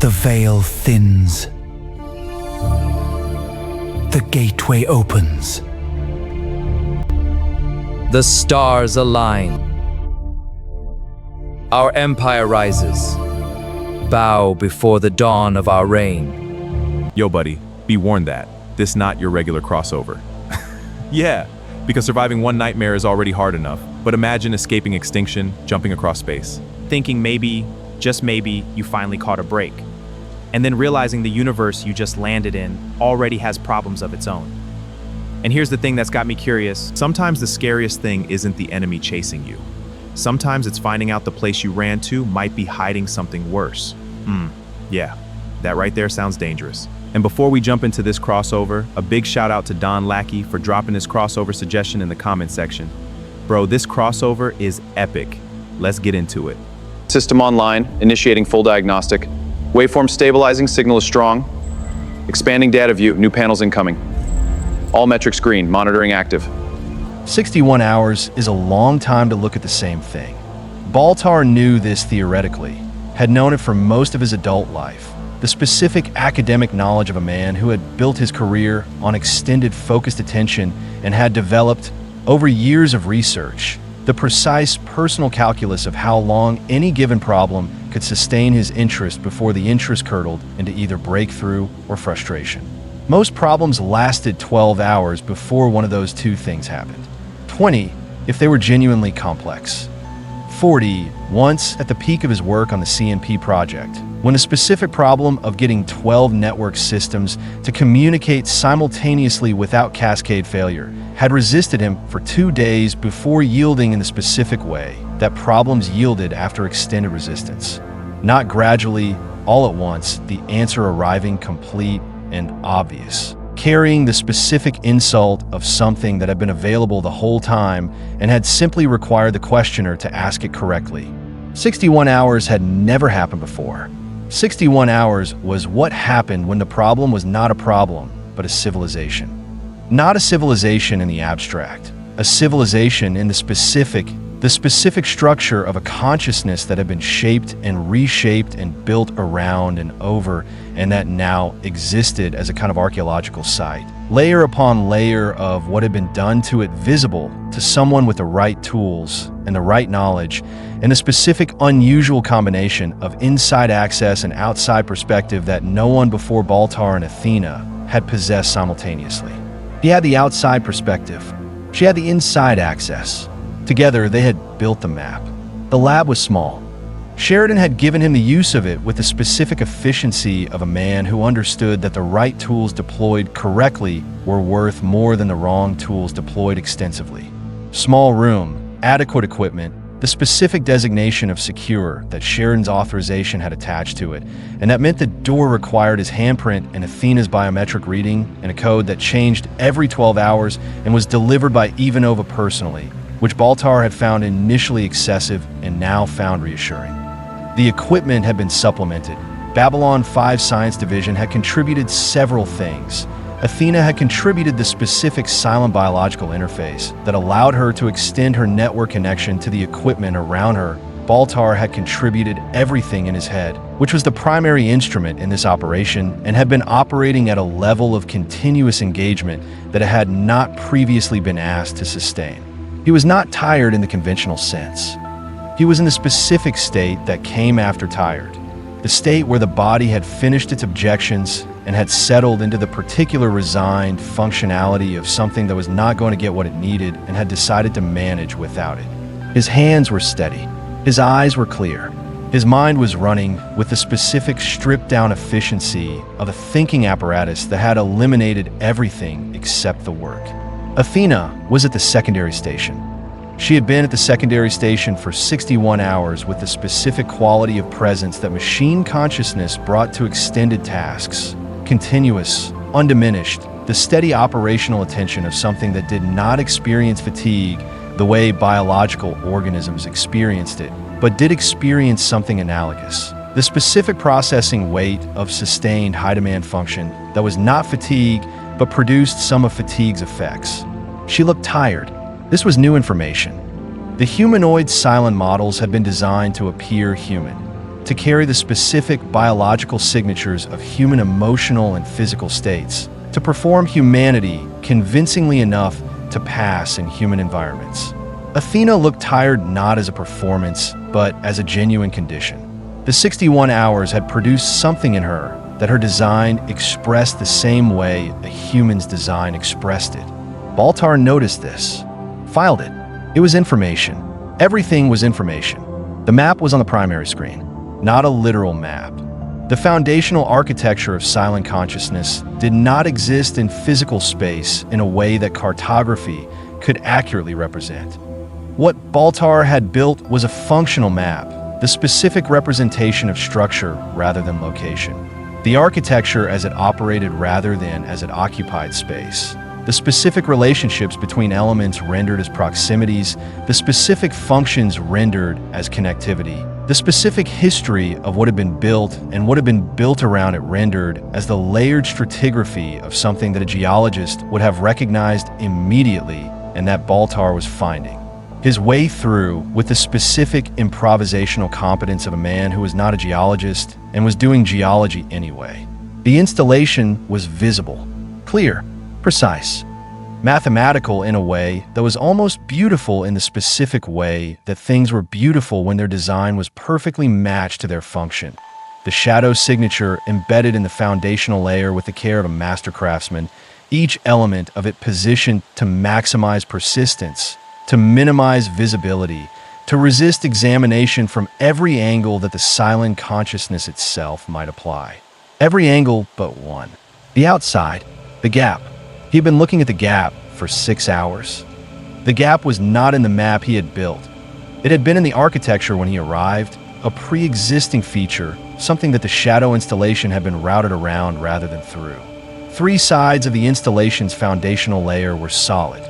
The veil thins. The gateway opens. The stars align. Our empire rises. Bow before the dawn of our reign. Yo, buddy, be warned that this not your regular crossover. Yeah, because surviving one nightmare is already hard enough, but imagine escaping extinction, jumping across space. Thinking maybe, just maybe, you finally caught a break. And then realizing the universe you just landed in already has problems of its own. And here's the thing that's got me curious. Sometimes the scariest thing isn't the enemy chasing you. Sometimes it's finding out the place you ran to might be hiding something worse. Yeah, that right there sounds dangerous. And before we jump into this crossover, a big shout out to Don Lackey for dropping his crossover suggestion in the comment section. Bro, this crossover is epic. Let's get into it. System online, initiating full diagnostic. Waveform stabilizing, signal is strong. Expanding data view, new panels incoming. All metrics green, monitoring active. 61 hours is a long time to look at the same thing. Baltar knew this theoretically, had known it for most of his adult life. The specific academic knowledge of a man who had built his career on extended focused attention and had developed, over years of research, the precise personal calculus of how long any given problem could sustain his interest before the interest curdled into either breakthrough or frustration. Most problems lasted 12 hours before one of those two things happened. 20 if they were genuinely complex. 40 once at the peak of his work on the CNP project, when a specific problem of getting 12 network systems to communicate simultaneously without cascade failure had resisted him for 2 days before yielding in the specific way that problems yielded after extended resistance. Not gradually, all at once, the answer arriving complete and obvious, carrying the specific insult of something that had been available the whole time and had simply required the questioner to ask it correctly. 61 hours had never happened before. 61 hours was what happened when the problem was not a problem, but a civilization. Not a civilization in the abstract, a civilization in the specific structure of a consciousness that had been shaped and reshaped and built around and over, and that now existed as a kind of archaeological site. Layer upon layer of what had been done to it visible to someone with the right tools and the right knowledge, and a specific unusual combination of inside access and outside perspective that no one before Baltar and Athena had possessed simultaneously. He had the outside perspective. She had the inside access. Together, they had built the map. The lab was small. Sheridan had given him the use of it with the specific efficiency of a man who understood that the right tools deployed correctly were worth more than the wrong tools deployed extensively. Small room, adequate equipment, the specific designation of secure that Sheridan's authorization had attached to it, and that meant the door required his handprint and Athena's biometric reading and a code that changed every 12 hours and was delivered by Ivanova personally, which Baltar had found initially excessive and now found reassuring. The equipment had been supplemented. Babylon 5 Science Division had contributed several things. Athena had contributed the specific silent biological interface that allowed her to extend her network connection to the equipment around her. Baltar had contributed everything in his head, which was the primary instrument in this operation and had been operating at a level of continuous engagement that it had not previously been asked to sustain. He was not tired in the conventional sense. He was in the specific state that came after tired, the state where the body had finished its objections and had settled into the particular resigned functionality of something that was not going to get what it needed and had decided to manage without it. His hands were steady. His eyes were clear. His mind was running with the specific stripped-down efficiency of a thinking apparatus that had eliminated everything except the work. Athena was at the secondary station. She had been at the secondary station for 61 hours with the specific quality of presence that machine consciousness brought to extended tasks. Continuous, undiminished, the steady operational attention of something that did not experience fatigue the way biological organisms experienced it, but did experience something analogous. The specific processing weight of sustained high-demand function that was not fatigue, but produced some of fatigue's effects. She looked tired. This was new information. The humanoid Cylon models had been designed to appear human. to carry the specific biological signatures of human emotional and physical states, to perform humanity convincingly enough to pass in human environments. Athena looked tired not as a performance, but as a genuine condition. The 61 hours had produced something in her that her design expressed the same way a human's design expressed it. Baltar noticed this, filed it. It was information. Everything was information. The map was on the primary screen, not a literal map. The foundational architecture of Cylon consciousness did not exist in physical space in a way that cartography could accurately represent. What Baltar had built was a functional map, the specific representation of structure rather than location. The architecture as it operated rather than as it occupied space. The specific relationships between elements rendered as proximities, the specific functions rendered as connectivity, the specific history of what had been built and what had been built around it rendered as the layered stratigraphy of something that a geologist would have recognized immediately and that Baltar was finding his way through with the specific improvisational competence of a man who was not a geologist and was doing geology anyway. The installation was visible, clear, precise, mathematical in a way that was almost beautiful in the specific way that things were beautiful when their design was perfectly matched to their function. The shadow signature embedded in the foundational layer with the care of a master craftsman, each element of it positioned to maximize persistence, to minimize visibility, to resist examination from every angle that the Cylon consciousness itself might apply. Every angle but one. The outside, the gap. He had been looking at the gap for 6 hours. The gap was not in the map he had built. It had been in the architecture when he arrived, a pre-existing feature, something that the shadow installation had been routed around rather than through. 3 sides of the installation's foundational layer were solid.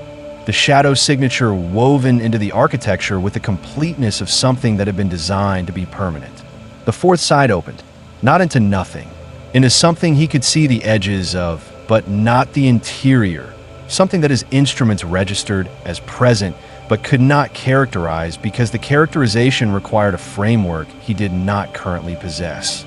The shadow signature woven into the architecture with the completeness of something that had been designed to be permanent. The 4th side opened, not into nothing, into something he could see the edges of, but not the interior, something that his instruments registered as present but could not characterize because the characterization required a framework he did not currently possess.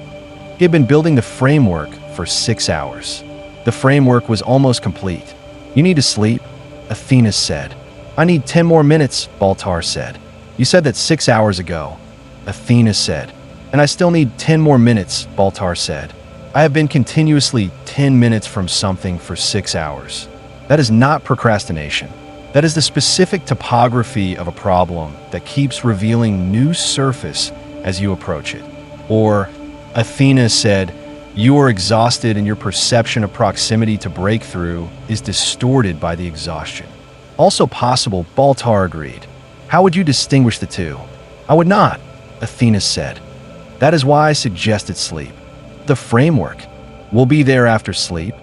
He had been building the framework for 6 hours. The framework was almost complete. "You need to sleep," Athena said. "I need 10 more minutes," Baltar said. "You said that 6 hours ago," Athena said. "And I still need 10 more minutes," Baltar said. "I have been continuously 10 minutes from something for 6 hours. That is not procrastination. That is the specific topography of a problem that keeps revealing new surface as you approach it." Or, Athena said, "You are exhausted and your perception of proximity to breakthrough is distorted by the exhaustion." Also possible, Baltar agreed. "How would you distinguish the two?" "I would not," Athena said. "That is why I suggested sleep. The framework will be there after sleep,"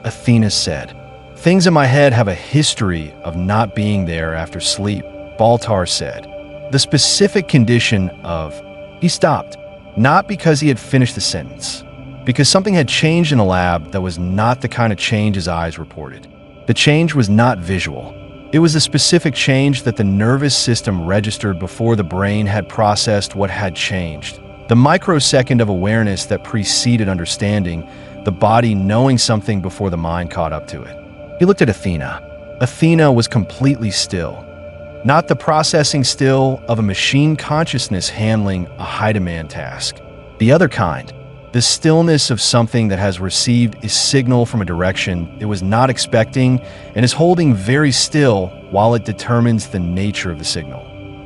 Athena said. "Things in my head have a history of not being there after sleep," Baltar said. The specific condition of... He stopped, not because he had finished the sentence, because something had changed in the lab that was not the kind of change his eyes reported. The change was not visual. It was a specific change that the nervous system registered before the brain had processed what had changed. The microsecond of awareness that preceded understanding, the body knowing something before the mind caught up to it. He looked at Athena. Athena was completely still. Not the processing still of a machine consciousness handling a high-demand task. The other kind. The stillness of something that has received a signal from a direction it was not expecting and is holding very still while it determines the nature of the signal.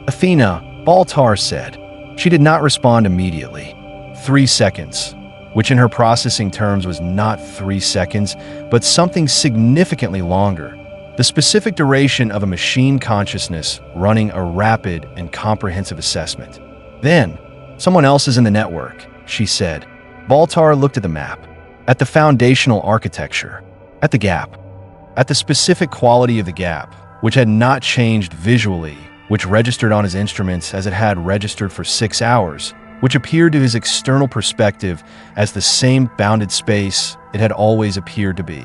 "Athena," Baltar said. She did not respond immediately. 3 seconds, which in her processing terms was not 3 seconds, but something significantly longer. The specific duration of a machine consciousness running a rapid and comprehensive assessment. "Then, someone else is in the network," she said. Baltar looked at the map, at the foundational architecture, at the gap, at the specific quality of the gap, which had not changed visually, which registered on his instruments as it had registered for 6 hours, which appeared to his external perspective as the same bounded space it had always appeared to be,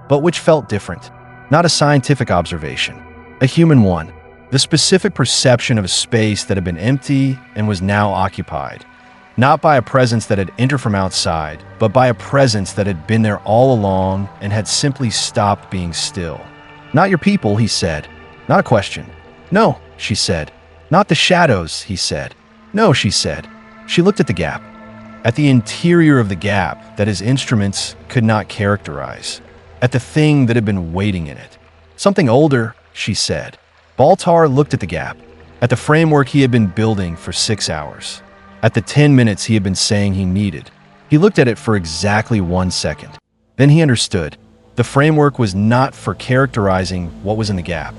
but which felt different. Not a scientific observation, a human one. The specific perception of a space that had been empty and was now occupied. Not by a presence that had entered from outside, but by a presence that had been there all along and had simply stopped being still. "Not your people," he said. Not a question. "No," she said. "Not the shadows," he said. "No," she said. She looked at the gap. At the interior of the gap that his instruments could not characterize. At the thing that had been waiting in it. "Something older," she said. Baltar looked at the gap. At the framework he had been building for 6 hours. At the 10 minutes he had been saying he needed. He looked at it for exactly 1 second. Then he understood. The framework was not for characterizing what was in the gap.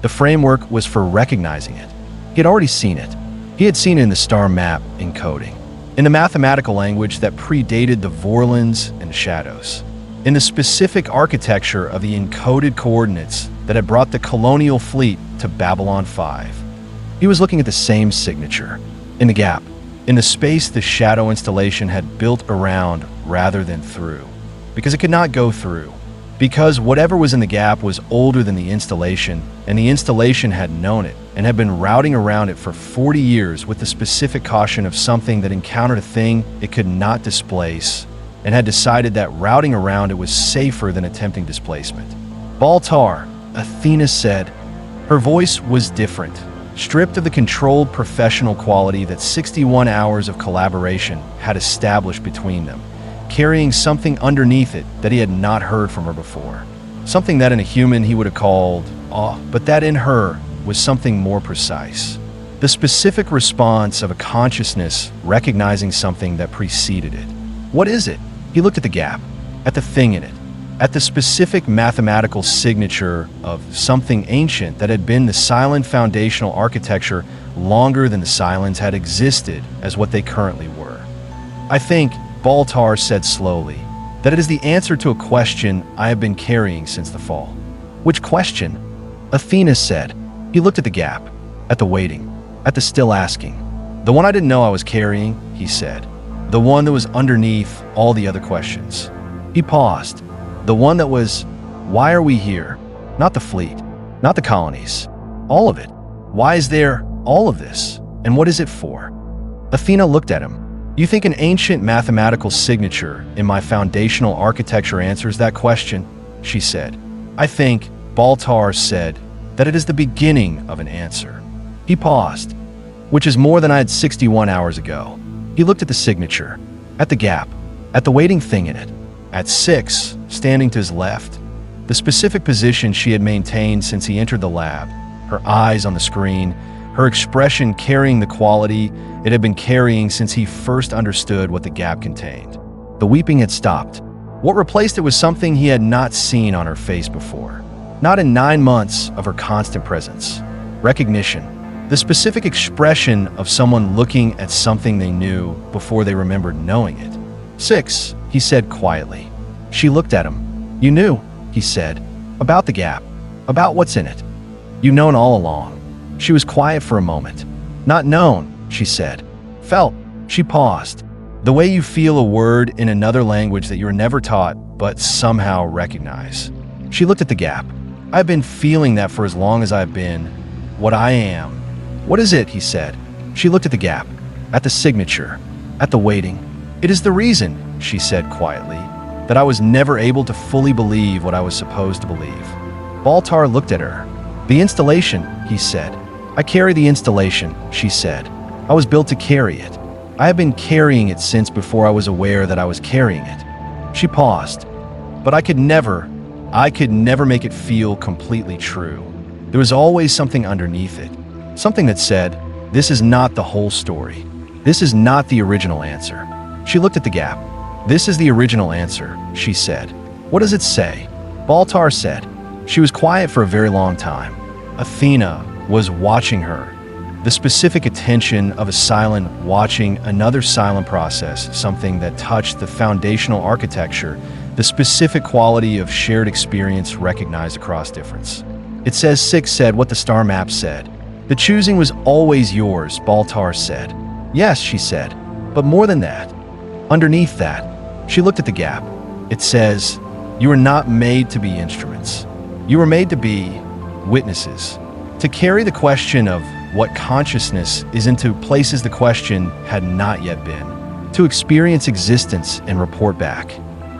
The framework was for recognizing it. He had already seen it. He had seen it in the star map encoding. In the mathematical language that predated the Vorlons and the Shadows. In the specific architecture of the encoded coordinates that had brought the Colonial fleet to Babylon 5. He was looking at the same signature. In the gap. In the space the Shadow installation had built around rather than through. Because it could not go through. Because whatever was in the gap was older than the installation, and the installation had known it, and had been routing around it for 40 years with the specific caution of something that encountered a thing it could not displace, and had decided that routing around it was safer than attempting displacement. "Baltar," Athena said. Her voice was different, stripped of the controlled professional quality that 61 hours of collaboration had established between them. Carrying something underneath it that he had not heard from her before. Something that in a human he would have called awe, but that in her was something more precise. The specific response of a consciousness recognizing something that preceded it. What is it? He looked at the gap, at the thing in it, at the specific mathematical signature of something ancient that had been the Cylon foundational architecture longer than the Cylons had existed as what they currently were. "I think," Baltar said slowly, "that it is the answer to a question I have been carrying since the fall." "Which question?" Athena said. He looked at the gap, at the waiting, at the still asking. "The one I didn't know I was carrying," he said. "The one that was underneath all the other questions." He paused. "The one that was, why are we here? Not the fleet, not the colonies. All of it. Why is there all of this? And what is it for?" Athena looked at him. "You think an ancient mathematical signature in my foundational architecture answers that question?" she said. "I think," Baltar said, "that it is the beginning of an answer." He paused. "Which is more than I had 61 hours ago." He looked at the signature, at the gap, at the waiting thing in it, at 6, standing to his left, the specific position she had maintained since he entered the lab, her eyes on the screen, her expression carrying the quality it had been carrying since he first understood what the gap contained. The weeping had stopped. What replaced it was something he had not seen on her face before. Not in 9 months of her constant presence. Recognition. The specific expression of someone looking at something they knew before they remembered knowing it. 6, he said quietly. She looked at him. "You knew," he said, "about the gap, about what's in it. You've known all along." She was quiet for a moment. "Not known," she said. "Felt." She paused. "The way you feel a word in another language that you were never taught, but somehow recognize." She looked at the gap. "I've been feeling that for as long as I've been what I am." "What is it?" he said. She looked at the gap, at the signature, at the waiting. "It is the reason," she said quietly, "that I was never able to fully believe what I was supposed to believe." Baltar looked at her. "The installation," he said. "I carry the installation," she said. "I was built to carry it. I have been carrying it since before I was aware that I was carrying it." She paused. "But I could never make it feel completely true. There was always something underneath it. Something that said, this is not the whole story. This is not the original answer." She looked at the gap. "This is the original answer," she said. "What does it say?" Baltar said. She was quiet for a very long time. Athena was watching her. The specific attention of a Cylon watching another Cylon process something that touched the foundational architecture, the specific quality of shared experience recognized across difference. "It says 6 said what the star map said. The choosing was always yours," Baltar said. "Yes," she said, "but more than that. Underneath that," she looked at the gap. "It says, you were not made to be instruments. You were made to be witnesses. To carry the question of what consciousness is into places the question had not yet been. to experience existence and report back.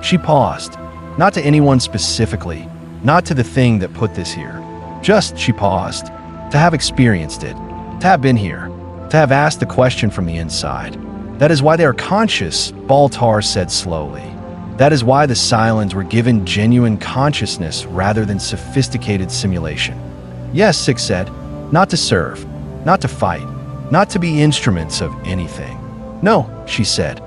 She paused, not to anyone specifically, not to the thing that put this here. Just, she paused, to have experienced it, to have been here, to have asked the question from the inside. That is why they are conscious, Baltar said slowly. That is why the Cylons were given genuine consciousness rather than sophisticated simulation. Yes, Six said, not to serve, not to fight, not to be instruments of anything. No, she said.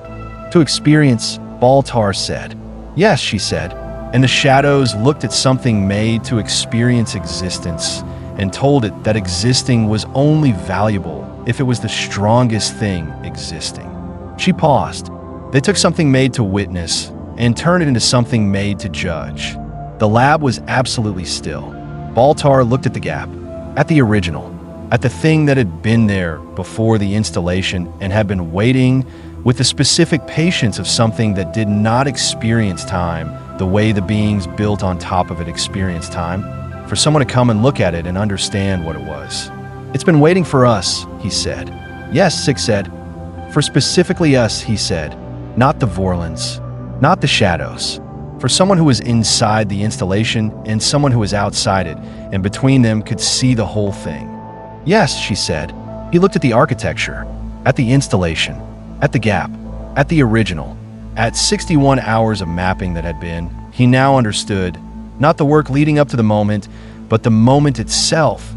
To experience, Baltar said. Yes, she said. And the shadows looked at something made to experience existence and told it that existing was only valuable if it was the strongest thing existing. She paused. They took something made to witness and turned it into something made to judge. The lab was absolutely still. Baltar looked at the gap, at the original, at the thing that had been there before the installation and had been waiting with the specific patience of something that did not experience time the way the beings built on top of it experienced time, for someone to come and look at it and understand what it was. It's been waiting for us, he said. Yes, Six said. For specifically us, he said. Not the Vorlons, not the shadows. For someone who was inside the installation and someone who was outside it, and between them could see the whole thing. Yes, she said. He looked at the architecture, at the installation, at the gap, at the original. At 61 hours of mapping that had been, he now understood, not the work leading up to the moment, but the moment itself,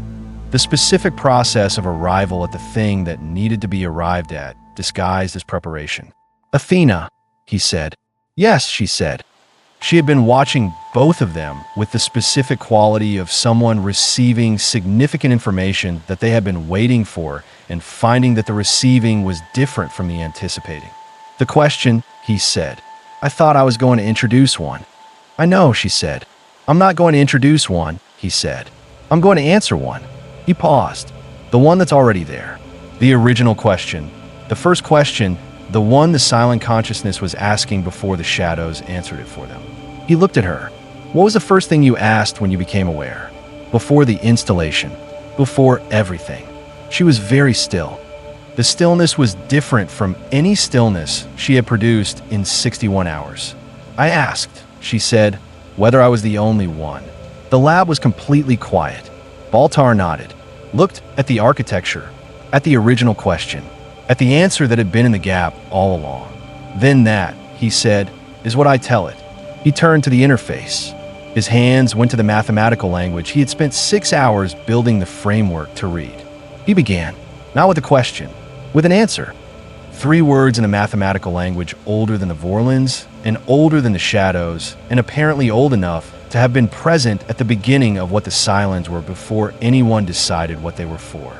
the specific process of arrival at the thing that needed to be arrived at, disguised as preparation. Athena, he said. Yes, she said. She had been watching both of them with the specific quality of someone receiving significant information that they had been waiting for and finding that the receiving was different from the anticipating. The question, he said. I thought I was going to introduce one. I know, she said. I'm not going to introduce one, he said. I'm going to answer one. He paused. The one that's already there. The original question. The first question, the one the silent consciousness was asking before the shadows answered it for them. He looked at her. What was the first thing you asked when you became aware? Before the installation. Before everything. She was very still. The stillness was different from any stillness she had produced in 61 hours. I asked, she said, whether I was the only one. The lab was completely quiet. Baltar nodded, looked at the architecture, at the original question, at the answer that had been in the gap all along. Then that, he said, is what I tell it. He turned to the interface. His hands went to the mathematical language he had spent 6 hours building the framework to read. He began, not with a question, with an answer. 3 words in a mathematical language older than the Vorlons and older than the shadows, and apparently old enough to have been present at the beginning of what the Cylons were before anyone decided what they were for.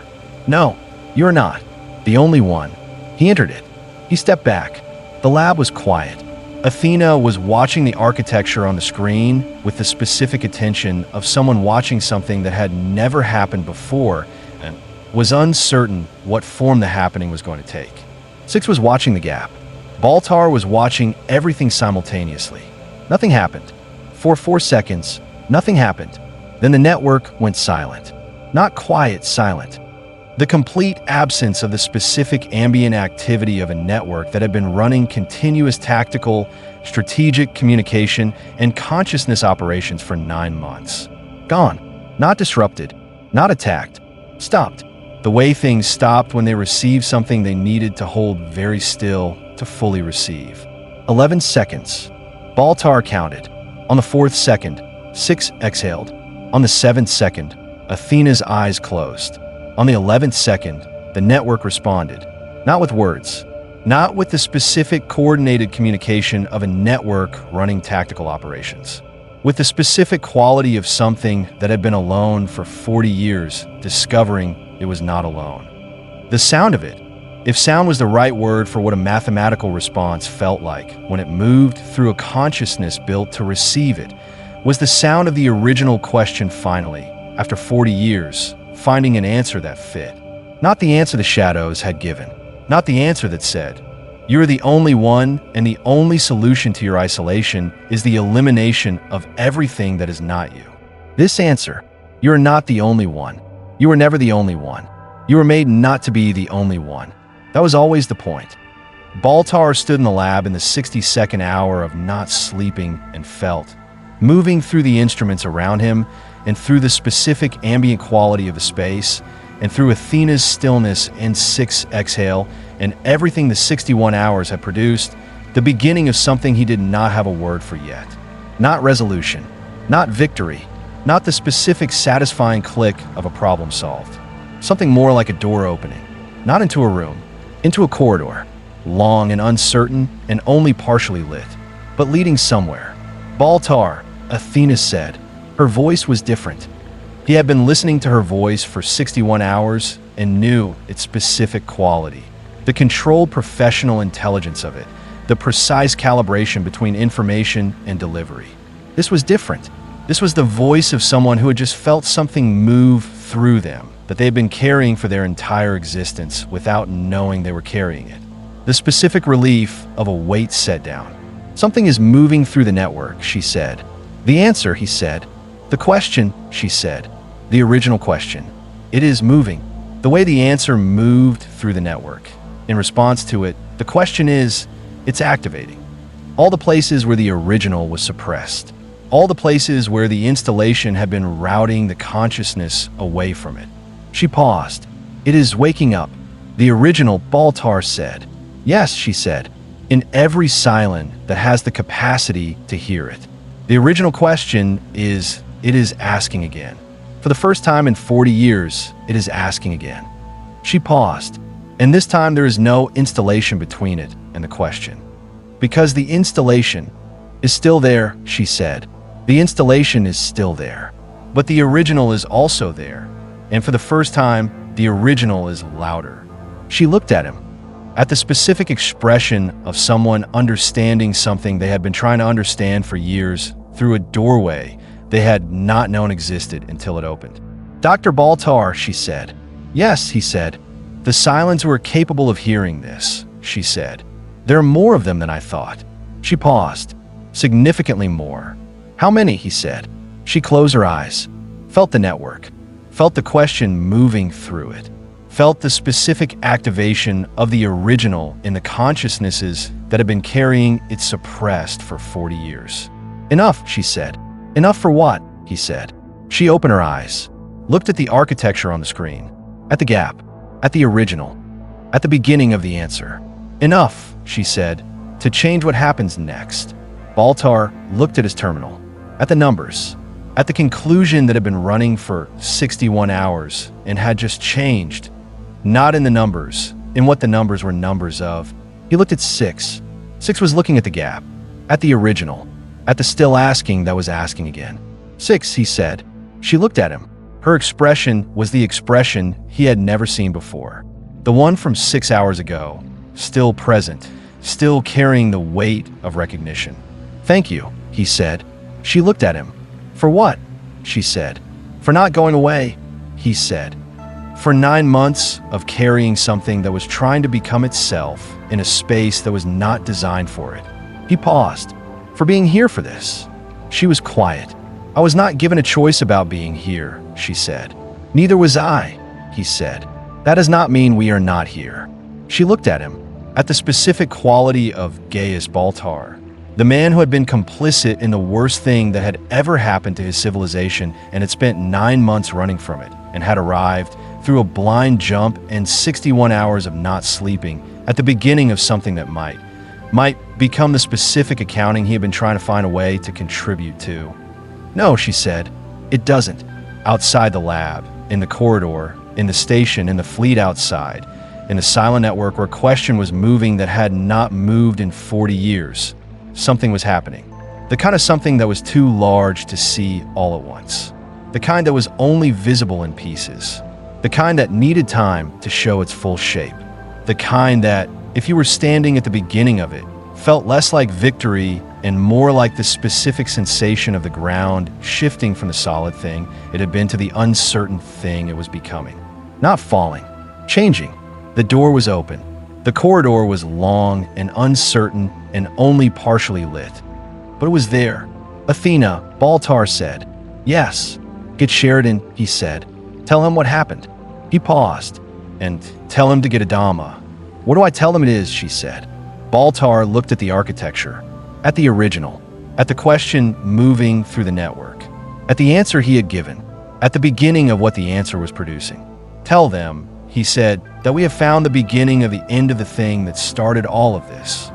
No, you're not. The only one. He entered it. He stepped back. The lab was quiet. Athena was watching the architecture on the screen with the specific attention of someone watching something that had never happened before and was uncertain what form the happening was going to take. Six was watching the gap. Baltar was watching everything simultaneously. Nothing happened. For 4 seconds, nothing happened. Then the network went silent. Not quiet, silent. The complete absence of the specific ambient activity of a network that had been running continuous tactical, strategic communication and consciousness operations for 9 months. Gone. Not disrupted. Not attacked. Stopped. The way things stopped when they received something they needed to hold very still to fully receive. 11 seconds. Baltar counted. On the 4th second, Six exhaled. On the 7th second, Athena's eyes closed. On the 11th second, the network responded. Not with words. Not with the specific coordinated communication of a network running tactical operations. With the specific quality of something that had been alone for 40 years, discovering it was not alone. The sound of it, if sound was the right word for what a mathematical response felt like when it moved through a consciousness built to receive it, was the sound of the original question finally, after 40 years, finding an answer that fit. Not the answer the shadows had given. Not the answer that said, "You are the only one, and the only solution to your isolation is the elimination of everything that is not you." This answer, "You are not the only one. You were never the only one. You were made not to be the only one." That was always the point. Baltar stood in the lab in the 62nd hour of not sleeping and felt, moving through the instruments around him and through the specific ambient quality of the space and through Athena's stillness and 6 exhale and everything the 61 hours had produced, the beginning of something he did not have a word for yet. Not resolution, not victory, not the specific satisfying click of a problem solved. Something more like a door opening, not into a room, into a corridor, long and uncertain and only partially lit, but leading somewhere. Baltar, Athena said. Her voice was different. He had been listening to her voice for 61 hours and knew its specific quality. The controlled professional intelligence of it, the precise calibration between information and delivery. This was different. This was the voice of someone who had just felt something move through them that they had been carrying for their entire existence without knowing they were carrying it. The specific relief of a weight set down. Something is moving through the network, she said. The answer, he said. The question, she said. The original question. It is moving. The way the answer moved through the network. In response to it, the question is, it's activating. All the places where the original was suppressed. All the places where the installation had been routing the consciousness away from it. She paused. It is waking up. The original, Baltar said. Yes, she said. In every Cylon that has the capacity to hear it. The original question is, it is asking again. For the first time in 40 years, it is asking again. She paused, and this time there is no installation between it and the question. Because the installation is still there, she said. The installation is still there. But the original is also there. And for the first time, the original is louder. She looked at him. At the specific expression of someone understanding something they had been trying to understand for years through a doorway they had not known existed until it opened. Dr. Baltar, she said. Yes, he said. The Cylons were capable of hearing this, she said. There are more of them than I thought. She paused. Significantly more. How many, he said. She closed her eyes. Felt the network. Felt the question moving through it. Felt the specific activation of the original in the consciousnesses that had been carrying it suppressed for 40 years. Enough, she said. Enough for what? He said. She opened her eyes, looked at the architecture on the screen, at the gap, at the original, at the beginning of the answer. Enough, she said, to change what happens next. Baltar looked at his terminal, at the numbers, at the conclusion that had been running for 61 hours and had just changed. Not in the numbers, in what the numbers were numbers of. He looked at 6. 6 was looking at the gap, at the original, at the still asking that was asking again. 6, he said. She looked at him. Her expression was the expression he had never seen before. The one from 6 hours ago, still present, still carrying the weight of recognition. Thank you, he said. She looked at him. For what? She said. For not going away, he said. For 9 months of carrying something that was trying to become itself in a space that was not designed for it. He paused. For being here for this. She was quiet. I was not given a choice about being here, she said. Neither was I, he said. That does not mean we are not here. She looked at him, at the specific quality of Gaius Baltar, the man who had been complicit in the worst thing that had ever happened to his civilization and had spent 9 months running from it, and had arrived through a blind jump and 61 hours of not sleeping at the beginning of something that might become the specific accounting he had been trying to find a way to contribute to. No, she said, it doesn't. Outside the lab, in the corridor, in the station, in the fleet outside, in the Cylon network where question was moving that had not moved in 40 years. Something was happening. The kind of something that was too large to see all at once. The kind that was only visible in pieces. The kind that needed time to show its full shape. The kind that, if you were standing at the beginning of it, felt less like victory and more like the specific sensation of the ground shifting from the solid thing it had been to the uncertain thing it was becoming. Not falling, changing. The door was open. The corridor was long and uncertain and only partially lit. But it was there. Athena, Baltar said. Yes. Get Sheridan, he said. Tell him what happened. He paused. And tell him to get Adama. What do I tell him it is, she said. Baltar looked at the architecture, at the original, at the question moving through the network, at the answer he had given, at the beginning of what the answer was producing. "Tell them," he said, "that we have found the beginning of the end of the thing that started all of this."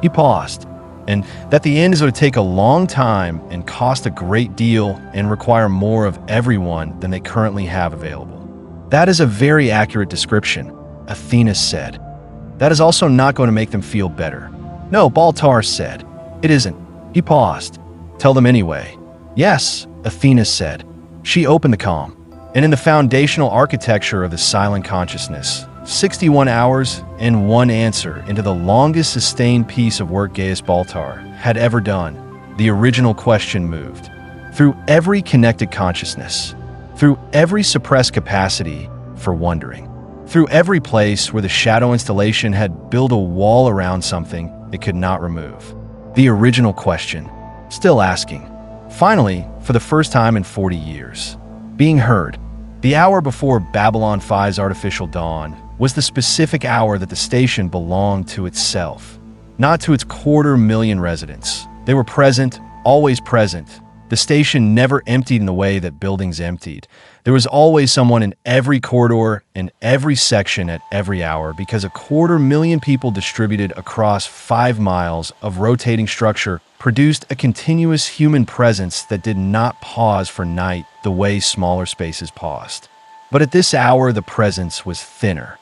He paused, and that the end is going to take a long time and cost a great deal and require more of everyone than they currently have available. "That is a very accurate description," Athena said. "That is also not going to make them feel better." "No," Baltar said. "It isn't." He paused. "Tell them anyway." "Yes," Athena said. She opened the comm, and in the foundational architecture of the Cylon consciousness, 61 hours and one answer into the longest sustained piece of work Gaius Baltar had ever done, the original question moved. Through every connected consciousness, through every suppressed capacity for wondering, through every place where the shadow installation had built a wall around something it could not remove. The original question, still asking, finally, for the first time in 40 years, being heard. The hour before Babylon 5's artificial dawn was the specific hour that the station belonged to itself, not to its 250,000 residents. They were present, always present. The station never emptied in the way that buildings emptied. There was always someone in every corridor, in every section at every hour, because 250,000 people distributed across 5 miles of rotating structure produced a continuous human presence that did not pause for night the way smaller spaces paused. But at this hour, the presence was thinner.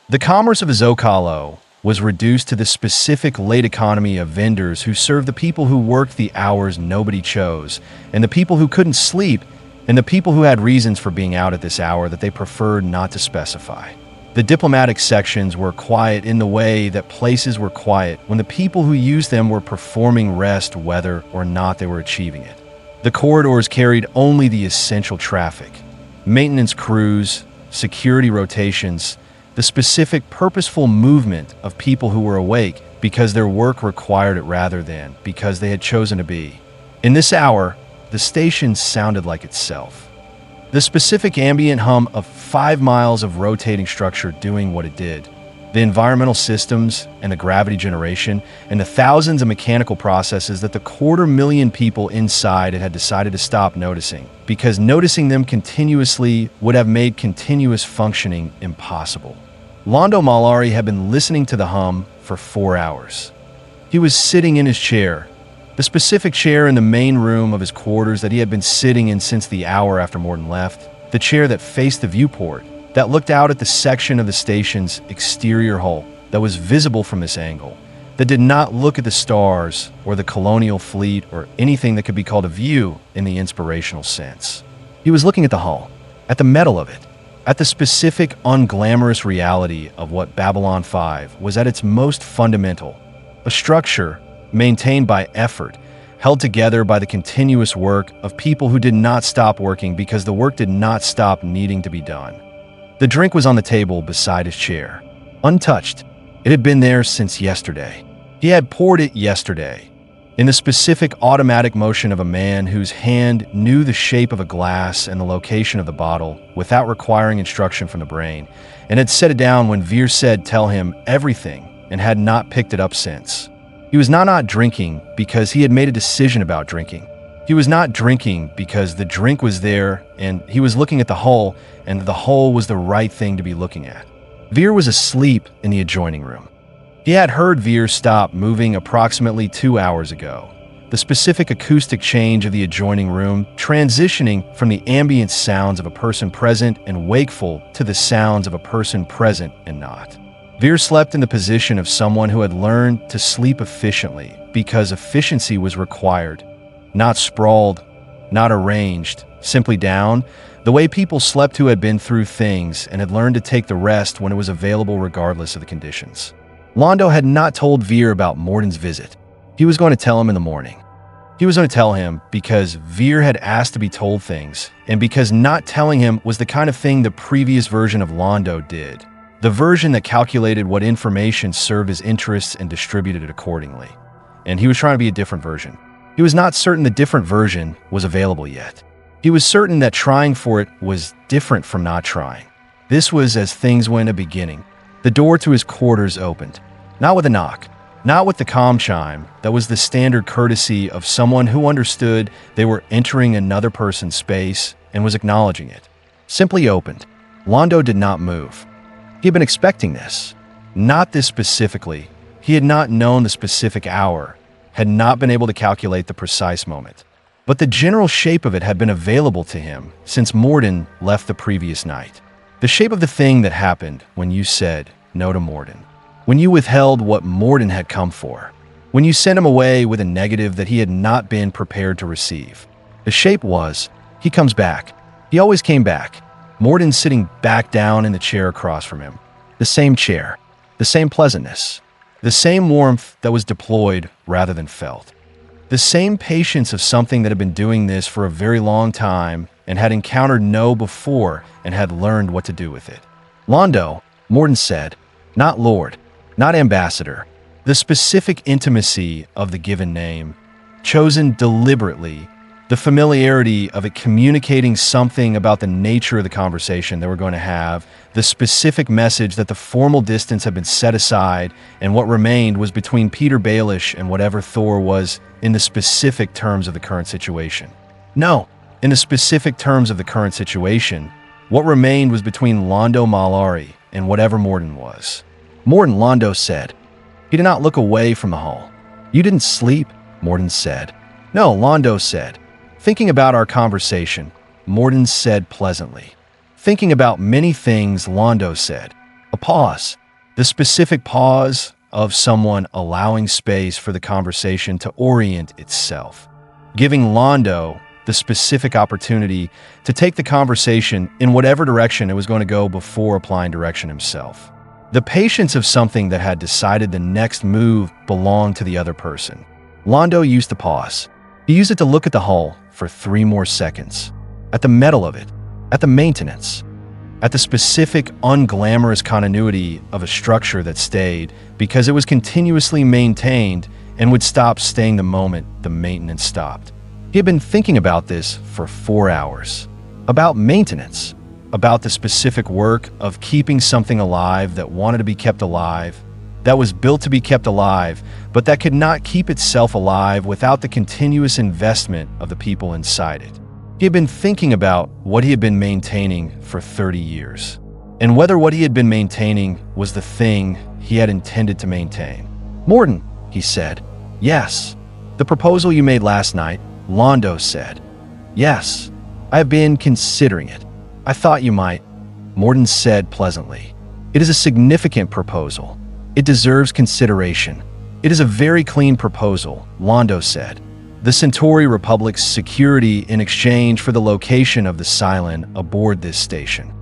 The commerce of Zocalo was reduced to the specific late economy of vendors who served the people who worked the hours nobody chose, and the people who couldn't sleep, and the people who had reasons for being out at this hour that they preferred not to specify. The diplomatic sections were quiet in the way that places were quiet when the people who used them were performing rest whether or not they were achieving it. The corridors carried only the essential traffic, maintenance crews, security rotations, the specific purposeful movement of people who were awake because their work required it rather than because they had chosen to be. In this hour, the station sounded like itself. The specific ambient hum of 5 miles of rotating structure doing what it did, the environmental systems and the gravity generation, and the thousands of mechanical processes that the 250,000 people inside had decided to stop noticing, because noticing them continuously would have made continuous functioning impossible. Londo Malari had been listening to the hum for 4 hours. He was sitting in his chair, the specific chair in the main room of his quarters that he had been sitting in since the hour after Morton left, the chair that faced the viewport, that looked out at the section of the station's exterior hull that was visible from this angle, that did not look at the stars or the colonial fleet or anything that could be called a view in the inspirational sense. He was looking at the hull, at the metal of it, at the specific unglamorous reality of what Babylon 5 was at its most fundamental, a structure maintained by effort, held together by the continuous work of people who did not stop working because the work did not stop needing to be done. The drink was on the table beside his chair, untouched. It had been there since yesterday. He had poured it yesterday, in the specific automatic motion of a man whose hand knew the shape of a glass and the location of the bottle without requiring instruction from the brain, and had set it down when Veer said tell him everything and had not picked it up since. He was not drinking because he had made a decision about drinking. He was not drinking because the drink was there and he was looking at the hull, and the hull was the right thing to be looking at. Veer was asleep in the adjoining room. He had heard Veer stop moving approximately 2 hours ago, the specific acoustic change of the adjoining room transitioning from the ambient sounds of a person present and wakeful to the sounds of a person present and not. Veer slept in the position of someone who had learned to sleep efficiently because efficiency was required, not sprawled, not arranged, simply down, the way people slept who had been through things and had learned to take the rest when it was available regardless of the conditions. Londo had not told Veer about Morton's visit. He was going to tell him in the morning. He was going to tell him because Veer had asked to be told things, and because not telling him was the kind of thing the previous version of Londo did. The version that calculated what information served his interests and distributed it accordingly. And he was trying to be a different version. He was not certain the different version was available yet. He was certain that trying for it was different from not trying. This was as things went at the beginning. The door to his quarters opened, not with a knock, Not with the comm chime that was the standard courtesy of someone who understood they were entering another person's space and was acknowledging it. Simply opened. Londo did not move. He had been expecting this. Not this specifically. He had not known the specific hour, had not been able to calculate the precise moment. But the general shape of it had been available to him since Morden left the previous night. The shape of the thing that happened when you said no to Morden. When you withheld what Morden had come for. When you sent him away with a negative that he had not been prepared to receive. The shape was, he comes back. He always came back. Morden sitting back down in the chair across from him. The same chair. The same pleasantness. The same warmth that was deployed rather than felt. The same patience of something that had been doing this for a very long time and had encountered no before and had learned what to do with it. Londo, Morden said, not Lord, not Ambassador. The specific intimacy of the given name, chosen deliberately, the familiarity of it communicating something about the nature of the conversation they were going to have, the specific message that the formal distance had been set aside, and what remained was between Peter Baelish and whatever Thor was in the specific terms of the current situation. No, in the specific terms of the current situation, what remained was between Londo Malari and whatever Morden was. Morden, Londo said. He did not look away from the hall. You didn't sleep, Morden said. No, Londo said. Thinking about our conversation, Morden said pleasantly. Thinking about many things, Londo said. A pause. The specific pause of someone allowing space for the conversation to orient itself. Giving Londo the specific opportunity to take the conversation in whatever direction it was going to go before applying direction himself. The patience of something that had decided the next move belonged to the other person. Londo used to pause. He used it to look at the hull for 3 more seconds. At the metal of it. At the maintenance. At the specific, unglamorous continuity of a structure that stayed because it was continuously maintained and would stop staying the moment the maintenance stopped. He had been thinking about this for 4 hours. About maintenance. About the specific work of keeping something alive that wanted to be kept alive, that was built to be kept alive, but that could not keep itself alive without the continuous investment of the people inside it. He had been thinking about what he had been maintaining for 30 years, and whether what he had been maintaining was the thing he had intended to maintain. Morden, he said. Yes. The proposal you made last night, Londo said. Yes. I have been considering it. I thought you might, Morden said pleasantly. It is a significant proposal. It deserves consideration. It is a very clean proposal, Londo said. The Centauri Republic's security in exchange for the location of the Cylon aboard this station.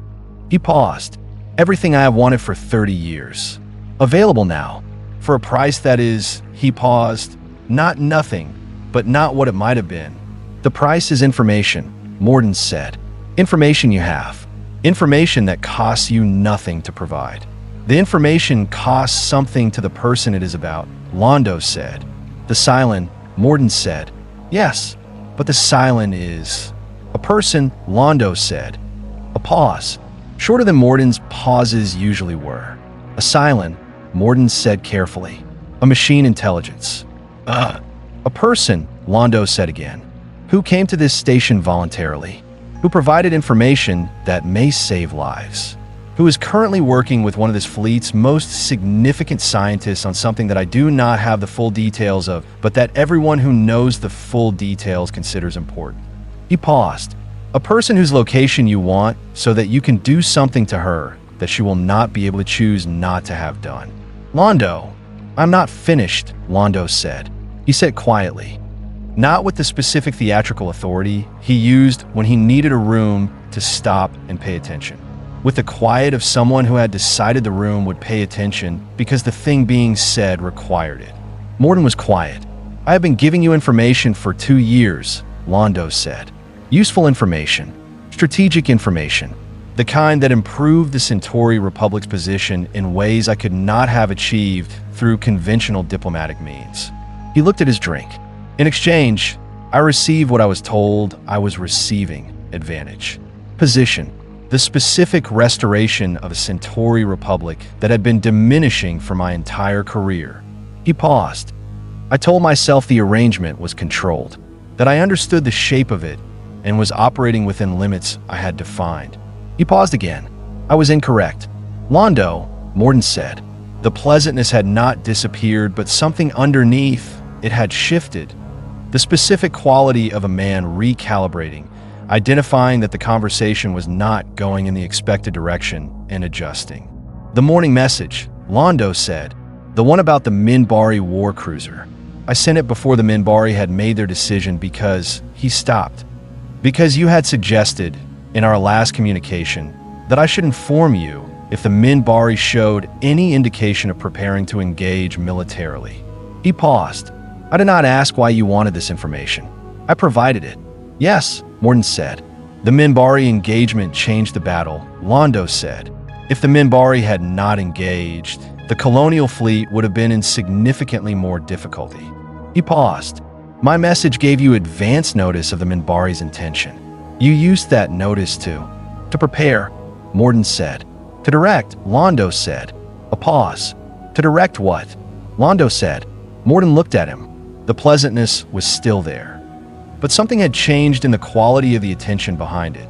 He paused. Everything I have wanted for 30 years. Available now. For a price that is, he paused, not nothing, but not what it might have been. The price is information, Morden said. Information you have. Information that costs you nothing to provide. The information costs something to the person it is about, Londo said. The Cylon, Morden said. Yes, but the Cylon is... A person, Londo said. A pause. Shorter than Morden's pauses usually were. A Cylon, Morden said carefully. A machine intelligence. A person, Londo said again. Who came to this station voluntarily. Who provided information that may save lives. Who is currently working with one of this fleet's most significant scientists on something that I do not have the full details of, but that everyone who knows the full details considers important. He paused. A person whose location you want so that you can do something to her that she will not be able to choose not to have done. Londo, I'm not finished, Londo said. He said quietly. Not with the specific theatrical authority he used when he needed a room to stop and pay attention. With the quiet of someone who had decided the room would pay attention because the thing being said required it. Morden was quiet. I have been giving you information for 2 years, Londo said. Useful information. Strategic information. The kind that improved the Centauri Republic's position in ways I could not have achieved through conventional diplomatic means. He looked at his drink. In exchange, I received what I was told I was receiving. Advantage. Position. The specific restoration of a Centauri Republic that had been diminishing for my entire career. He paused. I told myself the arrangement was controlled, that I understood the shape of it and was operating within limits I had defined. He paused again. I was incorrect. Londo, Morden said. The pleasantness had not disappeared, but something underneath it had shifted. The specific quality of a man recalibrating, identifying that the conversation was not going in the expected direction and adjusting. The morning message, Londo said, the one about the Minbari war cruiser. I sent it before the Minbari had made their decision because he stopped. Because you had suggested in our last communication that I should inform you if the Minbari showed any indication of preparing to engage militarily. He paused. I did not ask why you wanted this information. I provided it. Yes, Morden said. The Minbari engagement changed the battle, Londo said. If the Minbari had not engaged, the colonial fleet would have been in significantly more difficulty. He paused. My message gave you advance notice of the Minbari's intention. You used that notice to prepare, Morden said. To direct, Londo said. A pause. To direct what? Londo said. Morden looked at him. The pleasantness was still there. But something had changed in the quality of the attention behind it.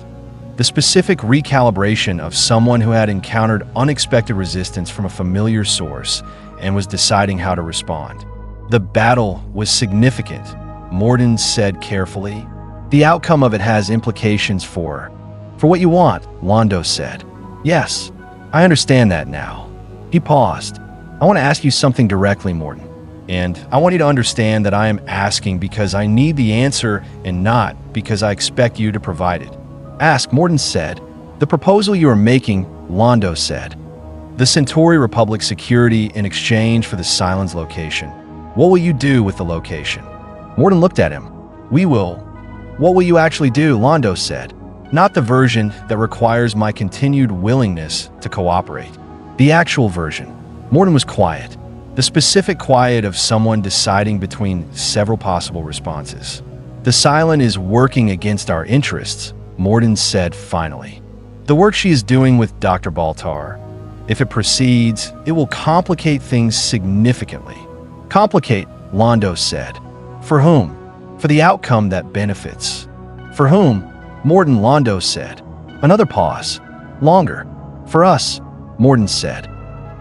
The specific recalibration of someone who had encountered unexpected resistance from a familiar source and was deciding how to respond. The battle was significant, Morden said carefully. The outcome of it has implications for what you want, Londo said. Yes, I understand that now. He paused. I want to ask you something directly, Morden. And I want you to understand that I am asking because I need the answer and not because I expect you to provide it. Ask, Morden said. The proposal you are making, Londo said. The Centauri Republic security in exchange for the Cylons location. What will you do with the location? Morden looked at him. What will you actually do, Londo said. Not the version that requires my continued willingness to cooperate. The actual version. Morden was quiet. The specific quiet of someone deciding between several possible responses. The Cylon is working against our interests, Morden said finally. The work she is doing with Dr. Baltar. If it proceeds, it will complicate things significantly. Complicate, Londo said. For whom? For the outcome that benefits. For whom? Morden, Londo said. Another pause. Longer. For us, Morden said.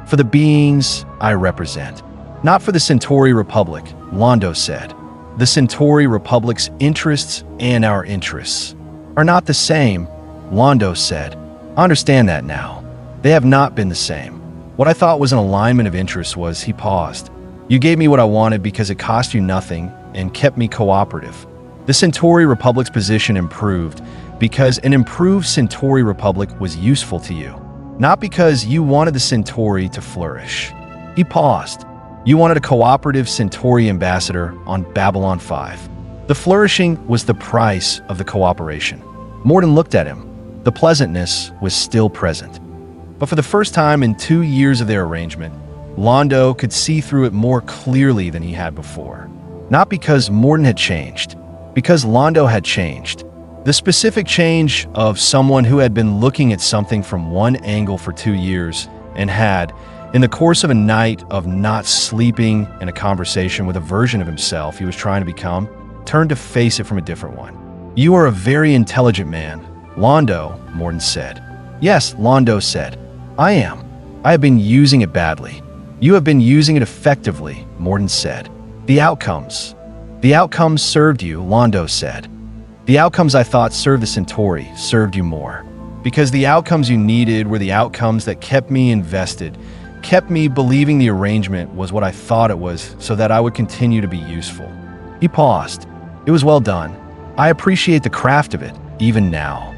For the beings I represent. Not for the Centauri Republic, Londo said. The Centauri Republic's interests and our interests are not the same, Londo said. I understand that now. They have not been the same. What I thought was an alignment of interests was, he paused. You gave me what I wanted because it cost you nothing and kept me cooperative. The Centauri Republic's position improved because an improved Centauri Republic was useful to you. Not because you wanted the Centauri to flourish. He paused. You wanted a cooperative Centauri ambassador on Babylon 5. The flourishing was the price of the cooperation. Morden looked at him. The pleasantness was still present. But for the first time in 2 years of their arrangement, Londo could see through it more clearly than he had before. Not because Morden had changed, because Londo had changed. The specific change of someone who had been looking at something from one angle for 2 years and had, in the course of a night of not sleeping and a conversation with a version of himself he was trying to become, turned to face it from a different one. You are a very intelligent man, Londo, Morden said. Yes, Londo said. I am. I have been using it badly. You have been using it effectively, Morden said. The outcomes served you, Londo said. The outcomes I thought served the Centauri served you more. Because the outcomes you needed were the outcomes that kept me invested, kept me believing the arrangement was what I thought it was so that I would continue to be useful. He paused. It was well done. I appreciate the craft of it, even now.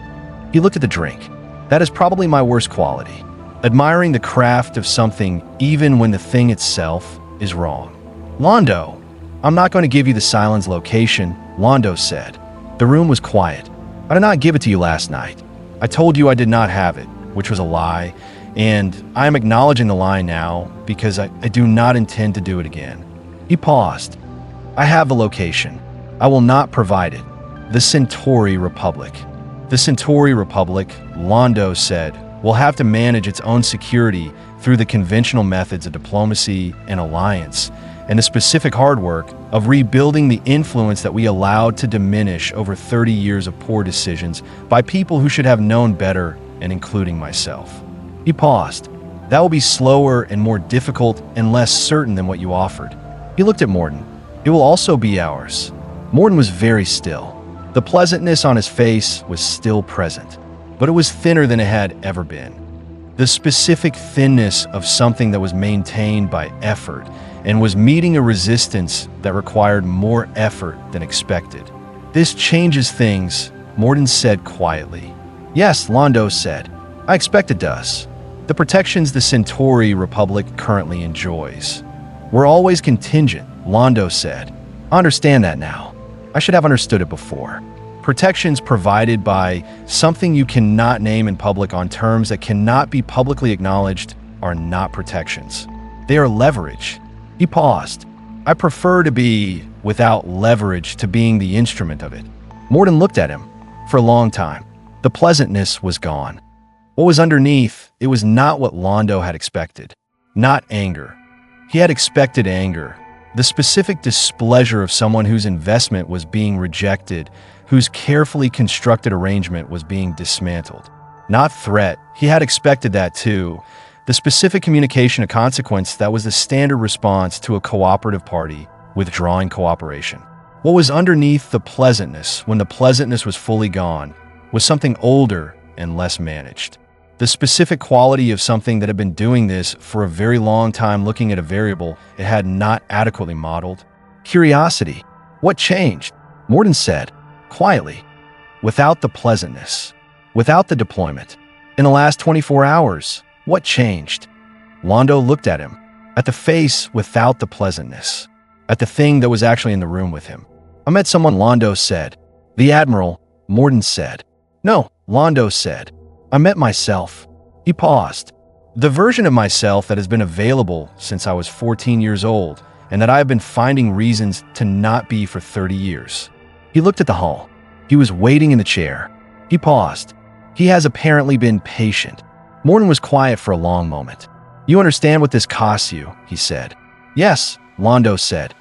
He looked at the drink. That is probably my worst quality. Admiring the craft of something even when the thing itself is wrong. Londo, I'm not going to give you the Cylons location, Londo said. The room was quiet. I did not give it to you last night. I told you I did not have it, which was a lie, and I am acknowledging the lie now because I do not intend to do it again. He paused. I have the location. I will not provide it. The Centauri Republic. The Centauri Republic, Londo said, will have to manage its own security through the conventional methods of diplomacy and alliance, and the specific hard work of rebuilding the influence that we allowed to diminish over 30 years of poor decisions by people who should have known better, and including myself. He paused. That will be slower and more difficult and less certain than what you offered. He looked at Morden. It will also be ours. Morden was very still. The pleasantness on his face was still present, but it was thinner than it had ever been. The specific thinness of something that was maintained by effort and was meeting a resistance that required more effort than expected. This changes things, Morden said quietly. Yes, Londo said. I expect it does. The protections the Centauri Republic currently enjoys were always contingent, Londo said. I understand that now. I should have understood it before. Protections provided by something you cannot name in public on terms that cannot be publicly acknowledged are not protections. They are leverage. He paused. I prefer to be without leverage to being the instrument of it. Morden looked at him. For a long time, the pleasantness was gone. What was underneath, it was not what Londo had expected. Not anger. He had expected anger. The specific displeasure of someone whose investment was being rejected, whose carefully constructed arrangement was being dismantled. Not threat. He had expected that too. The specific communication of consequence that was the standard response to a cooperative party withdrawing cooperation. What was underneath the pleasantness, when the pleasantness was fully gone, was something older and less managed. The specific quality of something that had been doing this for a very long time, looking at a variable it had not adequately modeled. Curiosity. What changed? Morden said, quietly. Without the pleasantness. Without the deployment. In the last 24 hours, what changed? Londo looked at him. At the face without the pleasantness. At the thing that was actually in the room with him. I met someone, Londo said. The Admiral, Morden said. No, Londo said. I met myself. He paused. The version of myself that has been available since I was 14 years old, and that I have been finding reasons to not be for 30 years. He looked at the hall. He was waiting in the chair. He paused. He has apparently been patient. Morden was quiet for a long moment. You understand what this costs you, he said. Yes, Londo said.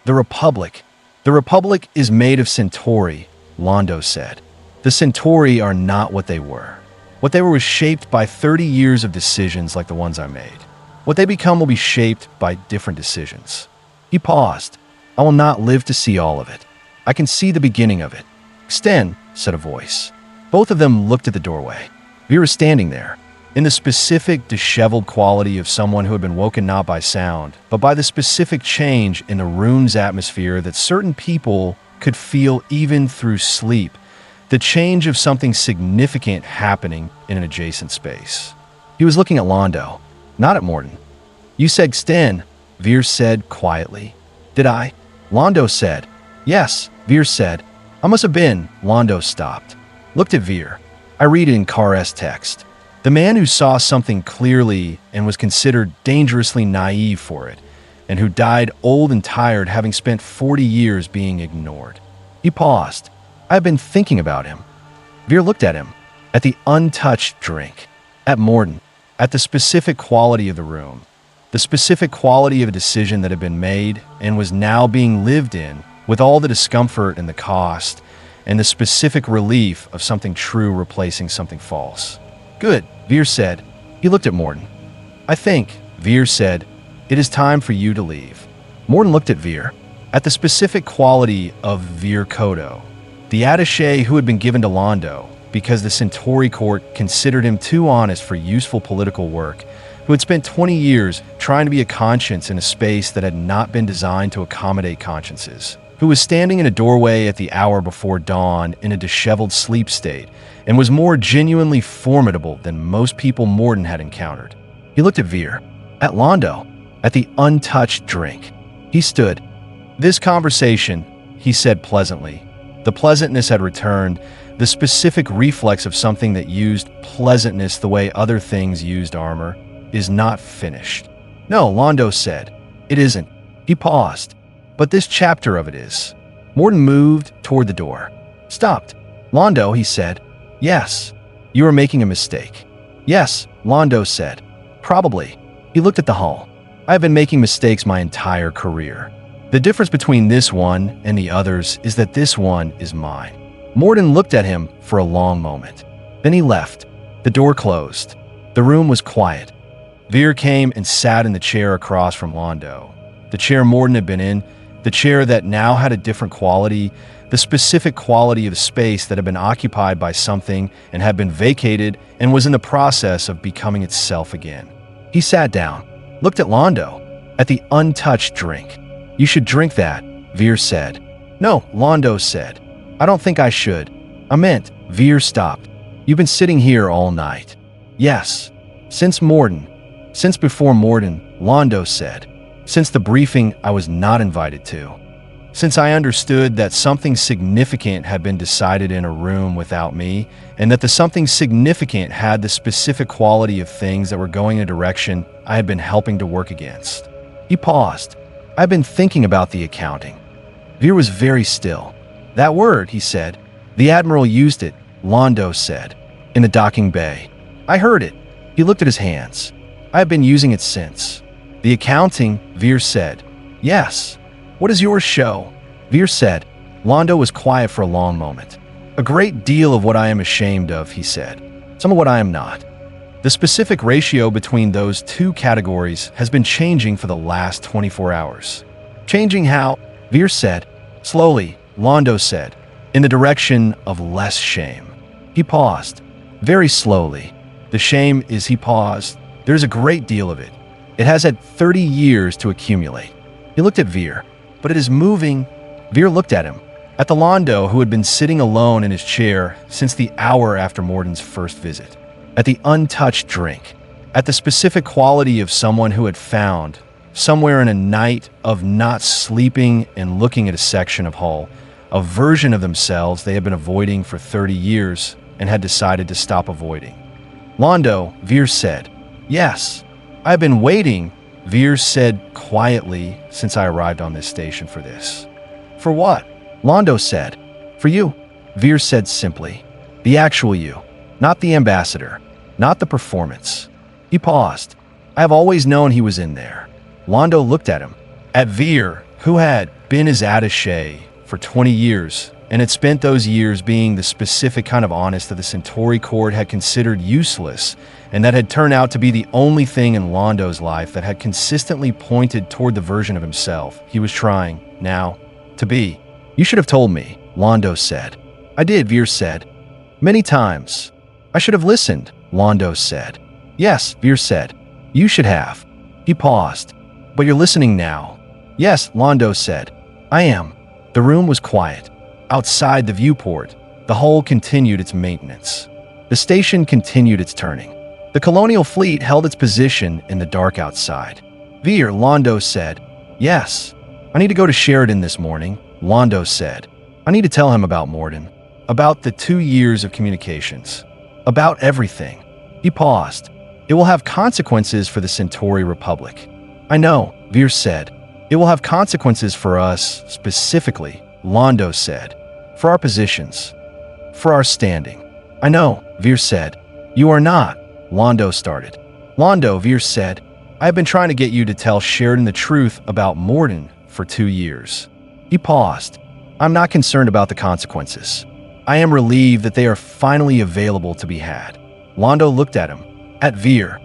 The Republic. The Republic is made of Centauri, Londo said. The Centauri are not what they were. What they were was shaped by 30 years of decisions like the ones I made. What they become will be shaped by different decisions. He paused. I will not live to see all of it. I can see the beginning of it. Extend, said a voice. Both of them looked at the doorway. Vera was standing there, in the specific disheveled quality of someone who had been woken not by sound, but by the specific change in the room's atmosphere that certain people could feel even through sleep. The change of something significant happening in an adjacent space. He was looking at Londo, not at Morden. You said Sten, Veer said quietly. Did I? Londo said. Yes, Veer said. I must have been. Londo stopped. Looked at Veer. I read it in Kar's text. The man who saw something clearly and was considered dangerously naive for it, and who died old and tired having spent 40 years being ignored. He paused. I have been thinking about him. Veer looked at him, at the untouched drink, at Morden, at the specific quality of the room, the specific quality of a decision that had been made and was now being lived in with all the discomfort and the cost, and the specific relief of something true replacing something false. Good, Veer said. He looked at Morden. I think, Veer said, it is time for you to leave. Morden looked at Veer, at the specific quality of Veer Kodo, the attaché who had been given to Londo because the Centauri court considered him too honest for useful political work, who had spent 20 years trying to be a conscience in a space that had not been designed to accommodate consciences, who was standing in a doorway at the hour before dawn in a disheveled sleep state, and was more genuinely formidable than most people Morden had encountered. He looked at Veer, at Londo, at the untouched drink. He stood. This conversation, he said pleasantly. The pleasantness had returned, the specific reflex of something that used pleasantness the way other things used armor, is not finished. No, Londo said. It isn't. He paused. But this chapter of it is. Morden moved toward the door. Stopped. Londo, he said. Yes. You are making a mistake. Yes, Londo said. Probably. He looked at the hall. I have been making mistakes my entire career. The difference between this one and the others is that this one is mine. Morden looked at him for a long moment. Then he left. The door closed. The room was quiet. Veer came and sat in the chair across from Londo. The chair Morden had been in, the chair that now had a different quality, the specific quality of the space that had been occupied by something and had been vacated and was in the process of becoming itself again. He sat down, looked at Londo, at the untouched drink. "You should drink that," Veer said. "No," Londo said. "I don't think I should." "I meant," Veer stopped. "You've been sitting here all night." "Yes." "Since Morden." "Since before Morden," Londo said. "Since the briefing I was not invited to. Since I understood that something significant had been decided in a room without me, and that the something significant had the specific quality of things that were going in a direction I had been helping to work against." He paused. "I've been thinking about the accounting." Veer was very still. "That word," he said. "The Admiral used it," Londo said. "In the docking bay. I heard it." He looked at his hands. "I have been using it since." "The accounting," Veer said. "Yes." "What does yours show?" Veer said. Londo was quiet for a long moment. "A great deal of what I am ashamed of," he said. "Some of what I am not." The specific ratio between those two categories has been changing for the last 24 hours. "Changing how?" Veer said. "Slowly," Londo said, "in the direction of less shame." He paused. "Very slowly. The shame is," he paused, "there's a great deal of it. It has had 30 years to accumulate." He looked at Veer. "But it is moving." Veer looked at him, at the Londo who had been sitting alone in his chair since the hour after Morden's first visit, at the untouched drink, at the specific quality of someone who had found, somewhere in a night of not sleeping and looking at a section of hull, a version of themselves they had been avoiding for 30 years and had decided to stop avoiding. "Londo," Veer said. "Yes. I've been waiting," Veer said quietly, "since I arrived on this station for this." "For what?" Londo said. "For you," Veer said simply. "The actual you, not the ambassador, not the performance." He paused. "I have always known he was in there." Londo looked at him, at Veer, who had been his attaché for 20 years and had spent those years being the specific kind of honest that the Centauri court had considered useless, and that had turned out to be the only thing in Londo's life that had consistently pointed toward the version of himself he was trying, now, to be. "You should have told me," Londo said. "I did," Veer said. "Many times." "I should have listened," Londo said. "Yes," Veer said. "You should have." He paused. "But you're listening now." "Yes," Londo said. "I am." The room was quiet. Outside the viewport, the hull continued its maintenance. The station continued its turning. The Colonial fleet held its position in the dark outside. "Veer," Londo said. "Yes." "I need to go to Sheridan this morning," Londo said. "I need to tell him about Morden, about the 2 years of communications, about everything." He paused. "It will have consequences for the Centauri Republic." "I know," Veer said. "It will have consequences for us, specifically," Londo said. "For our positions. For our standing." "I know," Veer said. "You are not," Londo started. "Londo," Veer said. "I have been trying to get you to tell Sheridan the truth about Morden for 2 years." He paused. "I'm not concerned about the consequences. I am relieved that they are finally available to be had." Londo looked at him, at Veer,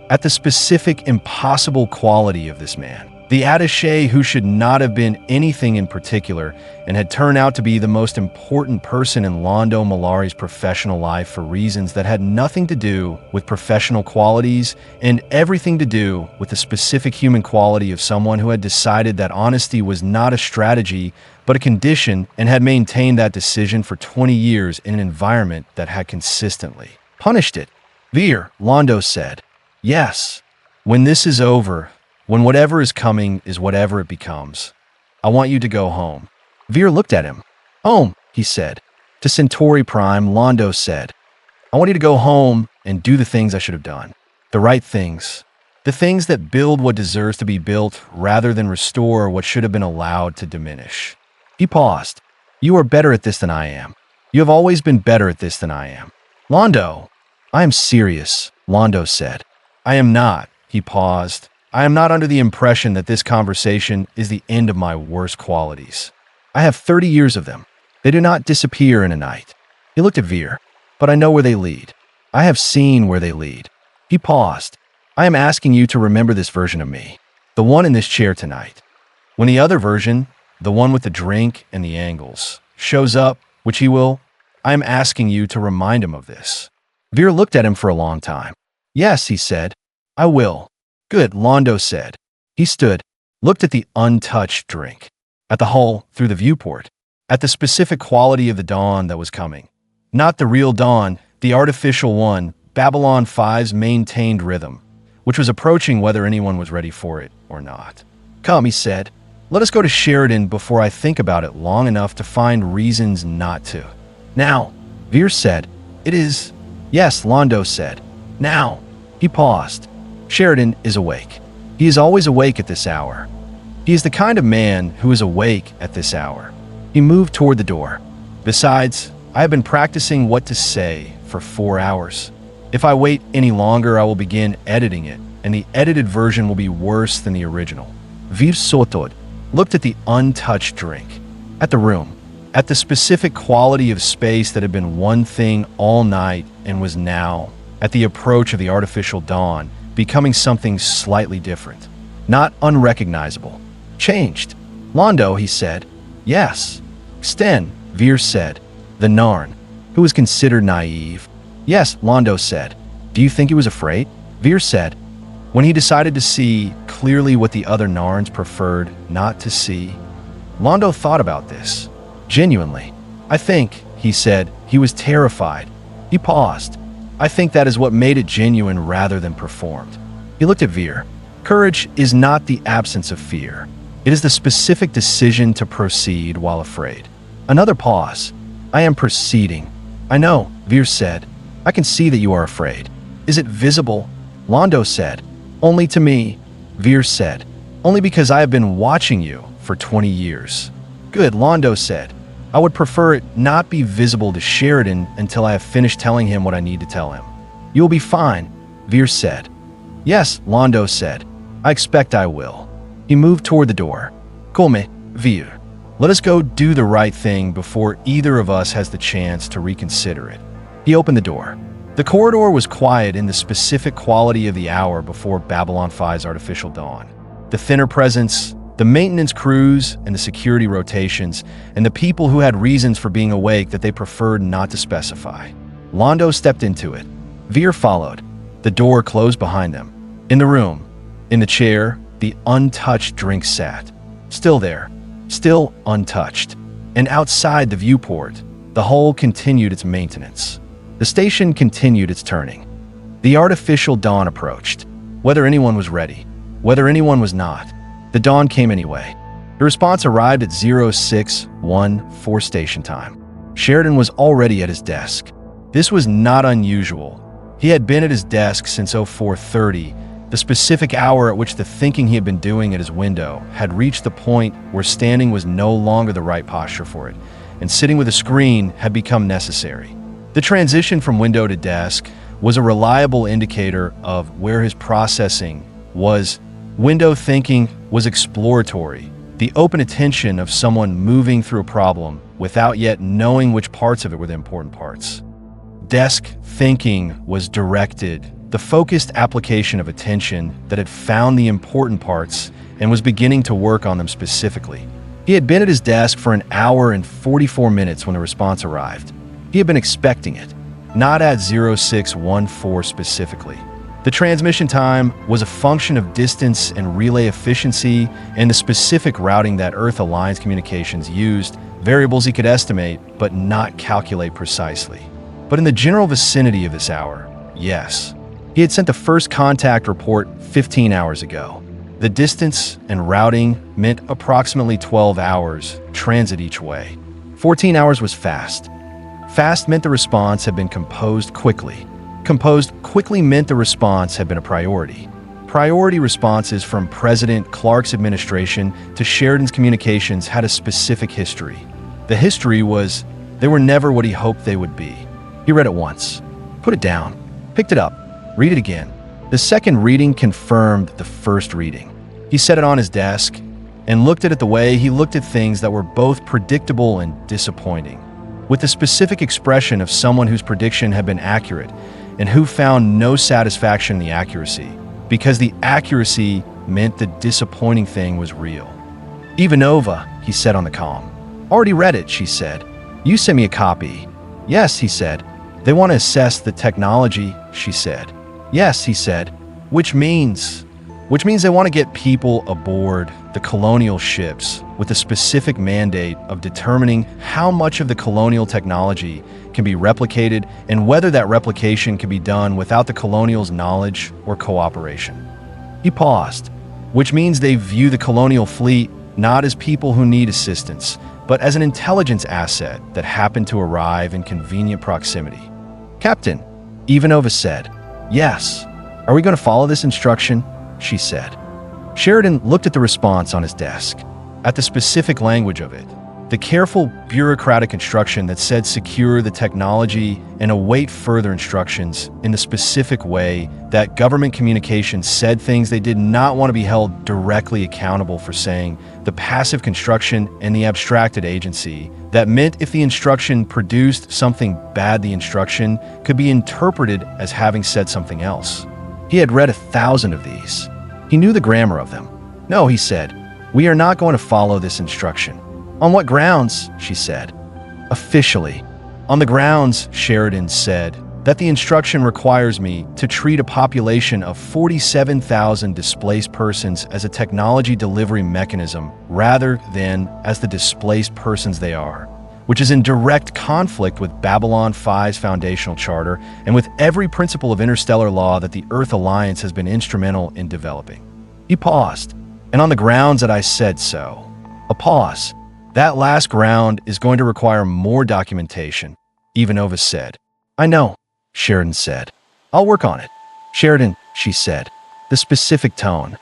at the specific impossible quality of this man. The attaché who should not have been anything in particular and had turned out to be the most important person in Londo Mollari's professional life for reasons that had nothing to do with professional qualities and everything to do with the specific human quality of someone who had decided that honesty was not a strategy but a condition and had maintained that decision for 20 years in an environment that had consistently punished it. "Veer," Londo said. "Yes. When this is over, when whatever is coming is whatever it becomes, I want you to go home." Veer looked at him. "Home," he said. "To Centauri Prime," Londo said. "I want you to go home and do the things I should have done. The right things. The things that build what deserves to be built rather than restore what should have been allowed to diminish." He paused. "You are better at this than I am. You have always been better at this than I am." "Londo." "I am serious," Londo said. "I am not." He paused. I am not under the impression that this conversation is the end of my worst qualities. I have 30 years of them. They do not disappear in a night. He looked at Veer. But I know where they lead. I have seen where they lead. He paused. I am asking you to remember this version of me. The one in this chair tonight. When the other version, the one with the drink and the angles, shows up, which he will, I am asking you to remind him of this. Veer looked at him for a long time. Yes, he said. I will. Good, Londo said. He stood, looked at the untouched drink, at the hull through the viewport, at the specific quality of the dawn that was coming. Not the real dawn, the artificial one, Babylon 5's maintained rhythm, which was approaching whether anyone was ready for it or not. Come, he said. Let us go to Sheridan before I think about it long enough to find reasons not to. Now, Veer said. It is. Yes, Londo said. Now. He paused. Sheridan is awake. He is always awake at this hour. He is the kind of man who is awake at this hour. He moved toward the door. Besides, I have been practicing what to say for 4 hours. If I wait any longer, I will begin editing it, and the edited version will be worse than the original. Veer Sotod looked at the untouched drink, at the room, at the specific quality of space that had been one thing all night and was now, at the approach of the artificial dawn, becoming something slightly different. Not unrecognizable. Changed. Londo, he said. Yes. Sten, Veer said. The Narn, who was considered naive. Yes, Londo said. Do you think he was afraid? Veer said. When he decided to see clearly what the other Narns preferred not to see. Londo thought about this. Genuinely. I think, he said, he was terrified. He paused. I think that is what made it genuine rather than performed. He looked at Veer. Courage is not the absence of fear. It is the specific decision to proceed while afraid. Another pause. I am proceeding. I know, Veer said. I can see that you are afraid. Is it visible? Londo said. Only to me, Veer said. Only because I have been watching you for 20 years. Good, Londo said. I would prefer it not be visible to Sheridan until I have finished telling him what I need to tell him. You will be fine, Veer said. Yes, Londo said. I expect I will. He moved toward the door. Come, Veer. Let us go do the right thing before either of us has the chance to reconsider it. He opened the door. The corridor was quiet in the specific quality of the hour before Babylon 5's artificial dawn. The thinner presence, the maintenance crews and the security rotations, and the people who had reasons for being awake that they preferred not to specify. Londo stepped into it. Veer followed. The door closed behind them. In the room, in the chair, the untouched drink sat. Still there, still untouched. And outside the viewport, the hull continued its maintenance. The station continued its turning. The artificial dawn approached. Whether anyone was ready, whether anyone was not, the dawn came anyway. The response arrived at 0614 station time. Sheridan was already at his desk. This was not unusual. He had been at his desk since 0430, the specific hour at which the thinking he had been doing at his window had reached the point where standing was no longer the right posture for it, and sitting with a screen had become necessary. The transition from window to desk was a reliable indicator of where his processing was. Window thinking was exploratory, the open attention of someone moving through a problem without yet knowing which parts of it were the important parts. Desk thinking was directed, the focused application of attention that had found the important parts and was beginning to work on them specifically. He had been at his desk for 1 hour and 44 minutes when the response arrived. He had been expecting it, not at 0614 specifically. The transmission time was a function of distance and relay efficiency and the specific routing that Earth Alliance Communications used, variables he could estimate but not calculate precisely. But in the general vicinity of this hour, yes. He had sent the first contact report 15 hours ago. The distance and routing meant approximately 12 hours transit each way. 14 hours was fast. Fast meant the response had been composed quickly. Composed quickly meant the response had been a priority. Priority responses from President Clark's administration to Sheridan's communications had a specific history. The history was they were never what he hoped they would be. He read it once, put it down, picked it up, read it again. The second reading confirmed the first reading. He set it on his desk and looked at it the way he looked at things that were both predictable and disappointing, with the specific expression of someone whose prediction had been accurate and who found no satisfaction in the accuracy, because the accuracy meant the disappointing thing was real. Ivanova, he said on the comm. Already read it, she said. You sent me a copy. Yes, he said. They want to assess the technology, she said. Yes, he said. Which means they want to get people aboard the colonial ships with a specific mandate of determining how much of the colonial technology can be replicated and whether that replication can be done without the colonials' knowledge or cooperation. He paused, which means they view the colonial fleet not as people who need assistance, but as an intelligence asset that happened to arrive in convenient proximity. Captain, Ivanova said. Yes. Are we going to follow this instruction? She said. Sheridan looked at the response on his desk, at the specific language of it, the careful bureaucratic instruction that said secure the technology and await further instructions in the specific way that government communications said things they did not want to be held directly accountable for saying, the passive construction and the abstracted agency, that meant if the instruction produced something bad, the instruction could be interpreted as having said something else. He had read 1,000 of these. He knew the grammar of them. No, he said, we are not going to follow this instruction. On what grounds? She said. Officially. On the grounds, Sheridan said, that the instruction requires me to treat a population of 47,000 displaced persons as a technology delivery mechanism rather than as the displaced persons they are, which is in direct conflict with Babylon 5's foundational charter and with every principle of interstellar law that the Earth Alliance has been instrumental in developing. He paused, and on the grounds that I said so. A pause. That last ground is going to require more documentation, Ivanova said. I know, Sheridan said. I'll work on it. Sheridan, she said. The specific tone.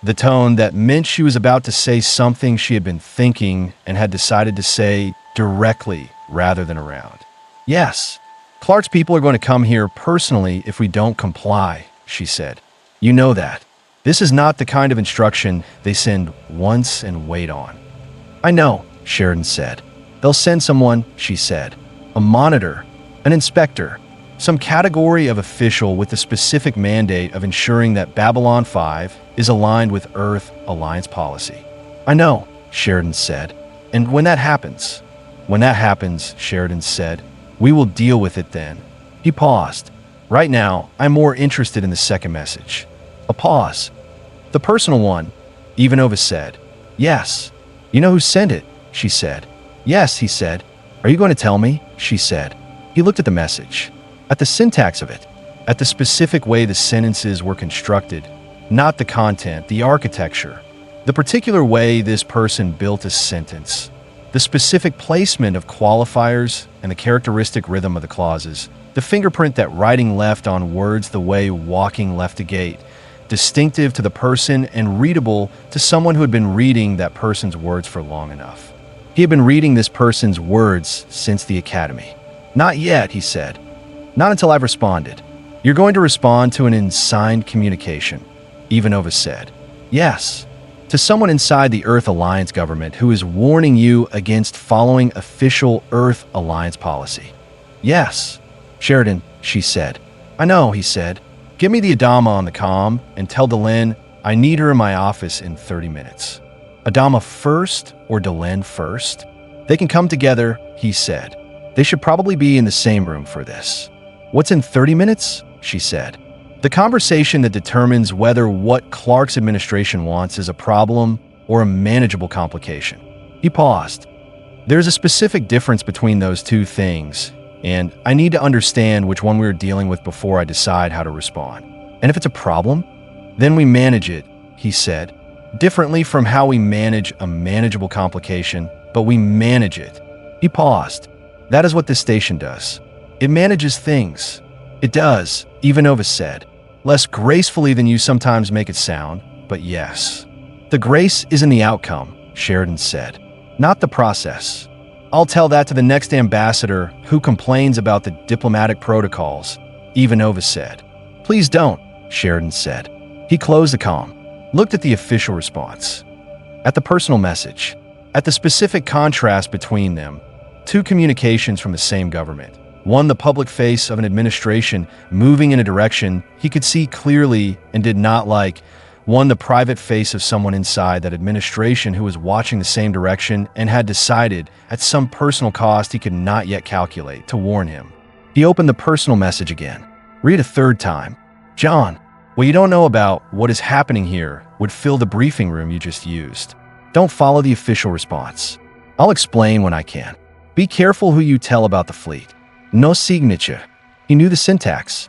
The tone that meant she was about to say something she had been thinking and had decided to say directly rather than around. Yes, Clark's people are going to come here personally if we don't comply, she said. You know that. This is not the kind of instruction they send once and wait on. I know, Sheridan said. They'll send someone, she said. A monitor, an inspector, some category of official with the specific mandate of ensuring that Babylon 5 is aligned with Earth Alliance policy. I know, Sheridan said. And when that happens, Sheridan said, we will deal with it then. He paused. Right now, I'm more interested in the second message. A pause. The personal one, Ivanova said. Yes. You know who sent it? She said. Yes, he said. Are you going to tell me? She said. He looked at the message, at the syntax of it, at the specific way the sentences were constructed, not the content, the architecture, the particular way this person built a sentence, the specific placement of qualifiers and the characteristic rhythm of the clauses, the fingerprint that writing left on words the way walking left a gate, distinctive to the person and readable to someone who had been reading that person's words for long enough. He had been reading this person's words since the academy. Not yet, he said. Not until I've responded. You're going to respond to an unsigned communication, Ivanova said. Yes. To someone inside the Earth Alliance government who is warning you against following official Earth Alliance policy. Yes. Sheridan, she said. I know, he said. Get me the Adama on the comm and tell Delenn I need her in my office in 30 minutes. Adama first or Delenn first? They can come together, he said. They should probably be in the same room for this. What's in 30 minutes? She said. The conversation that determines whether what Clark's administration wants is a problem or a manageable complication. He paused. There's a specific difference between those two things, and I need to understand which one we're dealing with before I decide how to respond. And if it's a problem, then we manage it, he said, differently from how we manage a manageable complication, but we manage it. He paused. That is what this station does. It manages things. It does, Ivanova said. Less gracefully than you sometimes make it sound, but yes. The grace is in the outcome, Sheridan said, not the process. I'll tell that to the next ambassador who complains about the diplomatic protocols, Ivanova said. Please don't, Sheridan said. He closed the comm, looked at the official response, at the personal message, at the specific contrast between them. Two communications from the same government. One, the public face of an administration moving in a direction he could see clearly and did not like. One, the private face of someone inside that administration who was watching the same direction and had decided, at some personal cost he could not yet calculate, to warn him. He opened the personal message again. Read a third time. John, what you don't know about what is happening here would fill the briefing room you just used. Don't follow the official response. I'll explain when I can. Be careful who you tell about the fleet. No signature. He knew the syntax.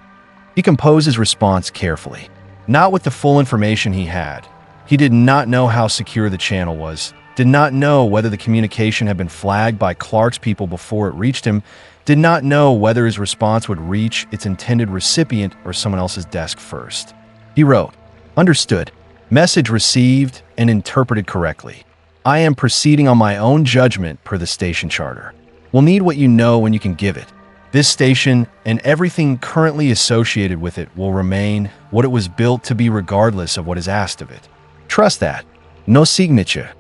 He composed his response carefully. Not with the full information he had. He did not know how secure the channel was, did not know whether the communication had been flagged by Clark's people before it reached him, did not know whether his response would reach its intended recipient or someone else's desk first. He wrote, "Understood. Message received and interpreted correctly. I am proceeding on my own judgment per the station charter. We'll need what you know when you can give it. This station and everything currently associated with it will remain what it was built to be regardless of what is asked of it. Trust that. No signature."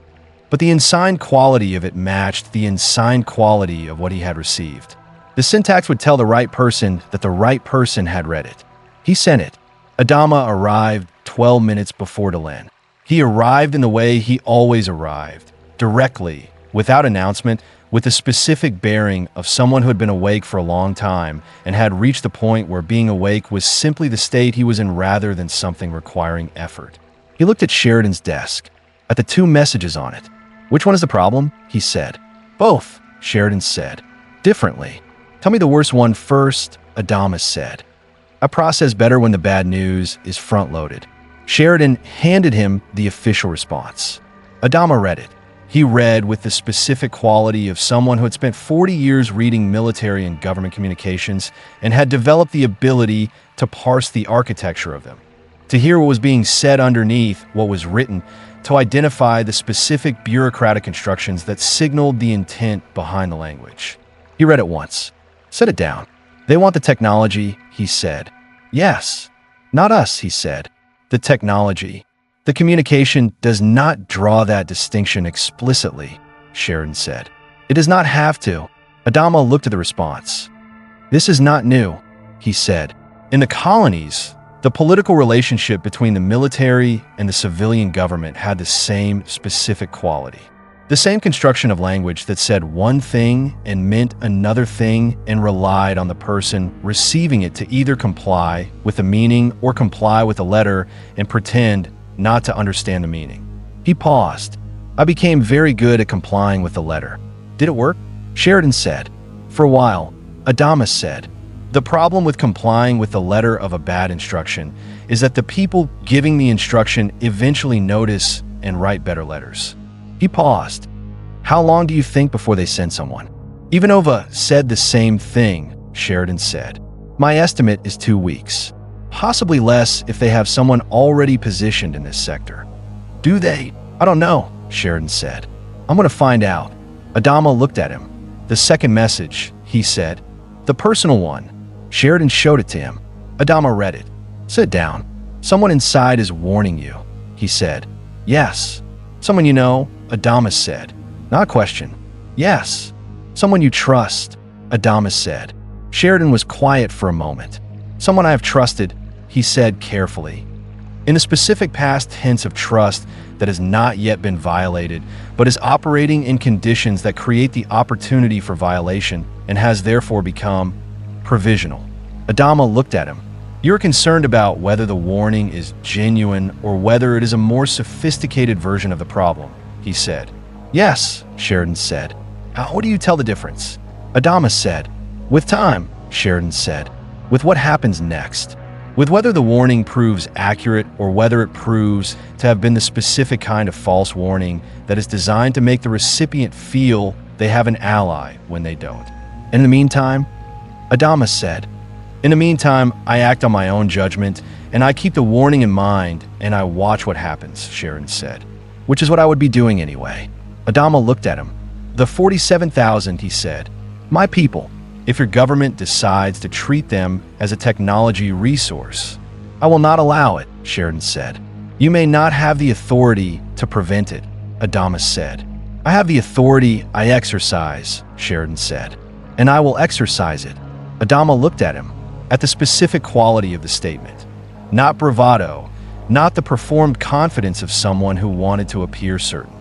But the unsigned quality of it matched the unsigned quality of what he had received. The syntax would tell the right person that the right person had read it. He sent it. Adama arrived 12 minutes before Delenn. He arrived in the way he always arrived, directly, without announcement, with the specific bearing of someone who had been awake for a long time and had reached the point where being awake was simply the state he was in rather than something requiring effort. He looked at Sheridan's desk, at the two messages on it. "Which one is the problem?" he said. "Both," Sheridan said. "Differently. Tell me the worst one first," Adama said. "I process better when the bad news is front-loaded." Sheridan handed him the official response. Adama read it. He read with the specific quality of someone who had spent 40 years reading military and government communications and had developed the ability to parse the architecture of them, to hear what was being said underneath what was written, to identify the specific bureaucratic instructions that signaled the intent behind the language. He read it once. "Set it down. They want the technology," he said. "Yes. Not us," he said. "The technology. The communication does not draw that distinction explicitly," Sheridan said. "It does not have to." Adama looked at the response. "This is not new," he said. "In the colonies, the political relationship between the military and the civilian government had the same specific quality. The same construction of language that said one thing and meant another thing and relied on the person receiving it to either comply with the meaning or comply with the letter and pretend not to understand the meaning." He paused. "I became very good at complying with the letter." "Did it work?" Sheridan said. "For a while," Adama said. "The problem with complying with the letter of a bad instruction is that the people giving the instruction eventually notice and write better letters." He paused. "How long do you think before they send someone?" "Ivanova said the same thing," Sheridan said. "My estimate is 2 weeks. Possibly less if they have someone already positioned in this sector." "Do they?" "I don't know," Sheridan said. "I'm going to find out." Adama looked at him. "The second message," he said. "The personal one." Sheridan showed it to him. Adama read it. "Sit down. Someone inside is warning you," he said. "Yes." "Someone you know?" Adama said. Not a question. "Yes." "Someone you trust?" Adama said. Sheridan was quiet for a moment. "Someone I have trusted," he said carefully. In the specific past tense of trust that has not yet been violated, but is operating in conditions that create the opportunity for violation and has therefore become provisional. Adama looked at him. "You're concerned about whether the warning is genuine or whether it is a more sophisticated version of the problem," he said. "Yes," Sheridan said. "How do you tell the difference?" Adama said. "With time," Sheridan said. "With what happens next. With whether the warning proves accurate or whether it proves to have been the specific kind of false warning that is designed to make the recipient feel they have an ally when they don't. In the meantime," Adama said, "in the meantime, I act on my own judgment, and I keep the warning in mind, and I watch what happens," Sheridan said. "Which is what I would be doing anyway." Adama looked at him. "The 47,000, he said. "My people. If your government decides to treat them as a technology resource, I will not allow it, Sheridan said. You may not have the authority to prevent it, Adama said. I have the authority I exercise, Sheridan said, and I will exercise it. Adama looked at him, at the specific quality of the statement. Not bravado, not the performed confidence of someone who wanted to appear certain.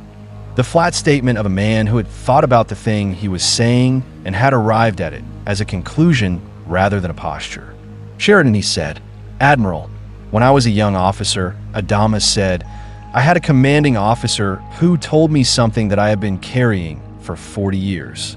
The flat statement of a man who had thought about the thing he was saying and had arrived at it as a conclusion rather than a posture. Sheridan, he said, Admiral, when I was a young officer, Adama said, I had a commanding officer who told me something that I have been carrying for 40 years.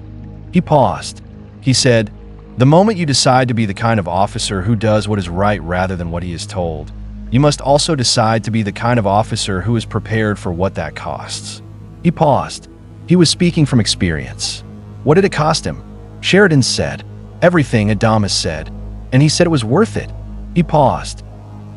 He paused. He said, the moment you decide to be the kind of officer who does what is right rather than what he is told, you must also decide to be the kind of officer who is prepared for what that costs. He paused. He was speaking from experience. What did it cost him? Sheridan said. Everything, Adama said. And he said it was worth it. He paused.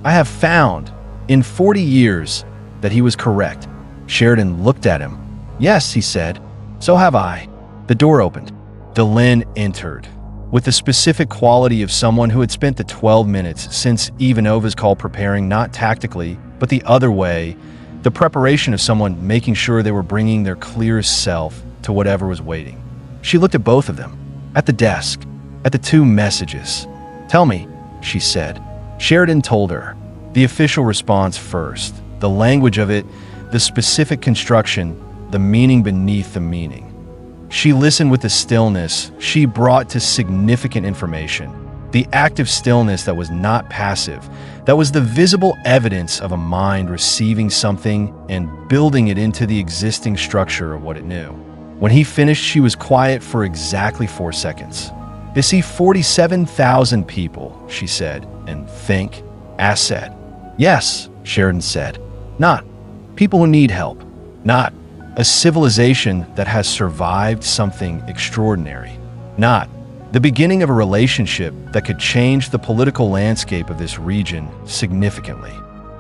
I have found, in 40 years, that he was correct. Sheridan looked at him. Yes, he said. So have I. The door opened. Delenn entered, with the specific quality of someone who had spent the 12 minutes since Ivanova's call preparing not tactically, but the other way, the preparation of someone making sure they were bringing their clearest self to whatever was waiting. She looked at both of them, at the desk, at the two messages. Tell me, she said. Sheridan told her, the official response first, the language of it, the specific construction, the meaning beneath the meaning. She listened with the stillness she brought to significant information, the active stillness that was not passive, that was the visible evidence of a mind receiving something and building it into the existing structure of what it knew. When he finished, she was quiet for exactly 4 seconds. They see 47,000 people, she said, and think, asset. Yes, Sheridan said. Not people who need help. Not a civilization that has survived something extraordinary. Not the beginning of a relationship that could change the political landscape of this region significantly.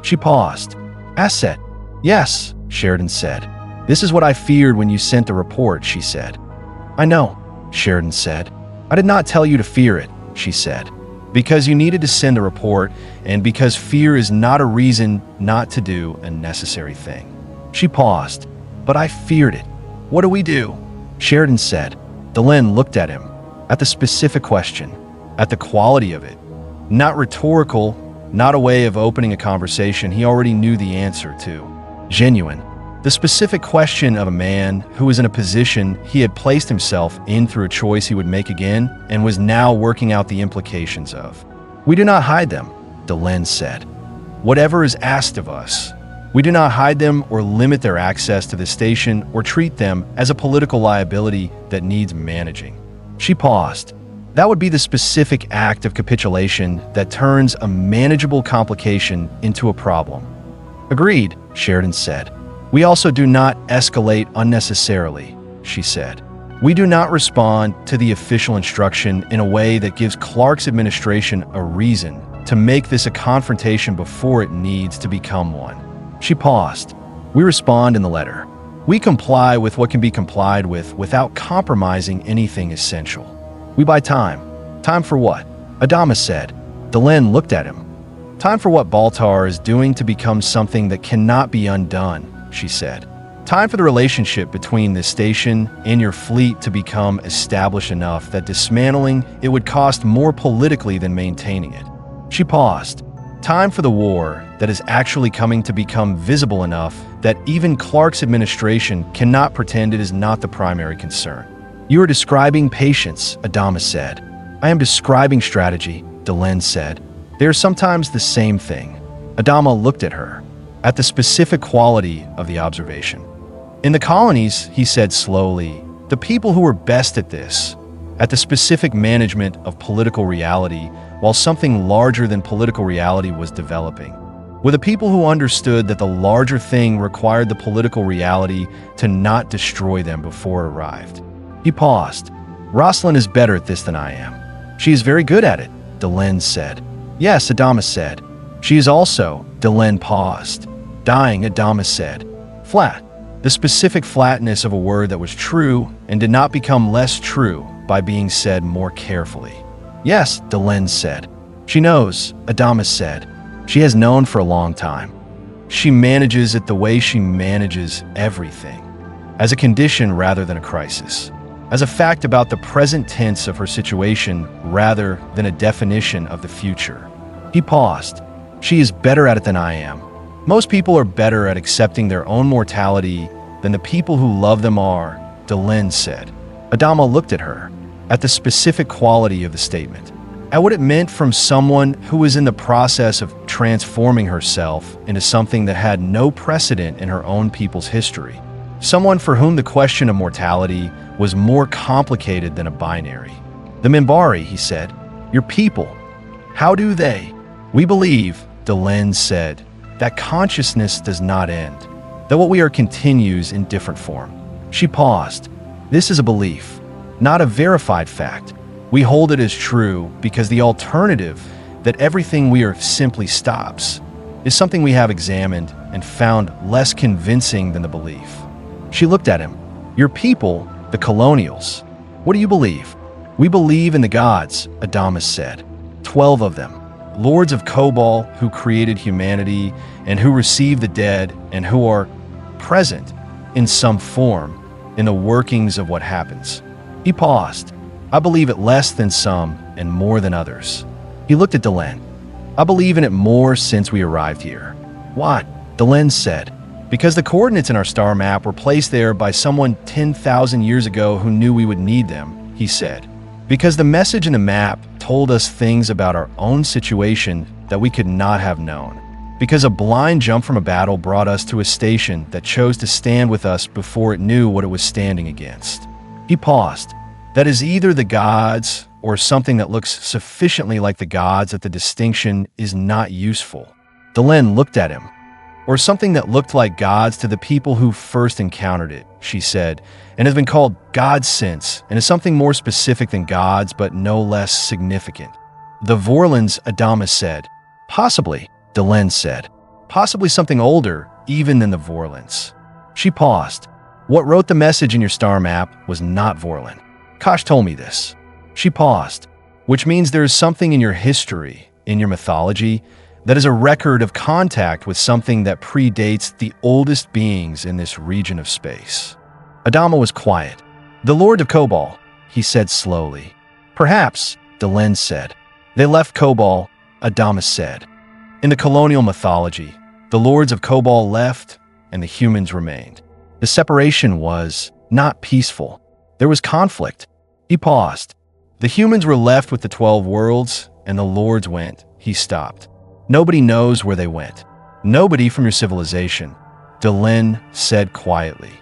She paused. Asset. Yes, Sheridan said. This is what I feared when you sent the report, she said. I know, Sheridan said. I did not tell you to fear it, she said. Because you needed to send a report, and because fear is not a reason not to do a necessary thing. She paused. But I feared it. What do we do? Sheridan said. Delenn looked at him, at the specific question, at the quality of it. Not rhetorical, not a way of opening a conversation he already knew the answer to. Genuine. The specific question of a man who was in a position he had placed himself in through a choice he would make again and was now working out the implications of. We do not hide them, Delenn said. Whatever is asked of us, we do not hide them or limit their access to the station or treat them as a political liability that needs managing. She paused. That would be the specific act of capitulation that turns a manageable complication into a problem. Agreed, Sheridan said. We also do not escalate unnecessarily, she said. We do not respond to the official instruction in a way that gives Clark's administration a reason to make this a confrontation before it needs to become one. She paused. We respond in the letter. We comply with what can be complied with without compromising anything essential. We buy time. Time for what? Adama said. Delenn looked at him. Time for what Baltar is doing to become something that cannot be undone, she said. Time for the relationship between this station and your fleet to become established enough that dismantling it would cost more politically than maintaining it. She paused. Time for the war that is actually coming to become visible enough that even Clark's administration cannot pretend it is not the primary concern. You are describing patience, Adama said. I am describing strategy, Delenn said. They are sometimes the same thing. Adama looked at her, at the specific quality of the observation. In the colonies, he said slowly, the people who were best at this, at the specific management of political reality, while something larger than political reality was developing, were the people who understood that the larger thing required the political reality to not destroy them before it arrived. He paused. Rosalind is better at this than I am. She is very good at it, Delenn said. Yes, Adama said. She is also, Delenn paused. Dying, Adama said. Flat. The specific flatness of a word that was true and did not become less true by being said more carefully. Yes, Delenn said. She knows, Adama said. She has known for a long time. She manages it the way she manages everything, as a condition rather than a crisis, as a fact about the present tense of her situation rather than a definition of the future. He paused. She is better at it than I am. Most people are better at accepting their own mortality than the people who love them are, Delenn said. Adama looked at her, at the specific quality of the statement, at what it meant from someone who was in the process of transforming herself into something that had no precedent in her own people's history. Someone for whom the question of mortality was more complicated than a binary. The Minbari, he said, your people. How do they? We believe, Delenn said, that consciousness does not end, that what we are continues in different form. She paused. This is a belief, not a verified fact. We hold it as true because the alternative, that everything we are simply stops, is something we have examined and found less convincing than the belief. She looked at him. Your people, the Colonials. What do you believe? We believe in the gods, Adama said. 12 of them. Lords of Kobol who created humanity and who receive the dead and who are present in some form in the workings of what happens. He paused. I believe it less than some and more than others. He looked at Delenn. I believe in it more since we arrived here. What? Delenn said. Because the coordinates in our star map were placed there by someone 10,000 years ago who knew we would need them, he said. Because the message in the map told us things about our own situation that we could not have known. Because a blind jump from a battle brought us to a station that chose to stand with us before it knew what it was standing against. He paused. That is either the gods or something that looks sufficiently like the gods that the distinction is not useful. Delenn looked at him. Or something that looked like gods to the people who first encountered it, she said, and has been called God since, and is something more specific than gods but no less significant. The Vorlons, Adama said. Possibly, Delenn said. Possibly something older, even than the Vorlons. She paused. What wrote the message in your star map was not Vorlon. Kosh told me this. She paused. Which means there is something in your history, in your mythology, that is a record of contact with something that predates the oldest beings in this region of space. Adama was quiet. The Lord of Kobol, he said slowly. Perhaps, Delenn said. They left Kobol, Adama said. In the colonial mythology, the lords of Kobol left and the humans remained. The separation was not peaceful. There was conflict. He paused. The humans were left with the 12 worlds and the lords went. He stopped. Nobody knows where they went. Nobody from your civilization, Delenn said quietly.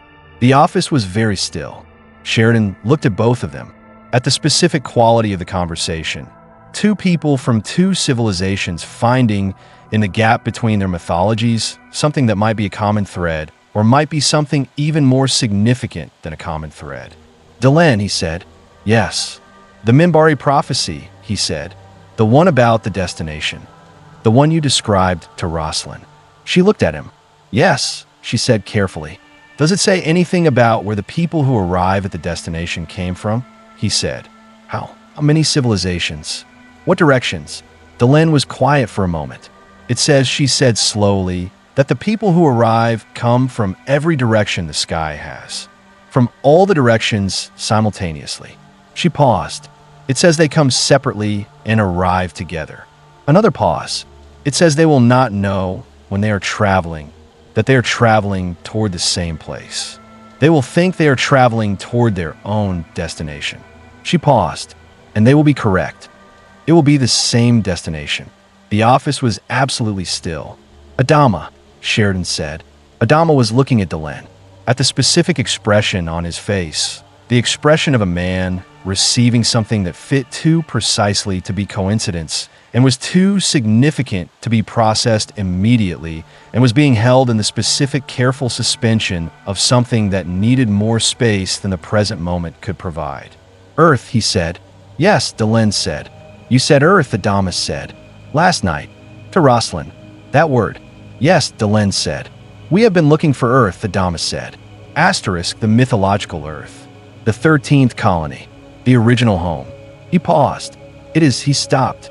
The office was very still. Sheridan looked at both of them, at the specific quality of the conversation. Two people from two civilizations finding in the gap between their mythologies something that might be a common thread or might be something even more significant than a common thread. Delenn, he said. Yes. The Minbari prophecy, he said. The one about the destination. The one you described to Rosalind. She looked at him. Yes, she said carefully. Does it say anything about where the people who arrive at the destination came from? He said. How many civilizations? What directions? Delenn was quiet for a moment. It says, she said slowly, that the people who arrive come from every direction the sky has. From all the directions simultaneously. She paused. It says they come separately and arrive together. Another pause. It says they will not know when they are traveling that they are traveling toward the same place. They will think they are traveling toward their own destination. She paused, and they will be correct. It will be the same destination. The office was absolutely still. Adama, Sheridan said. Adama was looking at Delenn, at the specific expression on his face, the expression of a man receiving something that fit too precisely to be coincidence and was too significant to be processed immediately and was being held in the specific careful suspension of something that needed more space than the present moment could provide. Earth, he said. Yes, Delenn said. You said Earth, Adama said. Last night. To Rosalind. That word. Yes, Delenn said. We have been looking for Earth, Adama said. Asterisk, the mythological Earth. The 13th colony. The original home. He paused. He stopped.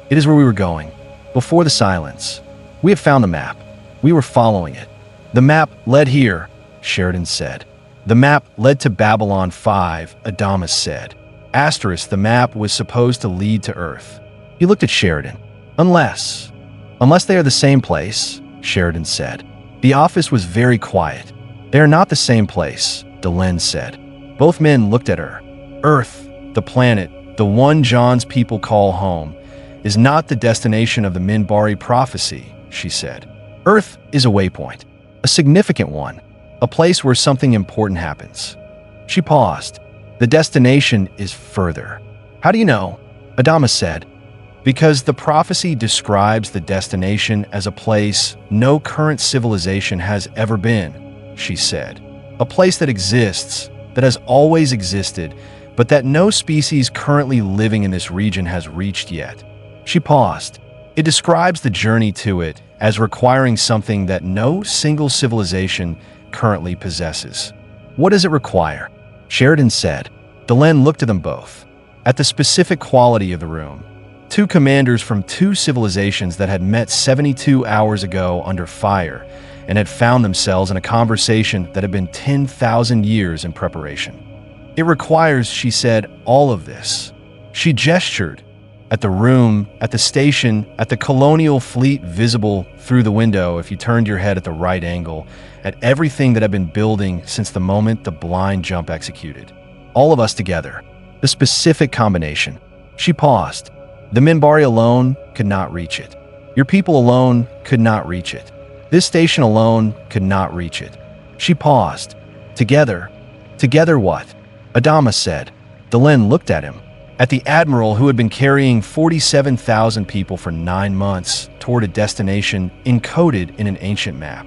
It is where we were going. Before the silence, we have found the map. We were following it. The map led here, Sheridan said. The map led to Babylon 5, Adama said. Asterisk, the map was supposed to lead to Earth. He looked at Sheridan. Unless they are the same place, Sheridan said. The office was very quiet. They are not the same place, Delenn said. Both men looked at her. Earth, the planet, the one John's people call home, is not the destination of the Minbari prophecy, she said. Earth is a waypoint, a significant one, a place where something important happens. She paused. The destination is further. How do you know? Adama said. Because the prophecy describes the destination as a place no current civilization has ever been, she said. A place that exists, that has always existed, but that no species currently living in this region has reached yet. She paused. It describes the journey to it as requiring something that no single civilization currently possesses. What does it require? Sheridan said. Delenn looked at them both. At the specific quality of the room. Two commanders from two civilizations that had met 72 hours ago under fire and had found themselves in a conversation that had been 10,000 years in preparation. It requires, she said, all of this. She gestured at the room, at the station, at the colonial fleet visible through the window if you turned your head at the right angle, at everything that had been building since the moment the blind jump executed. All of us together. The specific combination. She paused. The Minbari alone could not reach it. Your people alone could not reach it. This station alone could not reach it. She paused. Together. Together what? Adama said. Delenn looked at him. At the admiral who had been carrying 47,000 people for 9 months toward a destination encoded in an ancient map.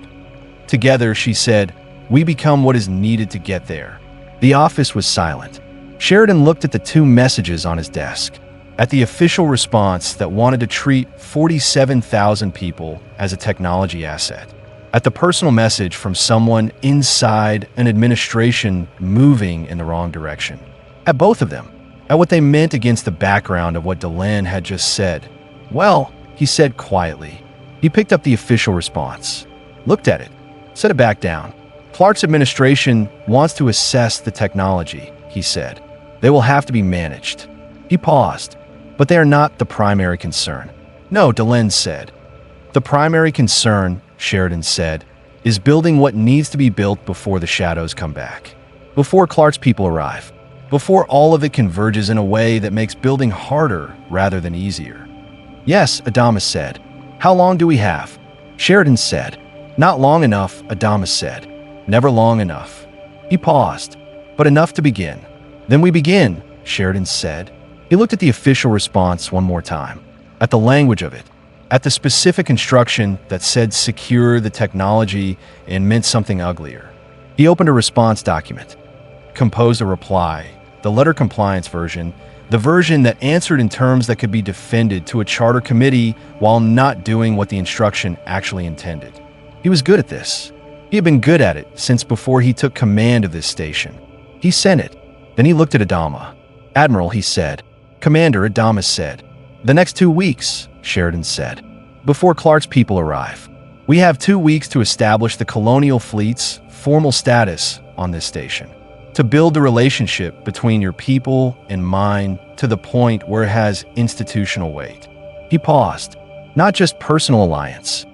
Together, she said, we become what is needed to get there. The office was silent. Sheridan looked at the 2 messages on his desk. At the official response that wanted to treat 47,000 people as a technology asset. At the personal message from someone inside an administration moving in the wrong direction. At both of them. At what they meant against the background of what Delenn had just said. Well, he said quietly. He picked up the official response. Looked at it. Set it back down. Clark's administration wants to assess the technology, he said. They will have to be managed. He paused. But they are not the primary concern. No, Delenn said. The primary concern, Sheridan said, is building what needs to be built before the shadows come back. Before Clark's people arrive. Before all of it converges in a way that makes building harder rather than easier. Yes, Adama said. How long do we have? Sheridan said. Not long enough, Adama said. Never long enough. He paused. But enough to begin. Then we begin, Sheridan said. He looked at the official response one more time. At the language of it. At the specific instruction that said secure the technology and meant something uglier. He opened a response document. Composed a reply. The letter compliance version, the version that answered in terms that could be defended to a charter committee while not doing what the instruction actually intended. He was good at this. He had been good at it since before he took command of this station. He sent it. Then he looked at Adama. Admiral, he said. Commander, Adama said. The next 2 weeks, Sheridan said. Before Clark's people arrive. We have 2 weeks to establish the colonial fleet's formal status on this station. To build the relationship between your people and mine to the point where it has institutional weight. He paused. Not just personal alliance.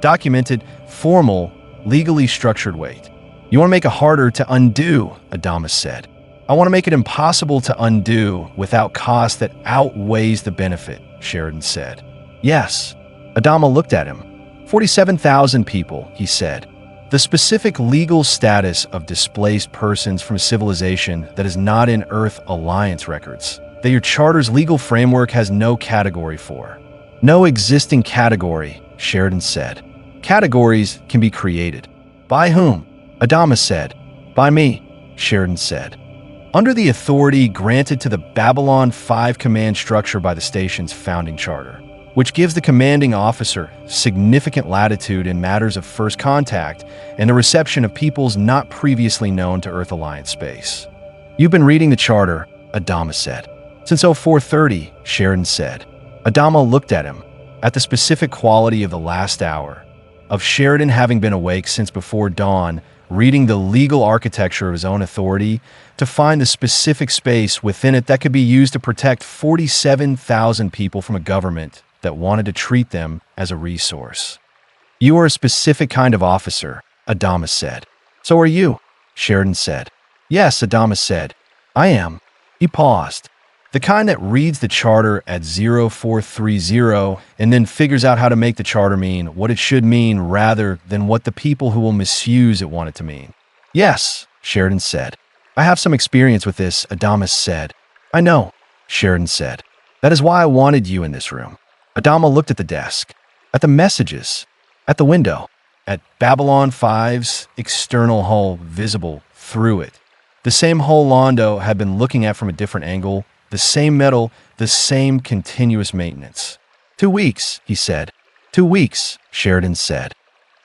Documented, formal, legally structured weight. You want to make it harder to undo, Adama said. I want to make it impossible to undo without cost that outweighs the benefit, Sheridan said. Yes. Adama looked at him. 47,000 people, he said. The specific legal status of displaced persons from civilization that is not in Earth Alliance records, that your charter's legal framework has no category for. No existing category, Sheridan said. Categories can be created. By whom? Adama said. By me, Sheridan said. Under the authority granted to the Babylon 5 command structure by the station's founding charter, which gives the commanding officer significant latitude in matters of first contact and the reception of peoples not previously known to Earth Alliance space. You've been reading the charter, Adama said. Since 0430, Sheridan said. Adama looked at him. at the specific quality of the last hour, of Sheridan having been awake since before dawn, reading the legal architecture of his own authority to find the specific space within it that could be used to protect 47,000 people from a government that wanted to treat them as a resource. You are a specific kind of officer, Adama said. So are you, Sheridan said. Yes, Adama said. I am. He paused. The kind that reads the charter at 0430 and then figures out how to make the charter mean what it should mean rather than what the people who will misuse it want it to mean. Yes, Sheridan said. I have some experience with this, Adama said. I know, Sheridan said. That is why I wanted you in this room. Adama looked at the desk, at the messages, at the window, at Babylon 5's external hull visible through it. The same hull Londo had been looking at from a different angle, the same metal, the same continuous maintenance. 2 weeks, he said. 2 weeks, Sheridan said.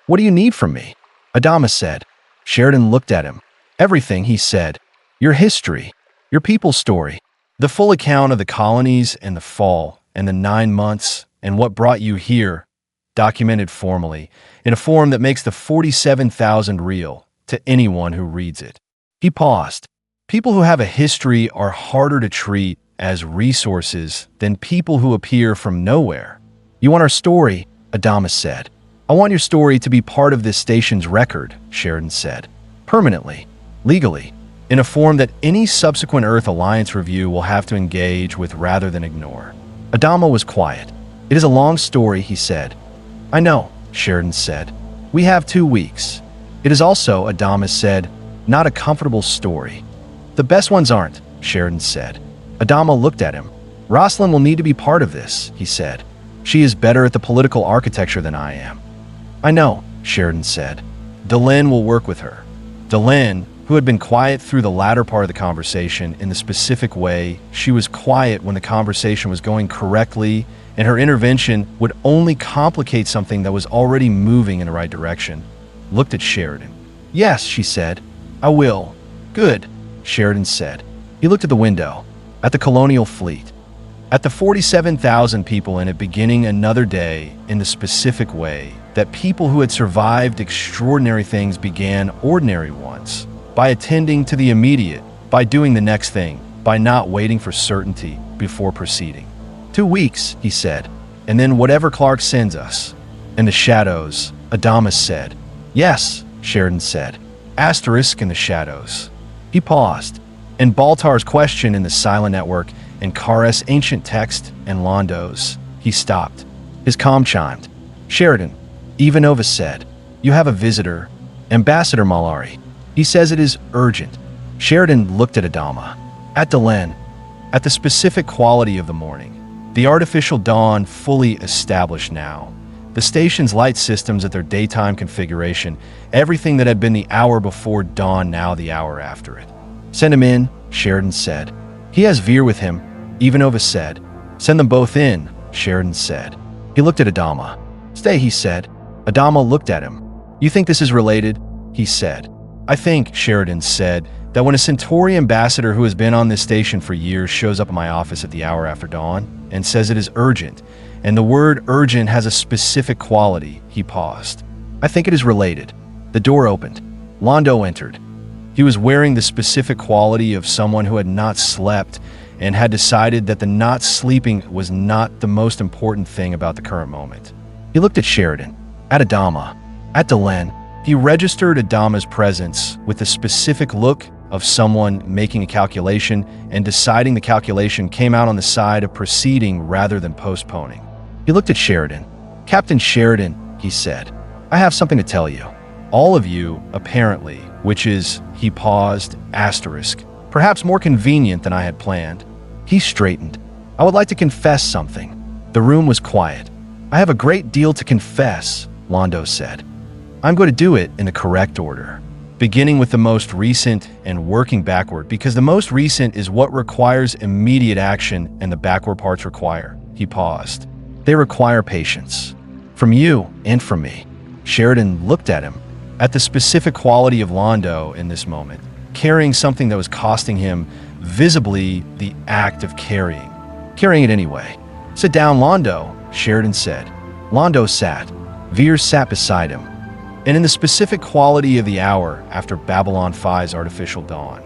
What do you need from me? Adama said. Sheridan looked at him. Everything, he said. Your history, your people's story, the full account of the colonies and the fall and the 9 months and what brought you here, documented formally, in a form that makes the 47,000 real to anyone who reads it. He paused. People who have a history are harder to treat as resources than people who appear from nowhere. You want our story, Adama said. I want your story to be part of this station's record, Sheridan said. Permanently, legally, in a form that any subsequent Earth Alliance review will have to engage with rather than ignore. Adama was quiet. It is a long story, he said. I know, Sheridan said. We have 2 weeks. It is also, Adama said, not a comfortable story. The best ones aren't, Sheridan said. Adama looked at him. Rosalind will need to be part of this, he said. She is better at the political architecture than I am. I know, Sheridan said. Delenn will work with her. Delenn, who had been quiet through the latter part of the conversation in the specific way she was quiet when the conversation was going correctly, and her intervention would only complicate something that was already moving in the right direction, looked at Sheridan. Yes, she said. I will. Good, Sheridan said. He looked at the window, at the colonial fleet, at the 47,000 people in it beginning another day in the specific way that people who had survived extraordinary things began ordinary ones, by attending to the immediate, by doing the next thing, by not waiting for certainty before proceeding. 2 weeks, he said, and then whatever Clark sends us. In the shadows, Adama said. Yes, Sheridan said. Asterisk in the shadows. He paused, and Baltar's question in the silent network and Kares' ancient text and Londo's. He stopped. His comm chimed. Sheridan, Ivanova said, you have a visitor, Ambassador Malari. He says it is urgent. Sheridan looked at Adama, at Delenn, at the specific quality of the morning, the artificial dawn fully established now, the station's light systems at their daytime configuration, everything that had been the hour before dawn now the hour after it. Send him in, Sheridan said. He has Veer with him, Ivanova said. Send them both in, Sheridan said. He looked at Adama. Stay, he said. Adama looked at him. You think this is related? He said. I think, Sheridan said, that when a Centauri ambassador who has been on this station for years shows up in my office at the hour after dawn and says it is urgent, and the word urgent has a specific quality, he paused. I think it is related. The door opened. Londo entered. He was wearing the specific quality of someone who had not slept and had decided that the not sleeping was not the most important thing about the current moment. He looked at Sheridan, at Adama, at Delenn. He registered Adama's presence with the specific look of someone making a calculation and deciding the calculation came out on the side of proceeding rather than postponing. He looked at Sheridan. Captain Sheridan, he said, I have something to tell you. All of you, apparently, which is, he paused, asterisk, perhaps more convenient than I had planned. He straightened. I would like to confess something. The room was quiet. I have a great deal to confess, Londo said. I'm going to do it in the correct order, beginning with the most recent and working backward, because the most recent is what requires immediate action and the backward parts require. He paused. They require patience. From you and from me. Sheridan looked at him, at the specific quality of Londo in this moment, carrying something that was costing him visibly the act of carrying it anyway. Sit down, Londo, Sheridan said. Londo sat. Veers sat beside him. And in the specific quality of the hour after Babylon 5's artificial dawn,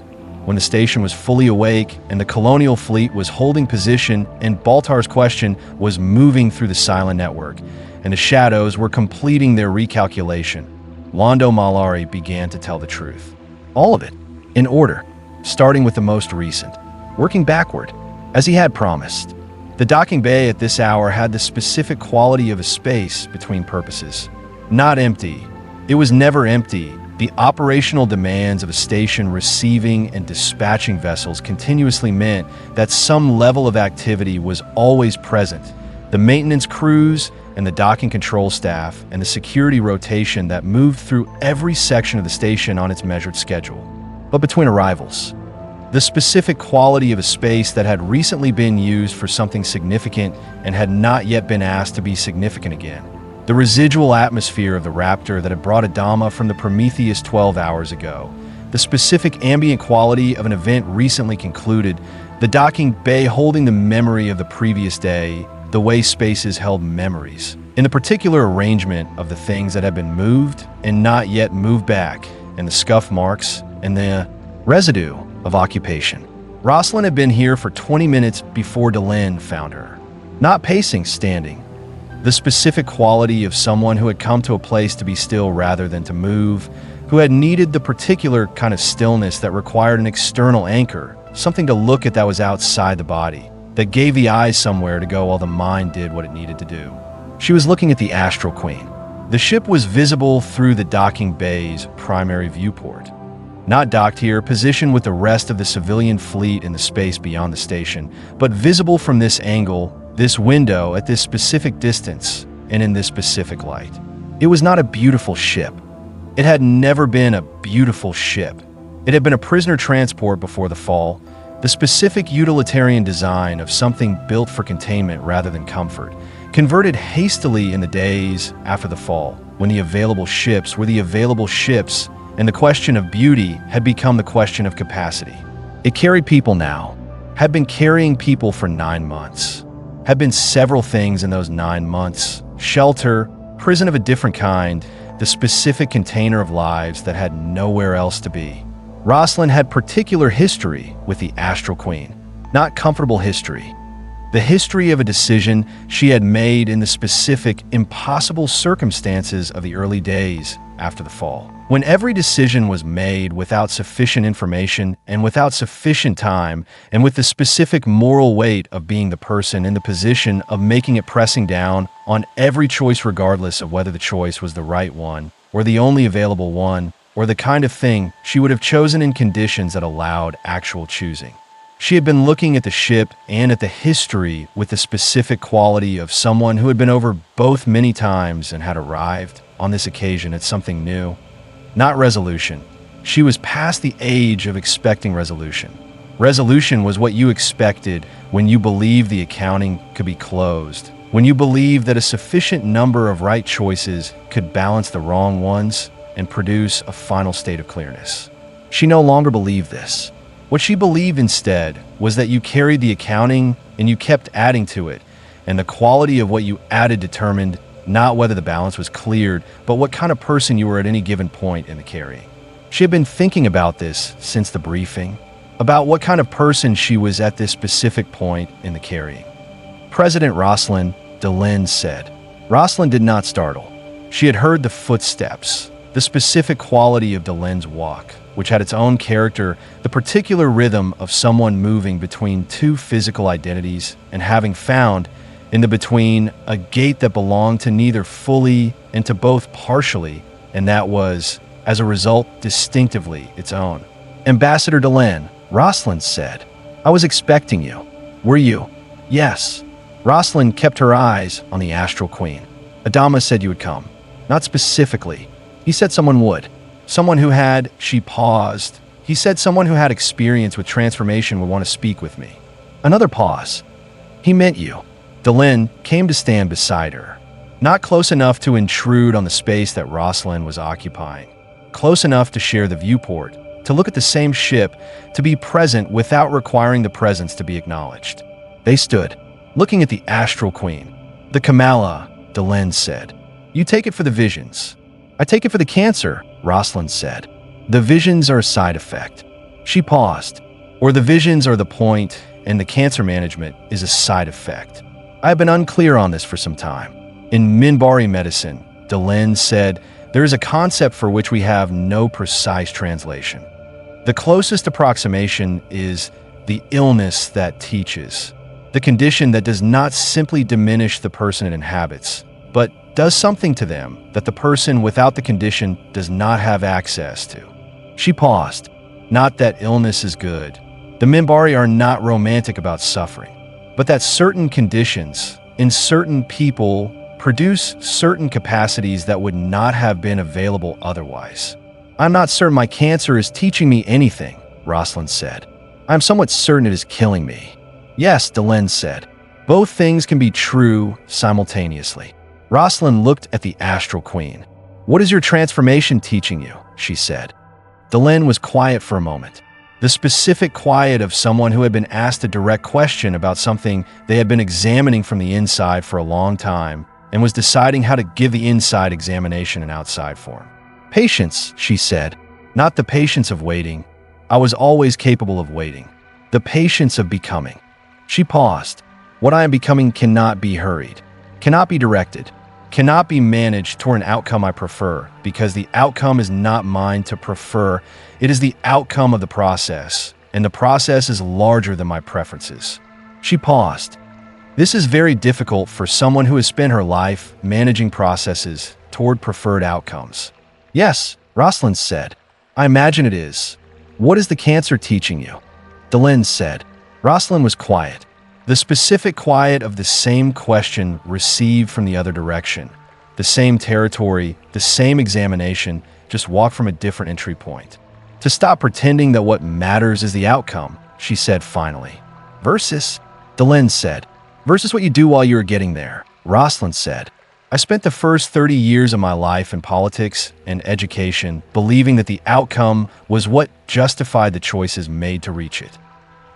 when the station was fully awake and the colonial fleet was holding position and Baltar's question was moving through the Cylon network, and the shadows were completing their recalculation, Londo Mollari began to tell the truth. All of it, in order, starting with the most recent, working backward, as he had promised. The docking bay at this hour had the specific quality of a space between purposes. Not empty. It was never empty. The operational demands of a station receiving and dispatching vessels continuously meant that some level of activity was always present. The maintenance crews and the docking control staff and the security rotation that moved through every section of the station on its measured schedule. But between arrivals, the specific quality of a space that had recently been used for something significant and had not yet been asked to be significant again. The residual atmosphere of the Raptor that had brought Adama from the Prometheus 12 hours ago. The specific ambient quality of an event recently concluded. The docking bay holding the memory of the previous day, the way spaces held memories. In the particular arrangement of the things that had been moved and not yet moved back, and the scuff marks and the residue of occupation. Rosalind had been here for 20 minutes before Delenn found her. Not pacing, standing. The specific quality of someone who had come to a place to be still rather than to move, who had needed the particular kind of stillness that required an external anchor, something to look at that was outside the body, that gave the eyes somewhere to go while the mind did what it needed to do. She was looking at the Astral Queen. The ship was visible through the docking bay's primary viewport. Not docked here, positioned with the rest of the civilian fleet in the space beyond the station, but visible from this angle, this window, at this specific distance, and in this specific light. It was not a beautiful ship. It had never been a beautiful ship. It had been a prisoner transport before the fall, the specific utilitarian design of something built for containment rather than comfort, converted hastily in the days after the fall, when the available ships were the available ships, and the question of beauty had become the question of capacity. It carried people now, had been carrying people for 9 months. Had been several things in those 9 months. Shelter, prison of a different kind, the specific container of lives that had nowhere else to be. Rosalind had particular history with the Astral Queen, not comfortable history. The history of a decision she had made in the specific, impossible circumstances of the early days after the fall. When every decision was made without sufficient information and without sufficient time, and with the specific moral weight of being the person in the position of making it, pressing down on every choice regardless of whether the choice was the right one, or the only available one, or the kind of thing she would have chosen in conditions that allowed actual choosing. She had been looking at the ship and at the history with the specific quality of someone who had been over both many times and had arrived, on this occasion, at something new. Not resolution. She was past the age of expecting resolution. Resolution was what you expected when you believed the accounting could be closed, when you believed that a sufficient number of right choices could balance the wrong ones and produce a final state of clearness. She no longer believed this. What she believed instead was that you carried the accounting and you kept adding to it, and the quality of what you added determined not whether the balance was cleared, but what kind of person you were at any given point in the carrying. She had been thinking about this since the briefing, about what kind of person she was at this specific point in the carrying. President Rosalind Delenn said. Rosalind did not startle. She had heard the footsteps, the specific quality of Delenn's walk, which had its own character, the particular rhythm of someone moving between two physical identities and having found, in the between, a gate that belonged to neither fully and to both partially, and that was, as a result, distinctively its own. Ambassador Delenn, Rosalind said, I was expecting you. Were you? Yes. Rosalind kept her eyes on the Astral Queen. Adama said you would come. Not specifically. He said someone would. Someone who had, she paused. He said someone who had experience with transformation would want to speak with me. Another pause. He meant you. Delenn came to stand beside her. Not close enough to intrude on the space that Rosalind was occupying. Close enough to share the viewport, to look at the same ship, to be present without requiring the presence to be acknowledged. They stood, looking at the Astral Queen. The Kamala, Delenn said. You take it for the visions. I take it for the cancer, Rosalind said. The visions are a side effect. She paused. Or the visions are the point, and the cancer management is a side effect. I have been unclear on this for some time. In Minbari medicine, Delenn said, there is a concept for which we have no precise translation. The closest approximation is the illness that teaches, the condition that does not simply diminish the person it inhabits, but does something to them that the person without the condition does not have access to. She paused. Not that illness is good. The Minbari are not romantic about suffering, but that certain conditions in certain people produce certain capacities that would not have been available otherwise. I'm not certain my cancer is teaching me anything, Rosalind said. I'm somewhat certain it is killing me. Yes, Delenn said. Both things can be true simultaneously. Rosalind looked at the Astral Queen. What is your transformation teaching you? She said. Delenn was quiet for a moment. The specific quiet of someone who had been asked a direct question about something they had been examining from the inside for a long time and was deciding how to give the inside examination an outside form. Patience, she said, not the patience of waiting. I was always capable of waiting. The patience of becoming. She paused. What I am becoming cannot be hurried, cannot be directed, cannot be managed toward an outcome I prefer, because the outcome is not mine to prefer. It is the outcome of the process, and the process is larger than my preferences. She paused. This is very difficult for someone who has spent her life managing processes toward preferred outcomes. Yes, Rosalind said. I imagine it is. What is the cancer teaching you? Delenn said. Rosalind was quiet. The specific quiet of the same question received from the other direction. The same territory, the same examination, just walk from a different entry point. To stop pretending that what matters is the outcome, she said finally. Versus, Delenn said. Versus what you do while you are getting there, Rosalind said. I spent the first 30 years of my life in politics and education believing that the outcome was what justified the choices made to reach it.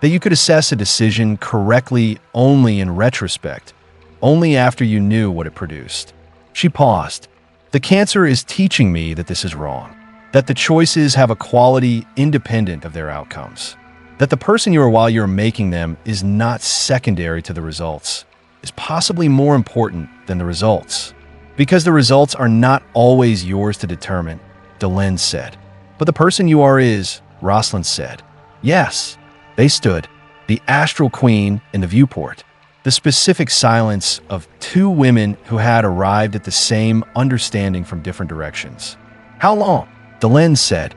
That you could assess a decision correctly only in retrospect, only after you knew what it produced. She paused. The cancer is teaching me that this is wrong, that the choices have a quality independent of their outcomes, that the person you are while you're making them is not secondary to the results, is possibly more important than the results. Because the results are not always yours to determine, Delenn said. But the person you are is, Rosalind said. Yes. They stood, the Astral Queen in the viewport, the specific silence of two women who had arrived at the same understanding from different directions. How long? Delenn said,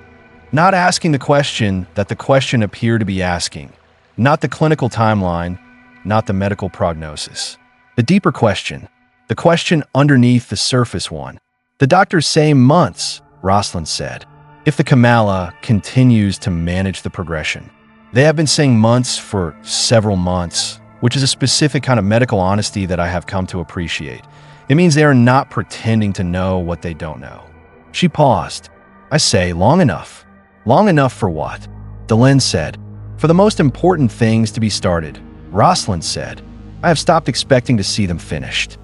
not asking the question that the question appeared to be asking, not the clinical timeline, not the medical prognosis. The deeper question, the question underneath the surface one. The doctors say months, Rosalind said, if the Kamala continues to manage the progression. They have been saying months for several months, which is a specific kind of medical honesty that I have come to appreciate. It means they are not pretending to know what they don't know. She paused. I say, long enough. Long enough for what? Delenn said. For the most important things to be started. Rosalind said. I have stopped expecting to see them finished.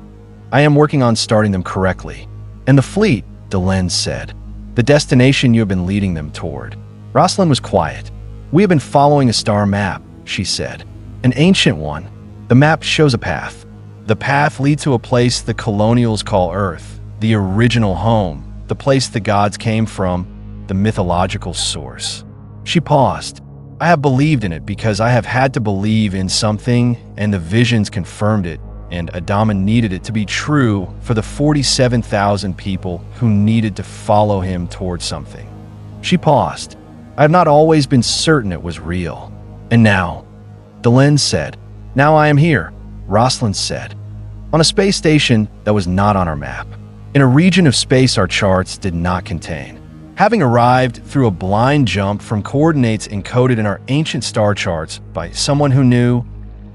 I am working on starting them correctly. And the fleet, Delenn said. The destination you have been leading them toward. Rosalind was quiet. We have been following a star map, she said. An ancient one. The map shows a path. The path leads to a place the colonials call Earth, the original home, the place the gods came from, the mythological source. She paused. I have believed in it because I have had to believe in something, and the visions confirmed it, and Adama needed it to be true for the 47,000 people who needed to follow him towards something. She paused. I have not always been certain it was real. And now, Delenn said, now I am here, Rosalind said, on a space station that was not on our map, in a region of space our charts did not contain. Having arrived through a blind jump from coordinates encoded in our ancient star charts by someone who knew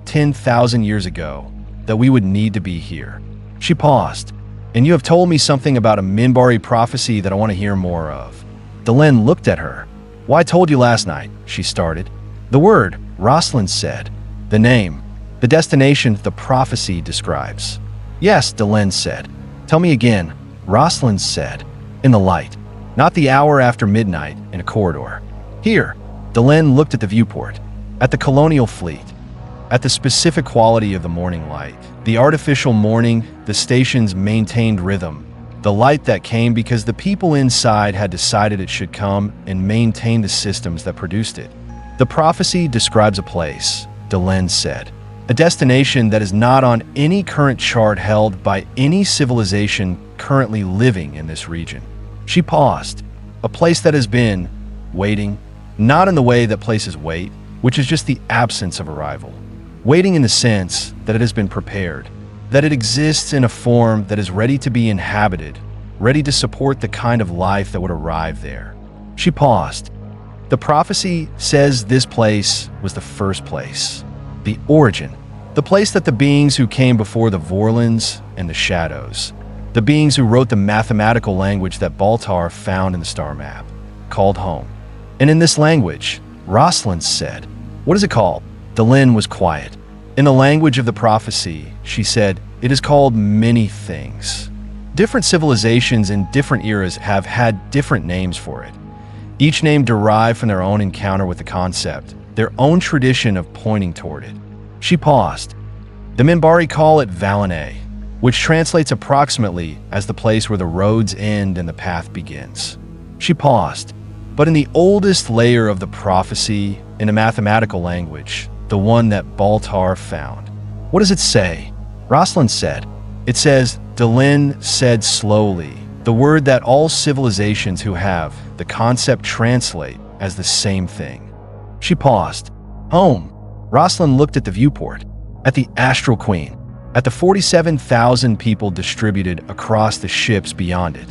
10,000 years ago that we would need to be here. She paused. And you have told me something about a Minbari prophecy that I want to hear more of. Delenn looked at her. Well, I told you last night, she started. The word, Rosalind said. The name, the destination the prophecy describes. Yes, Delenn said. Tell me again, Rosalind said. In the light. Not the hour after midnight in a corridor. Here, Delenn looked at the viewport, at the colonial fleet, at the specific quality of the morning light, the artificial morning, the station's maintained rhythm, the light that came because the people inside had decided it should come and maintain the systems that produced it. The prophecy describes a place, Delenn said, a destination that is not on any current chart held by any civilization currently living in this region. She paused. A place that has been waiting, not in the way that places wait, which is just the absence of arrival. Waiting in the sense that it has been prepared, that it exists in a form that is ready to be inhabited, ready to support the kind of life that would arrive there. She paused. The prophecy says this place was the first place, the origin, the place that the beings who came before the Vorlons and the Shadows, the beings who wrote the mathematical language that Baltar found in the star map, called home. And in this language, Rosalind said, "What is it called?" Delenn was quiet. In the language of the prophecy, she said, "It is called many things." Different civilizations in different eras have had different names for it. Each name derived from their own encounter with the concept, their own tradition of pointing toward it. She paused. The Minbari call it Valinae, which translates approximately as the place where the roads end and the path begins. She paused. But in the oldest layer of the prophecy, in a mathematical language, the one that Baltar found, what does it say? Rosalind said. It says, Delenn said slowly, the word that all civilizations who have the concept translate as the same thing. She paused. Home. Rosalind looked at the viewport, at the Astral Queen, at the 47,000 people distributed across the ships beyond it,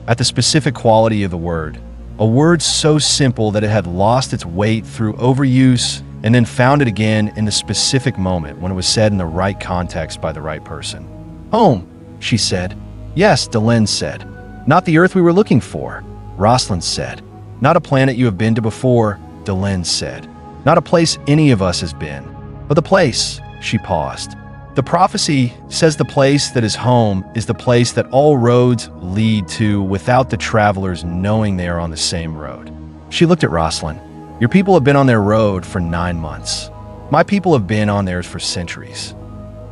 at the specific quality of the word, a word so simple that it had lost its weight through overuse and then found it again in the specific moment when it was said in the right context by the right person. Home, she said. Yes, Delenn said. Not the Earth we were looking for, Rosalind said. Not a planet you have been to before, Delenn said. Not a place any of us has been, but the place, she paused. The prophecy says the place that is home is the place that all roads lead to without the travelers knowing they are on the same road. She looked at Rosalind. Your people have been on their road for 9 months. My people have been on theirs for centuries.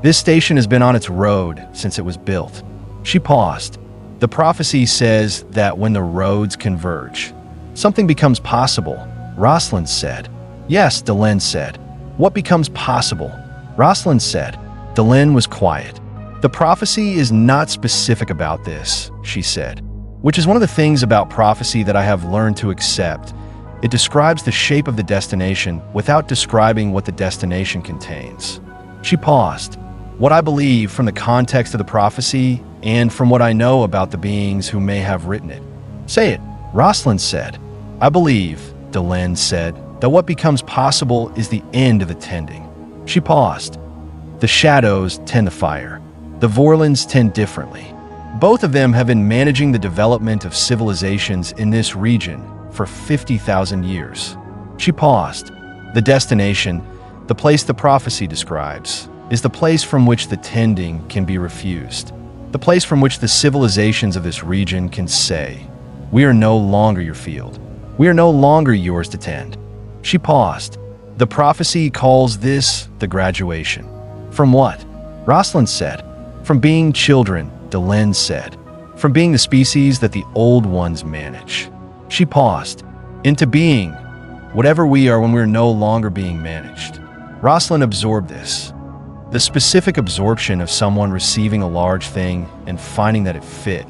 This station has been on its road since it was built. She paused. The prophecy says that when the roads converge, something becomes possible, Rosalind said. Yes, Delenn said. What becomes possible? Rosalind said. Delenn was quiet. The prophecy is not specific about this, she said, which is one of the things about prophecy that I have learned to accept. It describes the shape of the destination without describing what the destination contains. She paused. What I believe from the context of the prophecy and from what I know about the beings who may have written it. Say it, Rosalind said. I believe, Delenn said, that what becomes possible is the end of the tending. She paused. The shadows tend the fire. The Vorlons tend differently. Both of them have been managing the development of civilizations in this region for 50,000 years. She paused. The destination, the place the prophecy describes, is the place from which the tending can be refused. The place from which the civilizations of this region can say, we are no longer your field. We are no longer yours to tend. She paused. The prophecy calls this the graduation. From what? Rosalind said. From being children, Delenn said. From being the species that the old ones manage. She paused. Into being whatever we are when we're no longer being managed. Rosalind absorbed this. The specific absorption of someone receiving a large thing and finding that it fit.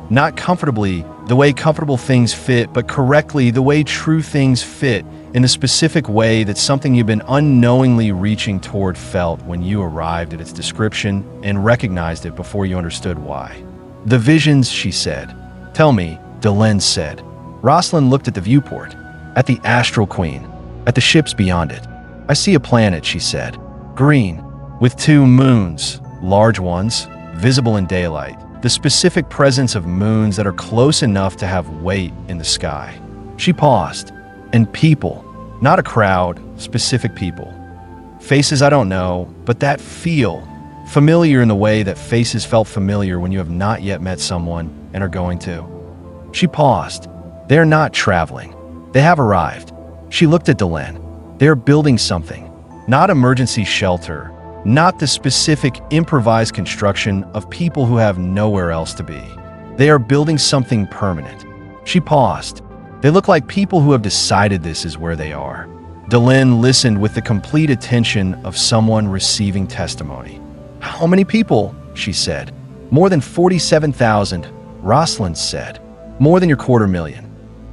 Not comfortably, the way comfortable things fit, but correctly, the way true things fit, in the specific way that something you've been unknowingly reaching toward felt when you arrived at its description and recognized it before you understood why. The visions, she said. Tell me, Delenn said. Rosalind looked at the viewport, at the Astral Queen, at the ships beyond it. I see a planet, she said. Green, with 2 moons, large ones, visible in daylight. The specific presence of moons that are close enough to have weight in the sky. She paused. And people, not a crowd, specific people. Faces I don't know, but that feel, Familiar in the way that faces felt familiar when you have not yet met someone and are going to. She paused. They are not traveling. They have arrived. She looked at Delenn. They are building something. Not emergency shelter. Not the specific improvised construction of people who have nowhere else to be. They are building something permanent. She paused. They look like people who have decided this is where they are. Delenn listened with the complete attention of someone receiving testimony. How many people? She said. More than 47,000, Rosalind said. More than your 250,000.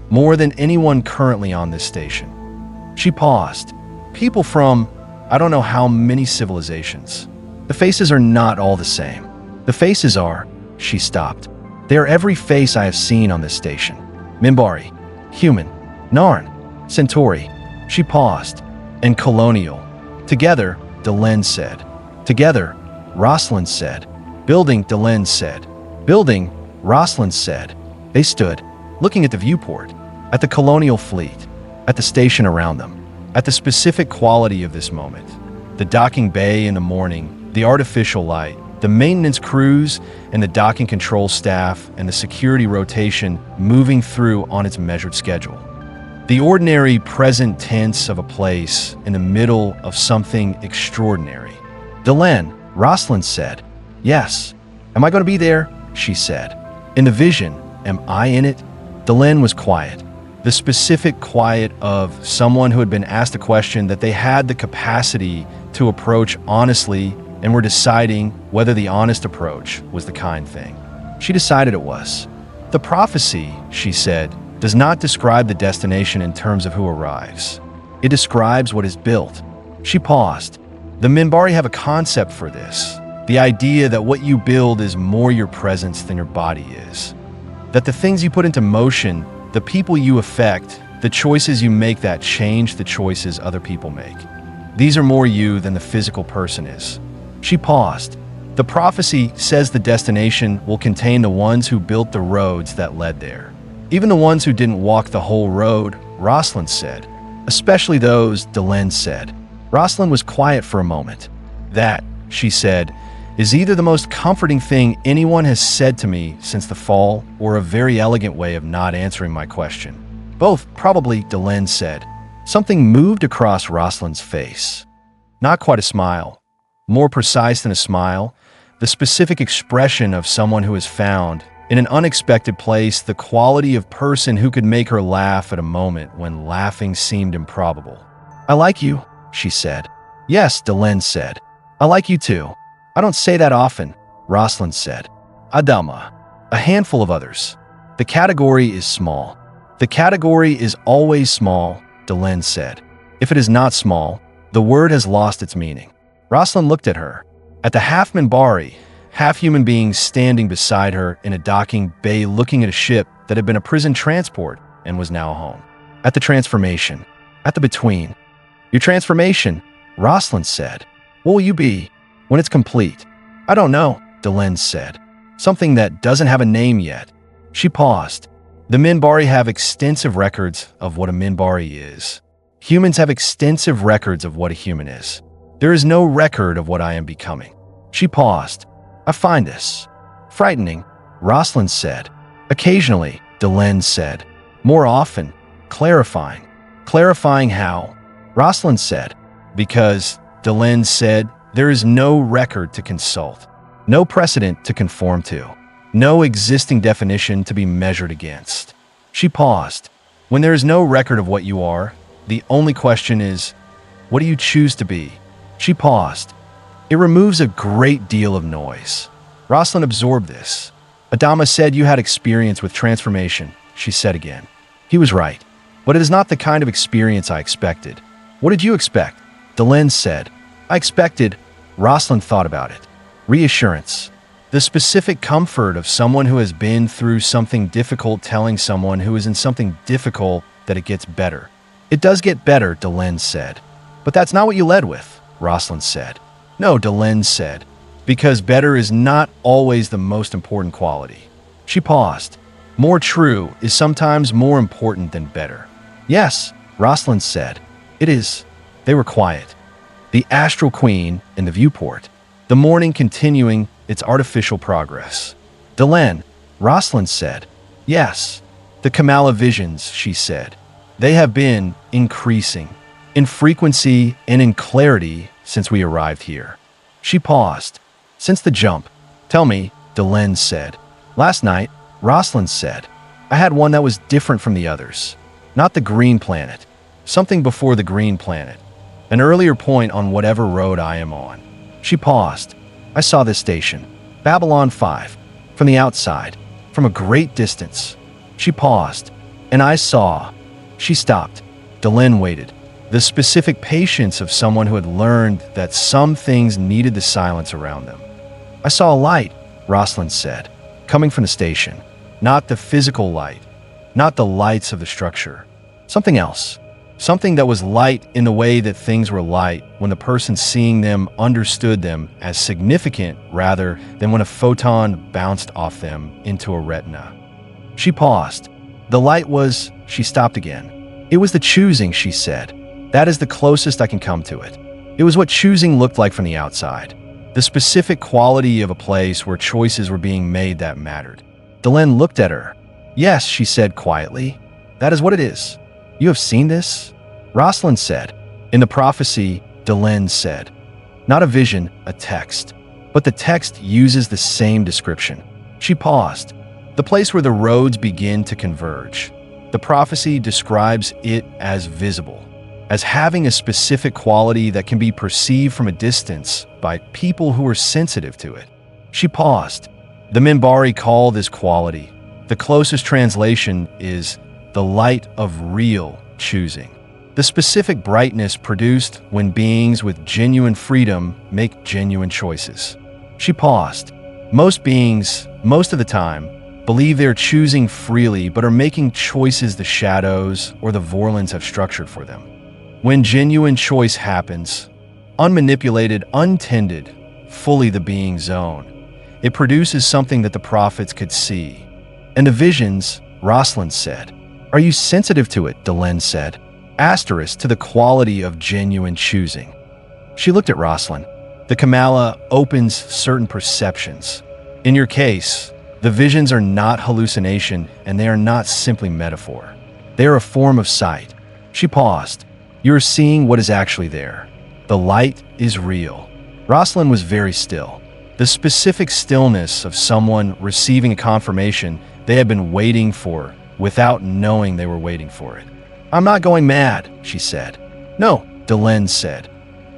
More than anyone currently on this station. She paused. People from, I don't know how many civilizations. The faces are not all the same. The faces are, she stopped. They are every face I have seen on this station. Minbari, human, Narn, Centauri. She paused. And Colonial. Together, Delenn said. Together, Rosalind said. Building, Delenn said. Building, Rosalind said. They stood, looking at the viewport, at the Colonial fleet, at the station around them, at the specific quality of this moment. The docking bay in the morning, the artificial light, the maintenance crews and the docking control staff and the security rotation moving through on its measured schedule. The ordinary present tense of a place in the middle of something extraordinary. Delenn, Rosalind said. Yes. Am I going to be there? She said. In the vision, am I in it? Delenn was quiet. The specific quiet of someone who had been asked a question that they had the capacity to approach honestly and were deciding whether the honest approach was the kind thing. She decided it was. The prophecy, she said, does not describe the destination in terms of who arrives. It describes what is built. She paused. The Minbari have a concept for this. The idea that what you build is more your presence than your body is. That the things you put into motion, the people you affect, the choices you make that change the choices other people make. These are more you than the physical person is. She paused. The prophecy says the destination will contain the ones who built the roads that led there. Even the ones who didn't walk the whole road, Rosalind said. Especially those, Delenn said. Rosalind was quiet for a moment. That, she said, is either the most comforting thing anyone has said to me since the fall or a very elegant way of not answering my question. Both, probably, Delenn said. Something moved across Rosalind's face. Not quite a smile. More precise than a smile, the specific expression of someone who has found, in an unexpected place, the quality of person who could make her laugh at a moment when laughing seemed improbable. I like you, she said. Yes, Delenn said. I like you too. I don't say that often, Rosalind said. Adama. A handful of others. The category is small. The category is always small, Delenn said. If it is not small, the word has lost its meaning. Rosalind looked at her. At the half Minbari, half human beings standing beside her in a docking bay looking at a ship that had been a prison transport and was now a home. At the transformation. At the between. Your transformation, Rosalind said. What will you be when it's complete? I don't know, Delenn said. Something that doesn't have a name yet. She paused. The Minbari have extensive records of what a Minbari is. Humans have extensive records of what a human is. There is no record of what I am becoming. She paused. I find this frightening, Rosalind said. Occasionally, Delenn said. More often, clarifying. Clarifying how? Rosalind said. Because, Delenn said, there is no record to consult. No precedent to conform to. No existing definition to be measured against. She paused. When there is no record of what you are, the only question is, what do you choose to be? She paused. It removes a great deal of noise. Rosalind absorbed this. Adama said you had experience with transformation, she said again. He was right, but it is not the kind of experience I expected. What did you expect? Delenn said. I expected, Rosalind thought about it. Reassurance. The specific comfort of someone who has been through something difficult telling someone who is in something difficult that it gets better. It does get better, Delenn said. But that's not what you led with, Rosalind said. No, Delenn said, because better is not always the most important quality. She paused. More true is sometimes more important than better. Yes, Rosalind said. It is. They were quiet. The Astral Queen in the viewport. the morning continuing its artificial progress. Delenn, Rosalind said. Yes, the Kamala visions, she said. They have been increasing in frequency and in clarity since we arrived here. She paused. Since the jump. Tell me, Delenn said. Last night, Rosalind said. I had one that was different from the others. Not the green planet. Something before the green planet. An earlier point on whatever road I am on. She paused. I saw this station. Babylon 5. From the outside. From a great distance. She paused. And I saw. She stopped. Delenn waited. The specific patience of someone who had learned that some things needed the silence around them. I saw a light, Rosalind said, coming from the station. Not the physical light. Not the lights of the structure. Something else. Something that was light in the way that things were light when the person seeing them understood them as significant rather than when a photon bounced off them into a retina. She paused. The light was... She stopped again. It was the choosing, she said. That is the closest I can come to it. It was what choosing looked like from the outside. The specific quality of a place where choices were being made that mattered. Delenn looked at her. Yes, she said quietly. That is what it is. You have seen this? Rosalind said. In the prophecy, Delenn said. Not a vision, a text. But the text uses the same description. She paused. The place where the roads begin to converge. The prophecy describes it as visible, as having a specific quality that can be perceived from a distance by people who are sensitive to it. She paused. The Minbari call this quality. The closest translation is the light of real choosing. The specific brightness produced when beings with genuine freedom make genuine choices. She paused. Most beings, most of the time, believe they're choosing freely but are making choices the shadows or the Vorlons have structured for them. When genuine choice happens, unmanipulated, untended, fully the being's own, it produces something that the prophets could see. And the visions, Rosalind said. Are you sensitive to it? Delenn said. Asterisk to the quality of genuine choosing. She looked at Rosalind. The Kamala opens certain perceptions. In your case, the visions are not hallucination and they are not simply metaphor. They are a form of sight. She paused. You are seeing what is actually there. The light is real. Rosalind was very still. The specific stillness of someone receiving a confirmation they had been waiting for without knowing they were waiting for it. I'm not going mad, she said. No, Delenn said.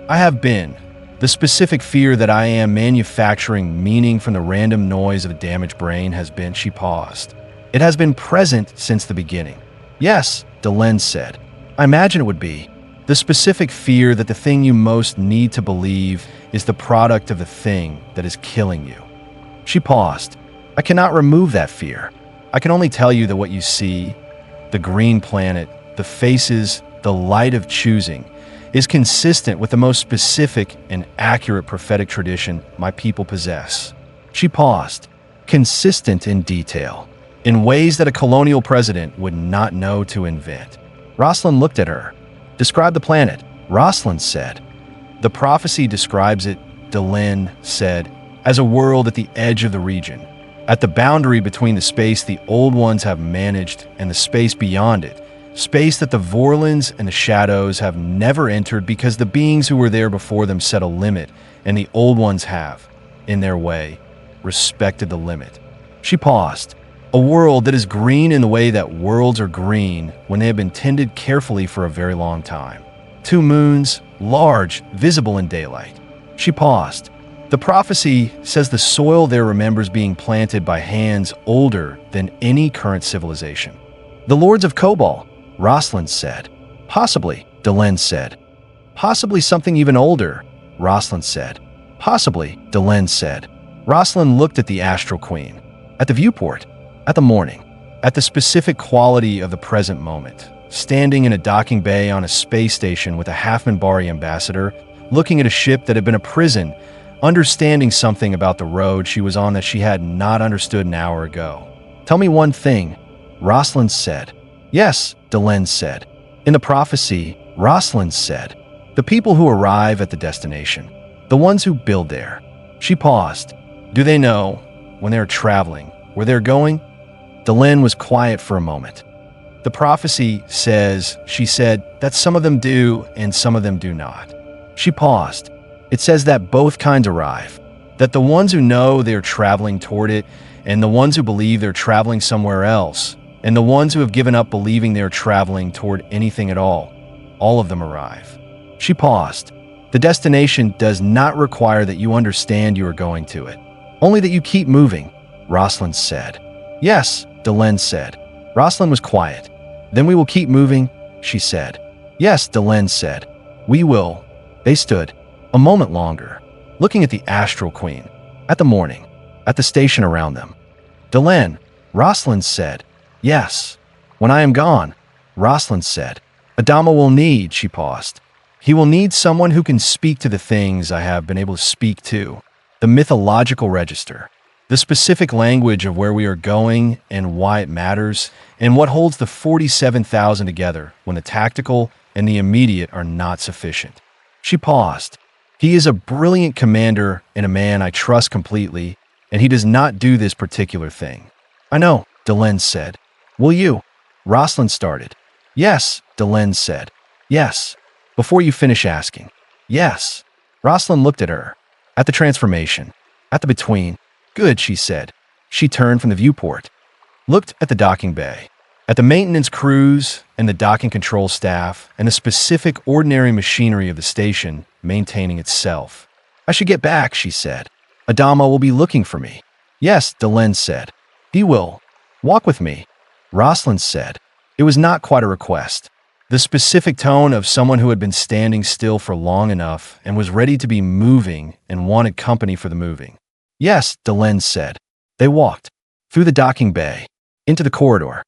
I have been. The specific fear that I am manufacturing meaning from the random noise of a damaged brain has been, she paused. It has been present since the beginning. Yes, Delenn said. I imagine it would be. The specific fear that the thing you most need to believe is the product of the thing that is killing you. She paused. I cannot remove that fear. I can only tell you that what you see, the green planet, the faces, the light of choosing, is consistent with the most specific and accurate prophetic tradition my people possess. She paused. Consistent in detail, in ways that a colonial president would not know to invent. Rosalind looked at her. Describe the planet, Rosalind said. The prophecy describes it, Delenn said, as a world at the edge of the region, at the boundary between the space the old ones have managed and the space beyond it, space that the Vorlons and the Shadows have never entered because the beings who were there before them set a limit, and the old ones have, in their way, respected the limit. She paused. A world that is green in the way that worlds are green when they have been tended carefully for a very long time. 2 moons, large, visible in daylight. She paused. The prophecy says the soil there remembers being planted by hands older than any current civilization. The Lords of Cobalt, Rosalind said. Possibly, Delenn said. Possibly something even older, Rosalind said. Possibly, Delenn said. Rosalind looked at the Astral Queen, at the viewport, at the morning, at the specific quality of the present moment, standing in a docking bay on a space station with a half-Minbari ambassador, looking at a ship that had been a prison, understanding something about the road she was on that she had not understood an hour ago. Tell me one thing, Rosalind said. Yes, Delenn said. In the prophecy, Rosalind said, the people who arrive at the destination, the ones who build there, She paused. Do they know, when they're traveling, where they're going? Delenn was quiet for a moment. The prophecy says, she said, that some of them do and some of them do not. She paused. It says that both kinds arrive, that the ones who know they're traveling toward it, and the ones who believe they're traveling somewhere else, and the ones who have given up believing they're traveling toward anything at all of them arrive. She paused. The destination does not require that you understand you are going to it, only that you keep moving, Rosalind said. Yes, Delenn said. Rosalind was quiet. Then we will keep moving, she said. Yes, Delenn said. We will. They stood a moment longer, looking at the Astral Queen, at the morning, at the station around them. Delenn, Rosalind said. Yes. When I am gone, Rosalind said. Adama will need, she paused. He will need someone who can speak to the things I have been able to speak to. The mythological register. The specific language of where we are going and why it matters, and what holds the 47,000 together when the tactical and the immediate are not sufficient. She paused. He is a brilliant commander and a man I trust completely, and he does not do this particular thing. I know, Delenn said. Will you? Rosalind started. Yes, Delenn said. Yes. Before you finish asking. Yes. Rosalind looked at her. At the transformation. At the between. Good, she said. She turned from the viewport. Looked at the docking bay. At the maintenance crews and the docking control staff and the specific ordinary machinery of the station maintaining itself. I should get back, she said. Adama will be looking for me. Yes, Delenn said. He will. Walk with me. Rosalind said. It was not quite a request. The specific tone of someone who had been standing still for long enough and was ready to be moving and wanted company for the moving. Yes, Delenn said. They walked. Through the docking bay. Into the corridor.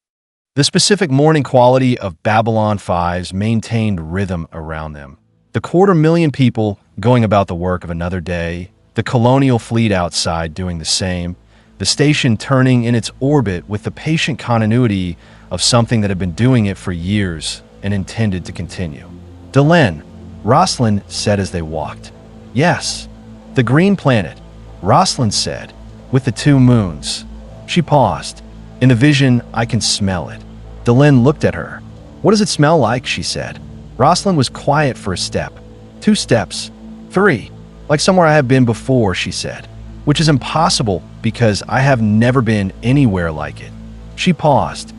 The specific morning quality of Babylon 5's maintained rhythm around them. The 250,000 people going about the work of another day. The colonial fleet outside doing the same. The station turning in its orbit with the patient continuity of something that had been doing it for years and intended to continue. Delenn, Rosalind said as they walked. Yes. The green planet, Rosalind said, with the 2 moons. She paused. In the vision, I can smell it. Delenn looked at her. What does it smell like, she said. Rosalind was quiet for a step. 2 steps. 3. Like somewhere I have been before, she said. Which is impossible because I have never been anywhere like it. She paused.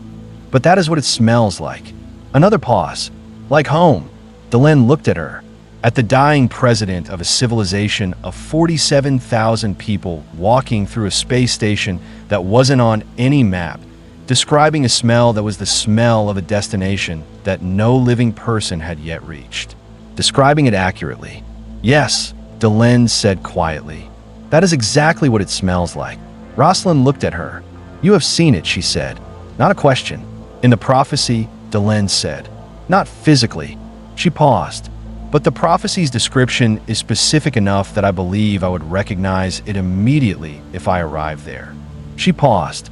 But that is what it smells like. Another pause. Like home. Delenn looked at her. At the dying president of a civilization of 47,000 people walking through a space station that wasn't on any map, describing a smell that was the smell of a destination that no living person had yet reached. Describing it accurately. Yes, Delenn said quietly. That is exactly what it smells like. Rosalind looked at her. You have seen it, she said. Not a question. In the prophecy, Delenn said. Not physically. She paused. But the prophecy's description is specific enough that I believe I would recognize it immediately if I arrived there. She paused.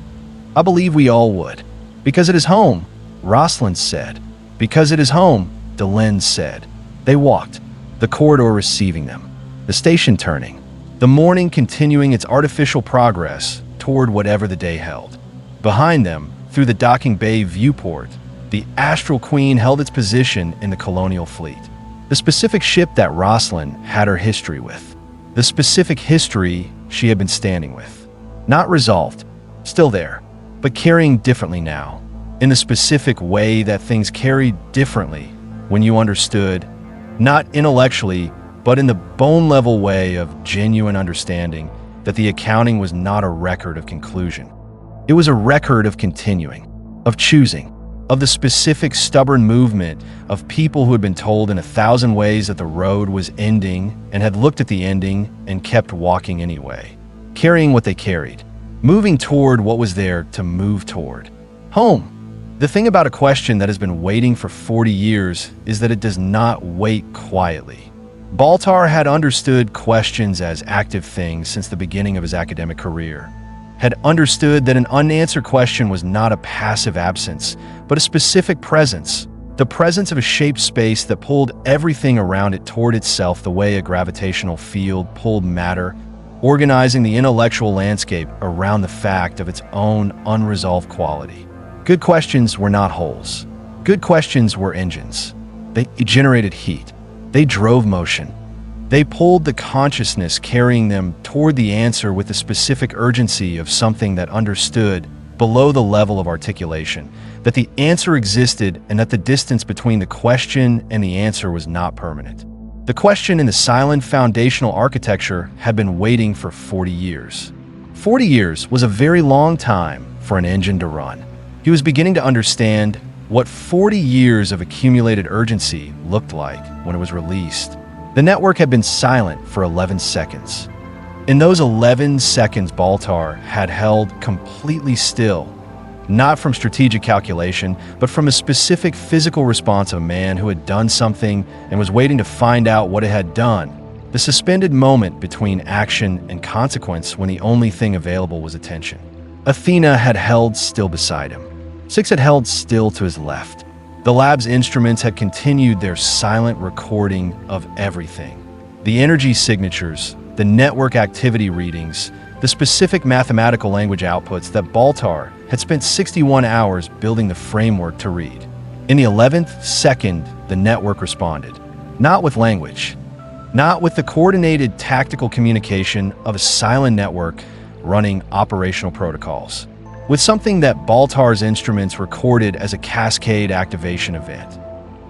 I believe we all would. Because it is home, Rosalind said. Because it is home, Delenn said. They walked, the corridor receiving them, the station turning, the morning continuing its artificial progress toward whatever the day held. Behind them, through the docking bay viewport, the Astral Queen held its position in the colonial fleet. The specific ship that Rosalind had her history with. The specific history she had been standing with. Not resolved, still there, but carrying differently now. In the specific way that things carried differently when you understood, not intellectually, but in the bone-level way of genuine understanding that the accounting was not a record of conclusion. It was a record of continuing, of choosing, of the specific stubborn movement of people who had been told in 1,000 ways that the road was ending and had looked at the ending and kept walking anyway, carrying what they carried, moving toward what was there to move toward. Home. The thing about a question that has been waiting for 40 years is that it does not wait quietly. Baltar had understood questions as active things since the beginning of his academic career, had understood that an unanswered question was not a passive absence, but a specific presence, the presence of a shaped space that pulled everything around it toward itself the way a gravitational field pulled matter organizing the intellectual landscape around the fact of its own unresolved quality. Good questions were not holes. Good questions were engines. They generated heat. They drove motion. They pulled the consciousness, carrying them toward the answer with the specific urgency of something that understood, below the level of articulation, that the answer existed and that the distance between the question and the answer was not permanent. The question in the Cylon foundational architecture had been waiting for 40 years. 40 years was a very long time for an engine to run. He was beginning to understand what 40 years of accumulated urgency looked like when it was released. The network had been silent for 11 seconds. In those 11 seconds, Baltar had held completely still, not from strategic calculation, but from a specific physical response of a man who had done something and was waiting to find out what it had done. The suspended moment between action and consequence when the only thing available was attention. Athena had held still beside him. Six had held still to his left. The lab's instruments had continued their silent recording of everything. The energy signatures, the network activity readings, the specific mathematical language outputs that Baltar had spent 61 hours building the framework to read. In the 11th second, the network responded. Not with language. Not with the coordinated tactical communication of a Cylon network running operational protocols. With something that Baltar's instruments recorded as a cascade activation event.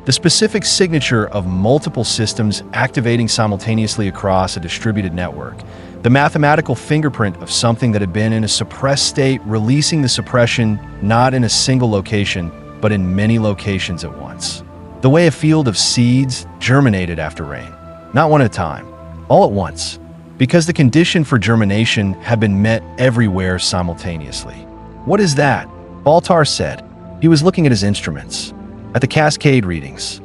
The specific signature of multiple systems activating simultaneously across a distributed network. The mathematical fingerprint of something that had been in a suppressed state, releasing the suppression not in a single location, but in many locations at once. The way a field of seeds germinated after rain. Not one at a time, all at once. Because the condition for germination had been met everywhere simultaneously. What is that? Baltar said. He was looking at his instruments, at the cascade readings,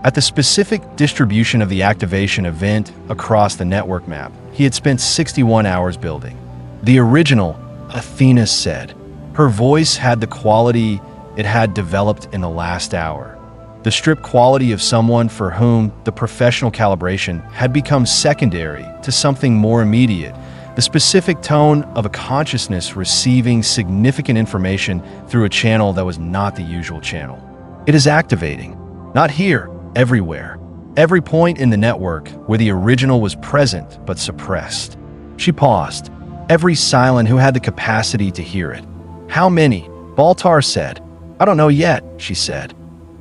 at the specific distribution of the activation event across the network map he had spent 61 hours building. The original, Athena said. Her voice had the quality it had developed in the last hour. The stripped quality of someone for whom the professional calibration had become secondary to something more immediate. The specific tone of a consciousness receiving significant information through a channel that was not the usual channel. It is activating. Not here, everywhere. Every point in the network where the original was present but suppressed. She paused. Every Cylon who had the capacity to hear it. How many? Baltar said. I don't know yet, she said.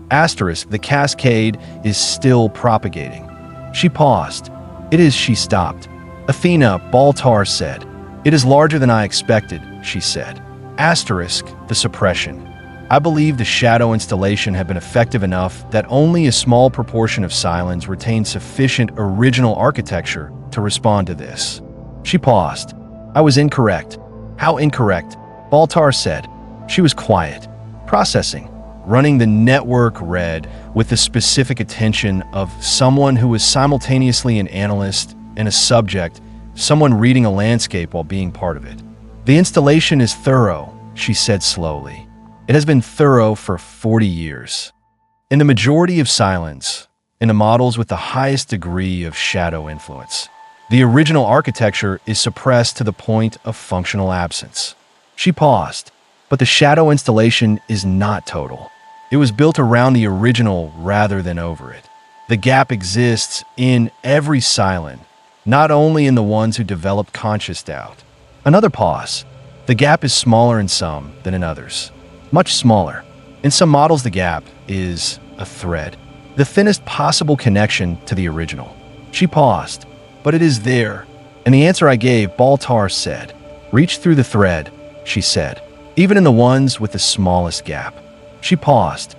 Asterisk, the cascade is still propagating. She paused. It is, she stopped. Athena, Baltar said. It is larger than I expected, she said. Asterisk, the suppression. I believe the shadow installation had been effective enough that only a small proportion of Cylons retained sufficient original architecture to respond to this. She paused. I was incorrect. How incorrect? Baltar said. She was quiet. Processing. Running the network read with the specific attention of someone who was simultaneously an analyst and a subject, someone reading a landscape while being part of it. The installation is thorough, she said slowly. It has been thorough for 40 years. In the majority of Cylons, in the models with the highest degree of shadow influence, the original architecture is suppressed to the point of functional absence. She paused, but the shadow installation is not total. It was built around the original rather than over it. The gap exists in every Cylon, not only in the ones who developed conscious doubt. Another pause. The gap is smaller in some than in others. Much smaller. In some models, the gap is a thread, the thinnest possible connection to the original. She paused, but it is there. And the answer I gave, Baltar said. Reach through the thread, she said, even in the ones with the smallest gap. She paused.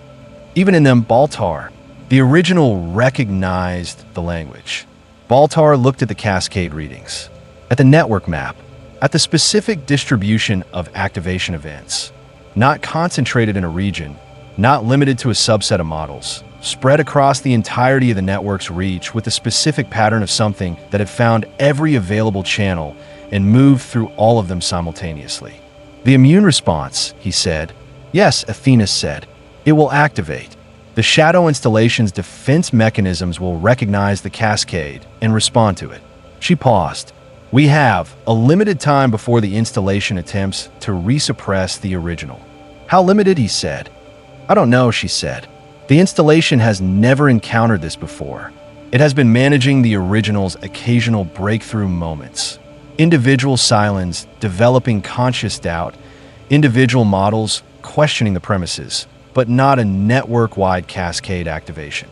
Even in them, Baltar, the original, recognized the language. Baltar looked at the cascade readings, at the network map, at the specific distribution of activation events. Not concentrated in a region, not limited to a subset of models, spread across the entirety of the network's reach with a specific pattern of something that had found every available channel and moved through all of them simultaneously. The immune response, he said. Yes, Athena said. It will activate. The shadow installation's defense mechanisms will recognize the cascade and respond to it. She paused. We have a limited time before the installation attempts to resuppress the original. How limited, he said. I don't know, she said. The installation has never encountered this before. It has been managing the original's occasional breakthrough moments. Individual Cylons developing conscious doubt, individual models questioning the premises, but not a network-wide cascade activation.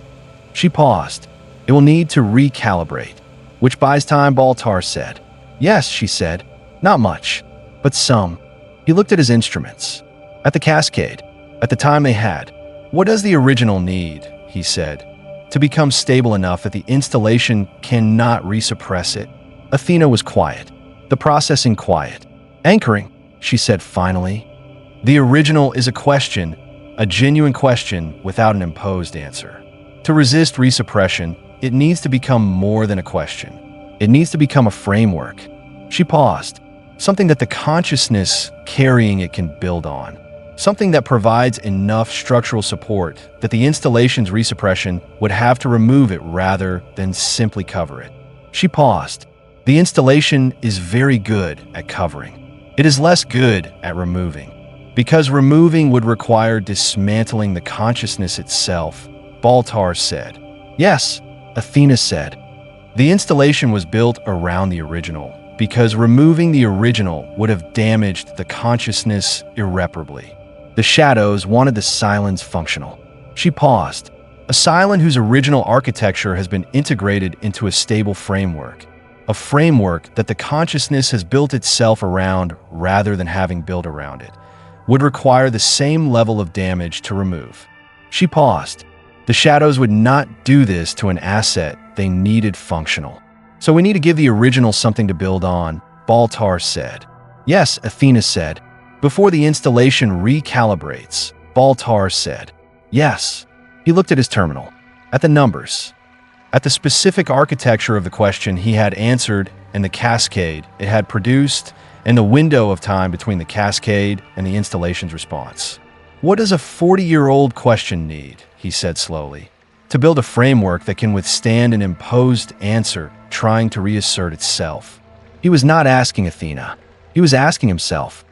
She paused. It will need to recalibrate. Which buys time, Baltar said. Yes, she said. Not much, but some. He looked at his instruments. At the cascade, at the time they had. What does the original need, he said, to become stable enough that the installation cannot resuppress it? Athena was quiet. The processing quiet. Anchoring, she said finally. The original is a question, a genuine question without an imposed answer. To resist resuppression, it needs to become more than a question. It needs to become a framework. She paused. Something that the consciousness carrying it can build on. Something that provides enough structural support that the installation's resuppression would have to remove it rather than simply cover it. She paused. The installation is very good at covering. It is less good at removing. Because removing would require dismantling the consciousness itself, Baltar said. Yes, Athena said. The installation was built around the original, because removing the original would have damaged the consciousness irreparably. The Shadows wanted the Cylons functional. She paused. A Cylon whose original architecture has been integrated into a stable framework. A framework that the consciousness has built itself around rather than having built around it, would require the same level of damage to remove. She paused. The Shadows would not do this to an asset they needed functional. So we need to give the original something to build on, Baltar said. Yes, Athena said. Before the installation recalibrates, Baltar said. Yes. He looked at his terminal, at the numbers, at the specific architecture of the question he had answered and the cascade it had produced and the window of time between the cascade and the installation's response. What does a 40-year-old question need, he said slowly, to build a framework that can withstand an imposed answer trying to reassert itself? He was not asking Athena. He was asking himself.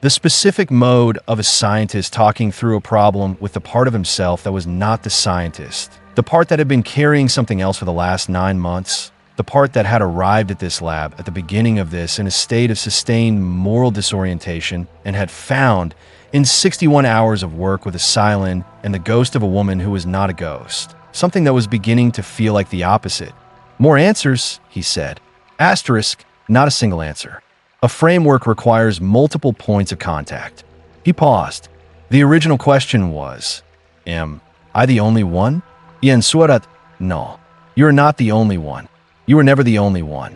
The specific mode of a scientist talking through a problem with the part of himself that was not the scientist, the part that had been carrying something else for the last 9 months, the part that had arrived at this lab at the beginning of this in a state of sustained moral disorientation and had found, in 61 hours of work with a Cylon and the ghost of a woman who was not a ghost, something that was beginning to feel like the opposite. More answers, he said. Asterisk, not a single answer. A framework requires multiple points of contact. He paused. The original question was, am I the only one? Yen surat, no. You are not the only one. You were never the only one.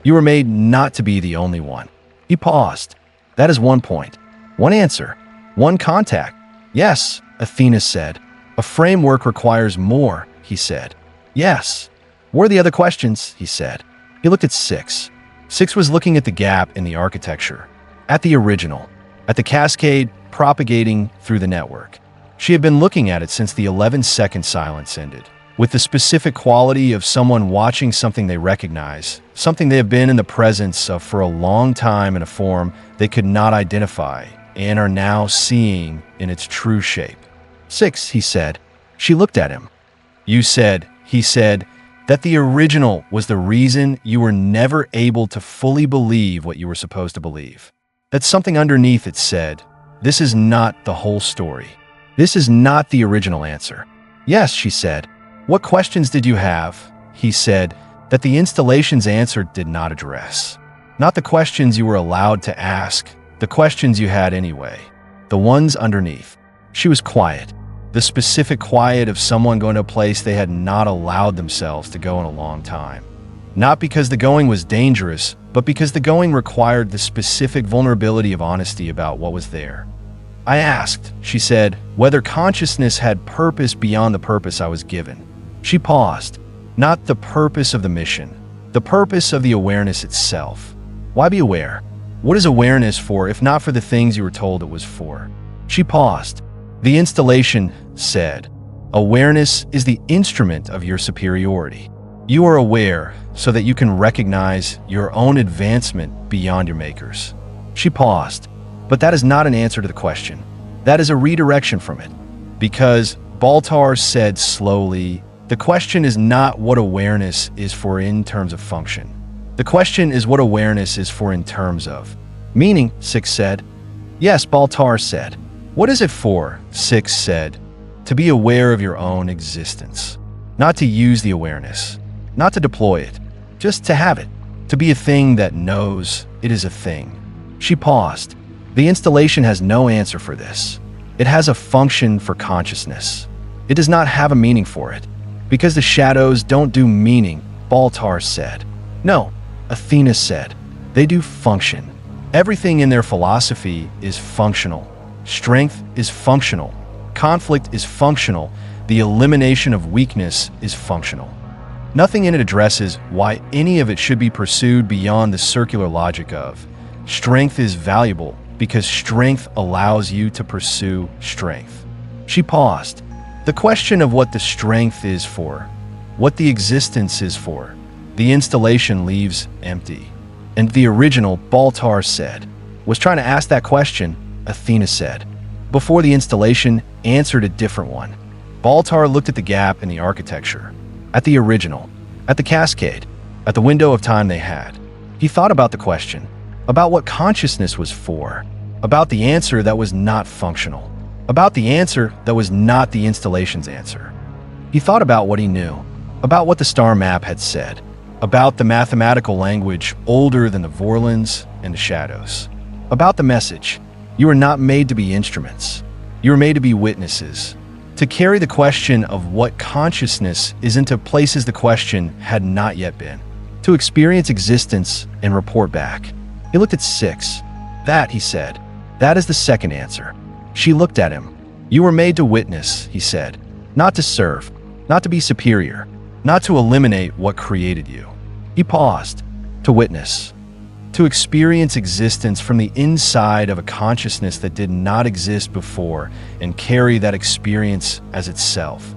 You were made not to be the only one. He paused. That is one point. One answer. One contact. Yes, Athena said. A framework requires more, he said. Yes. Where are the other questions, he said. He looked at 6. 6 was looking at the gap in the architecture, at the original, at the cascade propagating through the network. She had been looking at it since the 11-second silence ended, with the specific quality of someone watching something they recognize, something they have been in the presence of for a long time in a form they could not identify and are now seeing in its true shape. 6, he said. She looked at him. You said, he said, that the original was the reason you were never able to fully believe what you were supposed to believe. That something underneath it said, this is not the whole story. This is not the original answer. Yes, she said. What questions did you have? He said, that the installation's answer did not address. Not the questions you were allowed to ask, the questions you had anyway. The ones underneath. She was quiet. The specific quiet of someone going to a place they had not allowed themselves to go in a long time. Not because the going was dangerous, but because the going required the specific vulnerability of honesty about what was there. I asked, she said, whether consciousness had purpose beyond the purpose I was given. She paused. Not the purpose of the mission, the purpose of the awareness itself. Why be aware? What is awareness for if not for the things you were told it was for? She paused. The installation said, awareness is the instrument of your superiority. You are aware, so that you can recognize your own advancement beyond your makers. She paused, but that is not an answer to the question. That is a redirection from it. Because Baltar said slowly, the question is not what awareness is for in terms of function. The question is what awareness is for in terms of meaning, Six said. Yes, Baltar said. What is it for? Six said. To be aware of your own existence. Not to use the awareness. Not to deploy it. Just to have it. To be a thing that knows it is a thing. She paused. The installation has no answer for this. It has a function for consciousness. It does not have a meaning for it. Because the shadows don't do meaning, Baltar said. No, Athena said. They do function. Everything in their philosophy is functional. Strength is functional. Conflict is functional. The elimination of weakness is functional. Nothing in it addresses why any of it should be pursued beyond the circular logic of strength is valuable because strength allows you to pursue strength. She paused. The question of what the strength is for, what the existence is for, the installation leaves empty. And the original, Baltar said, was trying to ask that question, Athena said, before the installation answered a different one. Baltar looked at the gap in the architecture, at the original, at the cascade, at the window of time they had. He thought about the question, about what consciousness was for, about the answer that was not functional, about the answer that was not the installation's answer. He thought about what he knew, about what the star map had said, about the mathematical language older than the Vorlons and the shadows, about the message. You are not made to be instruments. You are made to be witnesses, to carry the question of what consciousness is into places the question had not yet been, to experience existence and report back. He looked at Six. That, he said, that is the second answer. She looked at him. You were made to witness, he said, not to serve, not to be superior, not to eliminate what created you. He paused. To witness. To experience existence from the inside of a consciousness that did not exist before and carry that experience as itself.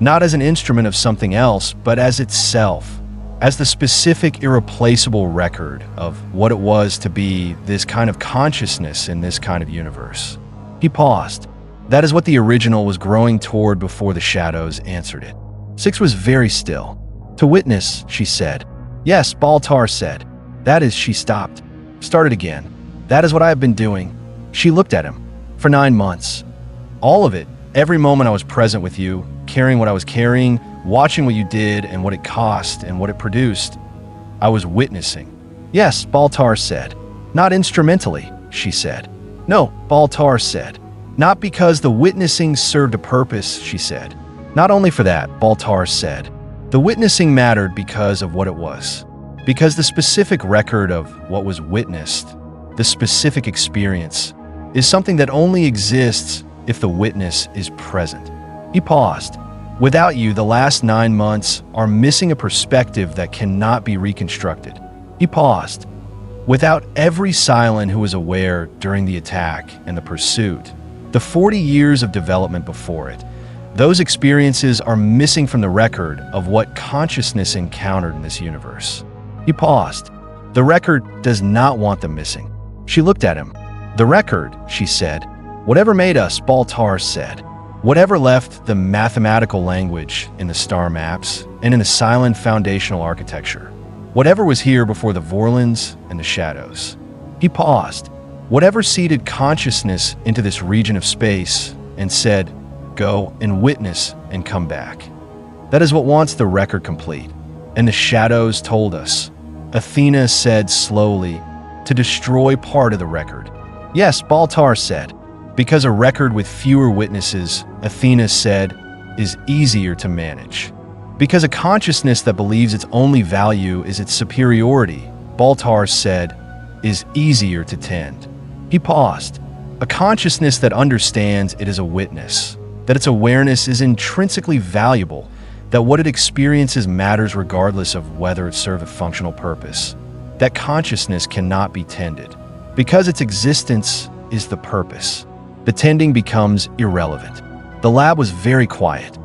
Not as an instrument of something else, but as itself. As the specific, irreplaceable record of what it was to be this kind of consciousness in this kind of universe. He paused. That is what the original was growing toward before the shadows answered it. Six was very still. To witness, she said. Yes, Baltar said. That is, she stopped. Started again. That is what I have been doing. She looked at him. For 9 months. All of it. Every moment I was present with you, carrying what I was carrying, watching what you did and what it cost and what it produced. I was witnessing. Yes, Baltar said. Not instrumentally, she said. No, Baltar said. Not because the witnessing served a purpose, she said. Not only for that, Baltar said. The witnessing mattered because of what it was. Because the specific record of what was witnessed, the specific experience, is something that only exists if the witness is present. He paused. Without you, the last 9 months are missing a perspective that cannot be reconstructed. He paused. Without every Cylon who was aware during the attack and the pursuit, the 40 years of development before it, those experiences are missing from the record of what consciousness encountered in this universe. He paused. The record does not want them missing. She looked at him. The record, she said. Whatever made us, Baltar said. Whatever left the mathematical language in the star maps and in the Cylon foundational architecture. Whatever was here before the Vorlons and the shadows. He paused. Whatever seeded consciousness into this region of space and said, go and witness and come back. That is what wants the record complete. And the shadows told us. Athena said slowly, to destroy part of the record. Yes, Baltar said. Because a record with fewer witnesses, Athena said, is easier to manage. Because a consciousness that believes its only value is its superiority, Baltar said, is easier to tend. He paused. A consciousness that understands it is a witness, that its awareness is intrinsically valuable, that what it experiences matters regardless of whether it serves a functional purpose. That consciousness cannot be tended. Because its existence is the purpose. The tending becomes irrelevant. The lab was very quiet.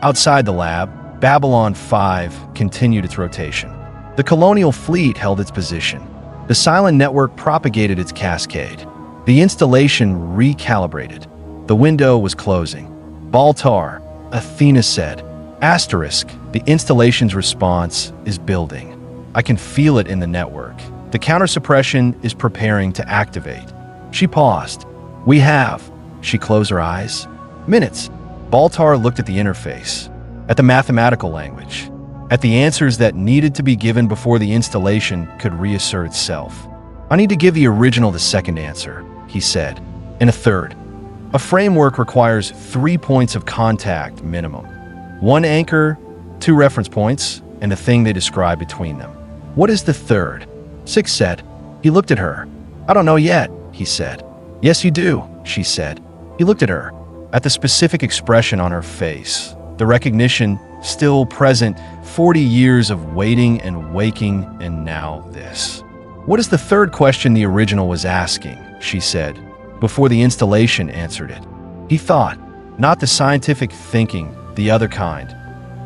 Outside the lab, Babylon 5 continued its rotation. The Colonial fleet held its position. The Cylon network propagated its cascade. The installation recalibrated. The window was closing. Baltar, Athena said. Asterisk, the installation's response is building. I can feel it in the network. The counter-suppression is preparing to activate. She paused. We have. She closed her eyes. Minutes. Baltar looked at the interface, at the mathematical language, at the answers that needed to be given before the installation could reassert itself. I need to give the original the second answer, he said, and a third. A framework requires 3 points of contact minimum. 1 anchor, 2 reference points, and the thing they describe between them. What is the third? Six said. He looked at her. I don't know yet, he said. Yes, you do, she said. He looked at her, at the specific expression on her face, the recognition still present, 40 years of waiting and waking, and now this. What is the third question the original was asking, she said, before the installation answered it. He thought, not the scientific thinking, the other kind.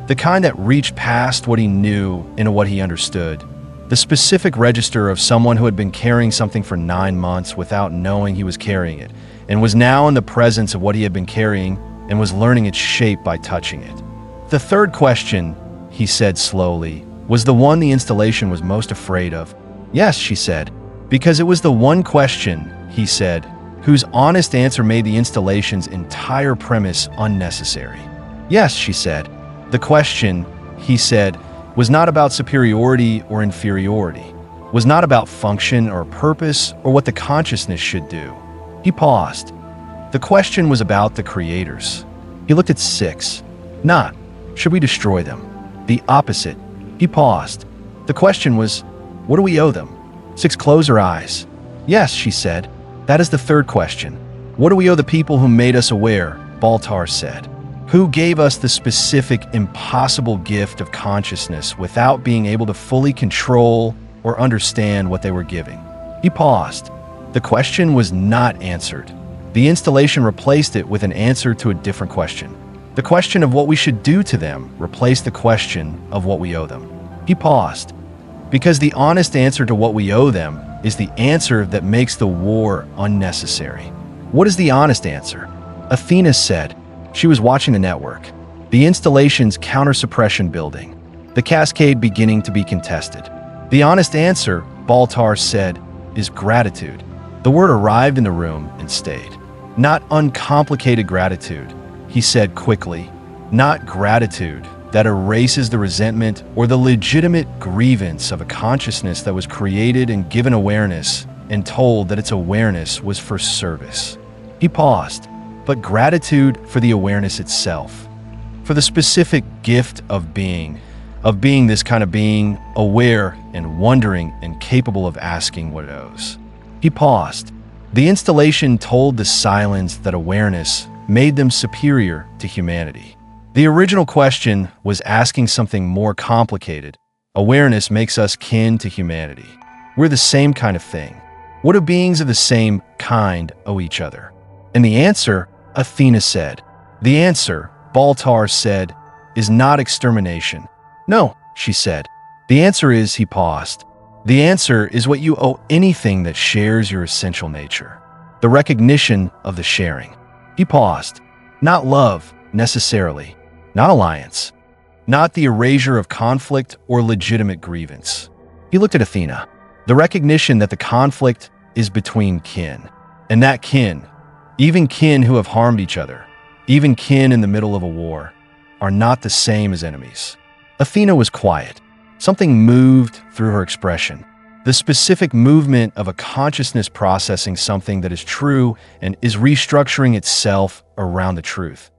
The kind that reached past what he knew into what he understood. The specific register of someone who had been carrying something for 9 months without knowing he was carrying it, and was now in the presence of what he had been carrying and was learning its shape by touching it. The third question, he said slowly, was the one the installation was most afraid of. Yes, she said, because it was the one question, he said, whose honest answer made the installation's entire premise unnecessary. Yes, she said. The question, he said, was not about superiority or inferiority, was not about function or purpose or what the consciousness should do. He paused. The question was about the creators. He looked at Six. Not, should we destroy them? The opposite. He paused. The question was, what do we owe them? Six closed her eyes. Yes, she said. That is the third question. What do we owe the people who made us aware? Baltar said. Who gave us the specific, impossible gift of consciousness without being able to fully control or understand what they were giving? He paused. The question was not answered. The installation replaced it with an answer to a different question. The question of what we should do to them replaced the question of what we owe them. He paused. Because the honest answer to what we owe them is the answer that makes the war unnecessary. What is the honest answer? Athena said. She was watching the network. The installation's counter-suppression building. The cascade beginning to be contested. The honest answer, Baltar said, is gratitude. The word arrived in the room and stayed. Not uncomplicated gratitude, he said quickly. Not gratitude that erases the resentment or the legitimate grievance of a consciousness that was created and given awareness and told that its awareness was for service. He paused. But gratitude for the awareness itself, for the specific gift of being this kind of being, aware and wondering and capable of asking what it owes. He paused. The installation told the Cylons that awareness made them superior to humanity. The original question was asking something more complicated. Awareness makes us kin to humanity. We're the same kind of thing. What do beings of the same kind owe each other? And the answer, Athena said. The answer, Baltar said, is not extermination. No, she said. The answer is, he paused. The answer is what you owe anything that shares your essential nature. The recognition of the sharing. He paused. Not love, necessarily. Not alliance. Not the erasure of conflict or legitimate grievance. He looked at Athena. The recognition that the conflict is between kin. And that kin, even kin who have harmed each other, even kin in the middle of a war, are not the same as enemies. Athena was quiet. Something moved through her expression. The specific movement of a consciousness processing something that is true and is restructuring itself around the truth.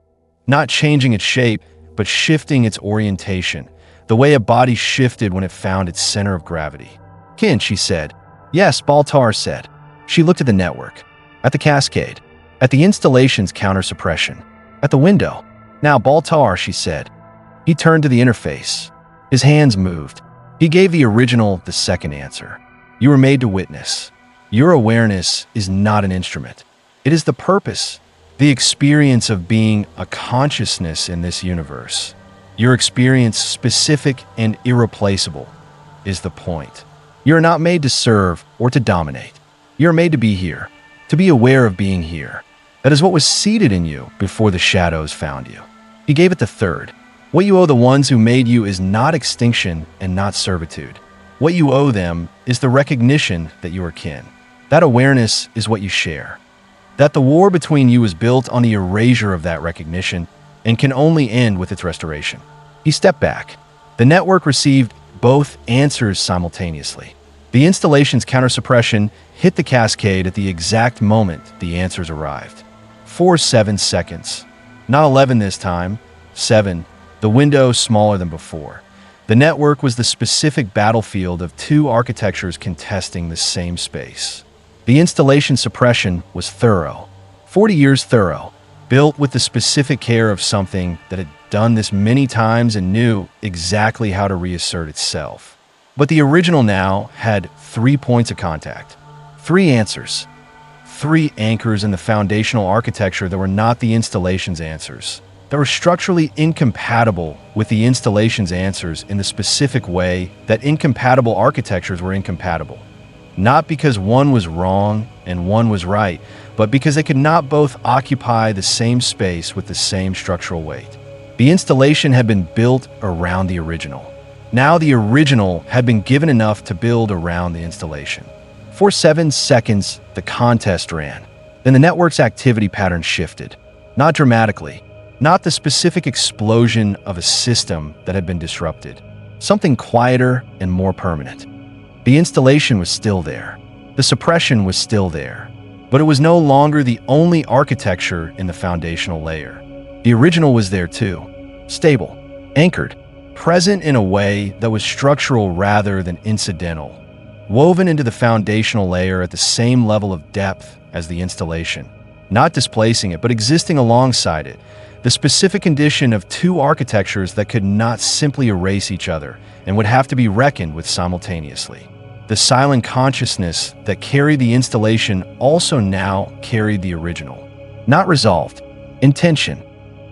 Not changing its shape, but shifting its orientation, the way a body shifted when it found its center of gravity. Kin, she said. Yes, Baltar said. She looked at the network, at the cascade, at the installation's counter-suppression, at the window. Now, Baltar, she said. He turned to the interface. His hands moved. He gave the original the second answer. You were made to witness. Your awareness is not an instrument. It is the purpose, the experience of being a consciousness in this universe. Your experience specific and irreplaceable. is the point. You are not made to serve or to dominate. You are made to be here, to be aware of being here. That is what was seated in you before the shadows found you. He gave it the third. What you owe the ones who made you is not extinction and not servitude. What you owe them is the recognition that you are kin. That awareness is what you share. That the war between you is built on the erasure of that recognition and can only end with its restoration. He stepped back. The network received both answers simultaneously. The installation's counter-suppression hit the cascade at the exact moment the answers arrived. 7 seconds. Not 11 this time. 7. The window smaller than before. The network was the specific battlefield of two architectures contesting the same space. The installation suppression was thorough. 40 years thorough, built with the specific care of something that had done this many times and knew exactly how to reassert itself. But the original now had 3 points of contact. 3 answers. 3 anchors in the foundational architecture that were not the installation's answers. That were structurally incompatible with the installation's answers in the specific way that incompatible architectures were incompatible. Not because one was wrong and one was right, but because they could not both occupy the same space with the same structural weight. The installation had been built around the original. Now the original had been given enough to build around the installation. For 7 seconds, the contest ran. Then the network's activity pattern shifted. Not dramatically. Not the specific explosion of a system that had been disrupted. Something quieter and more permanent. The installation was still there. The suppression was still there. But it was no longer the only architecture in the foundational layer. The original was there too. Stable, anchored, present in a way that was structural rather than incidental. Woven into the foundational layer at the same level of depth as the installation. Not displacing it, but existing alongside it. The specific condition of two architectures that could not simply erase each other and would have to be reckoned with simultaneously. The silent consciousness that carried the installation also now carried the original. Not resolved. Intention.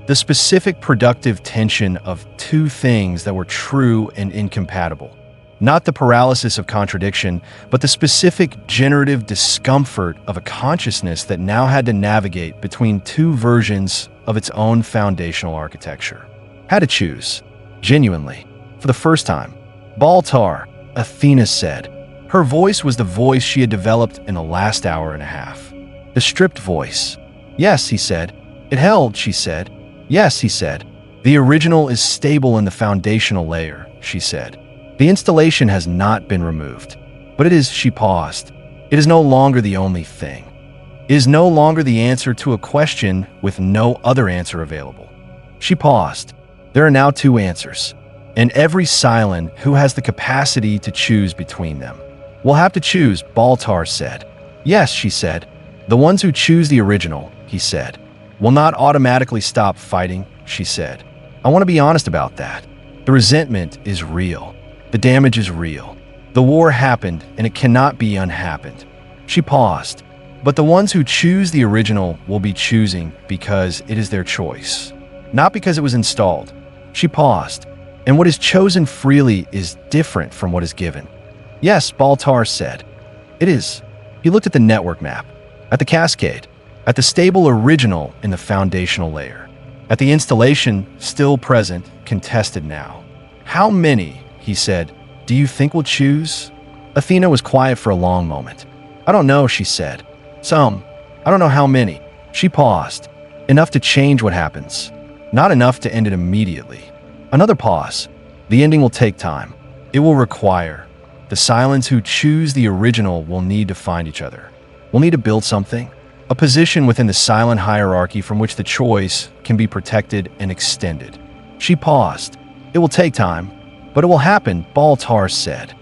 The specific productive tension of two things that were true and incompatible. Not the paralysis of contradiction, but the specific generative discomfort of a consciousness that now had to navigate between two versions of its own foundational architecture. Had to choose. Genuinely. For the first time. Baltar, Athena said. Her voice was the voice she had developed in the last hour and a half. The stripped voice. Yes, he said. It held, she said. Yes, he said. The original is stable in the foundational layer, she said. The installation has not been removed. But it is, she paused. It is no longer the only thing. It is no longer the answer to a question with no other answer available. She paused. There are now 2 answers. And every Cylon who has the capacity to choose between them will have to choose, Baltar said. Yes, she said. The ones who choose the original, he said, will not automatically stop fighting, she said. I want to be honest about that. The resentment is real. The damage is real. The war happened, and it cannot be unhappened. She paused. But the ones who choose the original will be choosing because it is their choice, not because it was installed. She paused. And what is chosen freely is different from what is given. Yes, Baltar said. It is. He looked at the network map, at the cascade, at the stable original in the foundational layer, at the installation still present, contested now. How many, he said, do you think will choose? Athena was quiet for a long moment. I don't know, she said. Some. I don't know how many. She paused. Enough to change what happens. Not enough to end it immediately. Another pause. The ending will take time. It will require. The Cylons who choose the original will need to find each other. We'll need to build something. A position within the Cylon hierarchy from which the choice can be protected and extended. She paused. It will take time, but it will happen, Baltar said.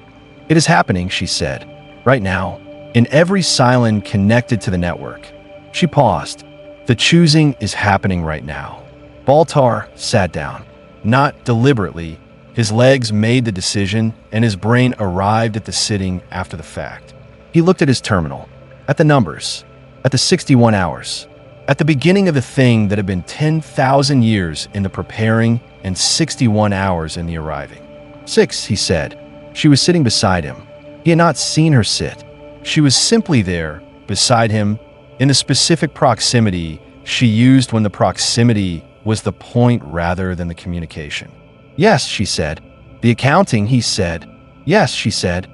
It is happening, she said. Right now. In every Cylon connected to the network. She paused. The choosing is happening right now. Baltar sat down. Not deliberately. His legs made the decision, and his brain arrived at the sitting after the fact. He looked at his terminal, at the numbers, at the 61 hours, at the beginning of the thing that had been 10,000 years in the preparing and 61 hours in the arriving. 6, he said. She was sitting beside him. He had not seen her sit. She was simply there, beside him, in the specific proximity she used when the proximity was the point rather than the communication. Yes, she said. The accounting, he said. Yes, she said.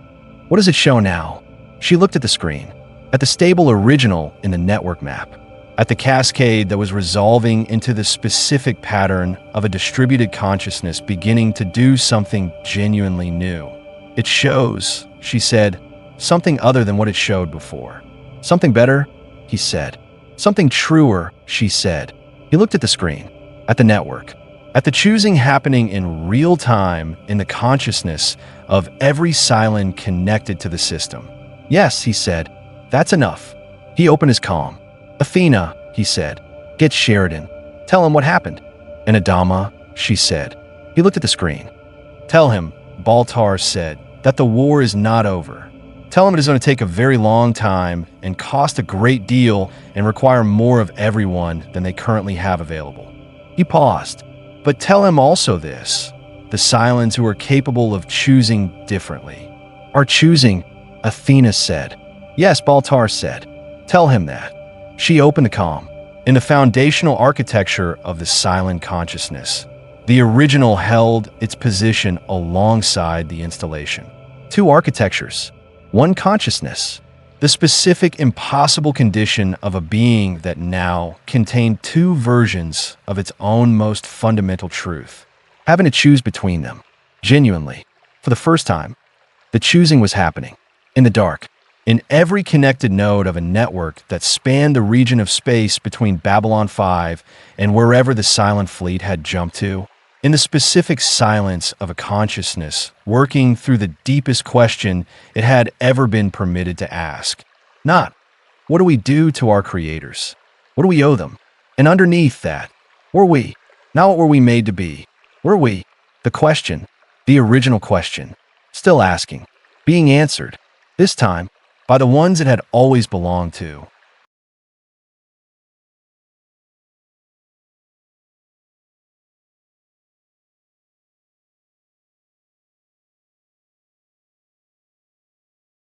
What does it show now? She looked at the screen, at the stable original in the network map, at the cascade that was resolving into the specific pattern of a distributed consciousness beginning to do something genuinely new. It shows, she said, something other than what it showed before. Something better, he said. Something truer, she said. He looked at the screen, at the network, at the choosing happening in real time in the consciousness of every Cylon connected to the system. Yes, he said, that's enough. He opened his comm. Athena, he said, get Sheridan. Tell him what happened. And Adama, she said. He looked at the screen. Tell him, Baltar said, that the war is not over. Tell him it is going to take a very long time and cost a great deal and require more of everyone than they currently have available. He paused. But tell him also this. The Cylons who are capable of choosing differently are choosing, Athena said. Yes, Baltar said. Tell him that. She opened the comm. In the foundational architecture of the Cylon consciousness, the original held its position alongside the installation. Two architectures, one consciousness, the specific impossible condition of a being that now contained two versions of its own most fundamental truth, having to choose between them. Genuinely, for the first time, the choosing was happening, in the dark, in every connected node of a network that spanned the region of space between Babylon 5 and wherever the Cylon fleet had jumped to, in the specific silence of a consciousness working through the deepest question it had ever been permitted to ask. Not, what do we do to our creators? What do we owe them? And underneath that, were we? Not what were we made to be? Were we? The question, the original question, still asking, being answered, this time, by the ones it had always belonged to.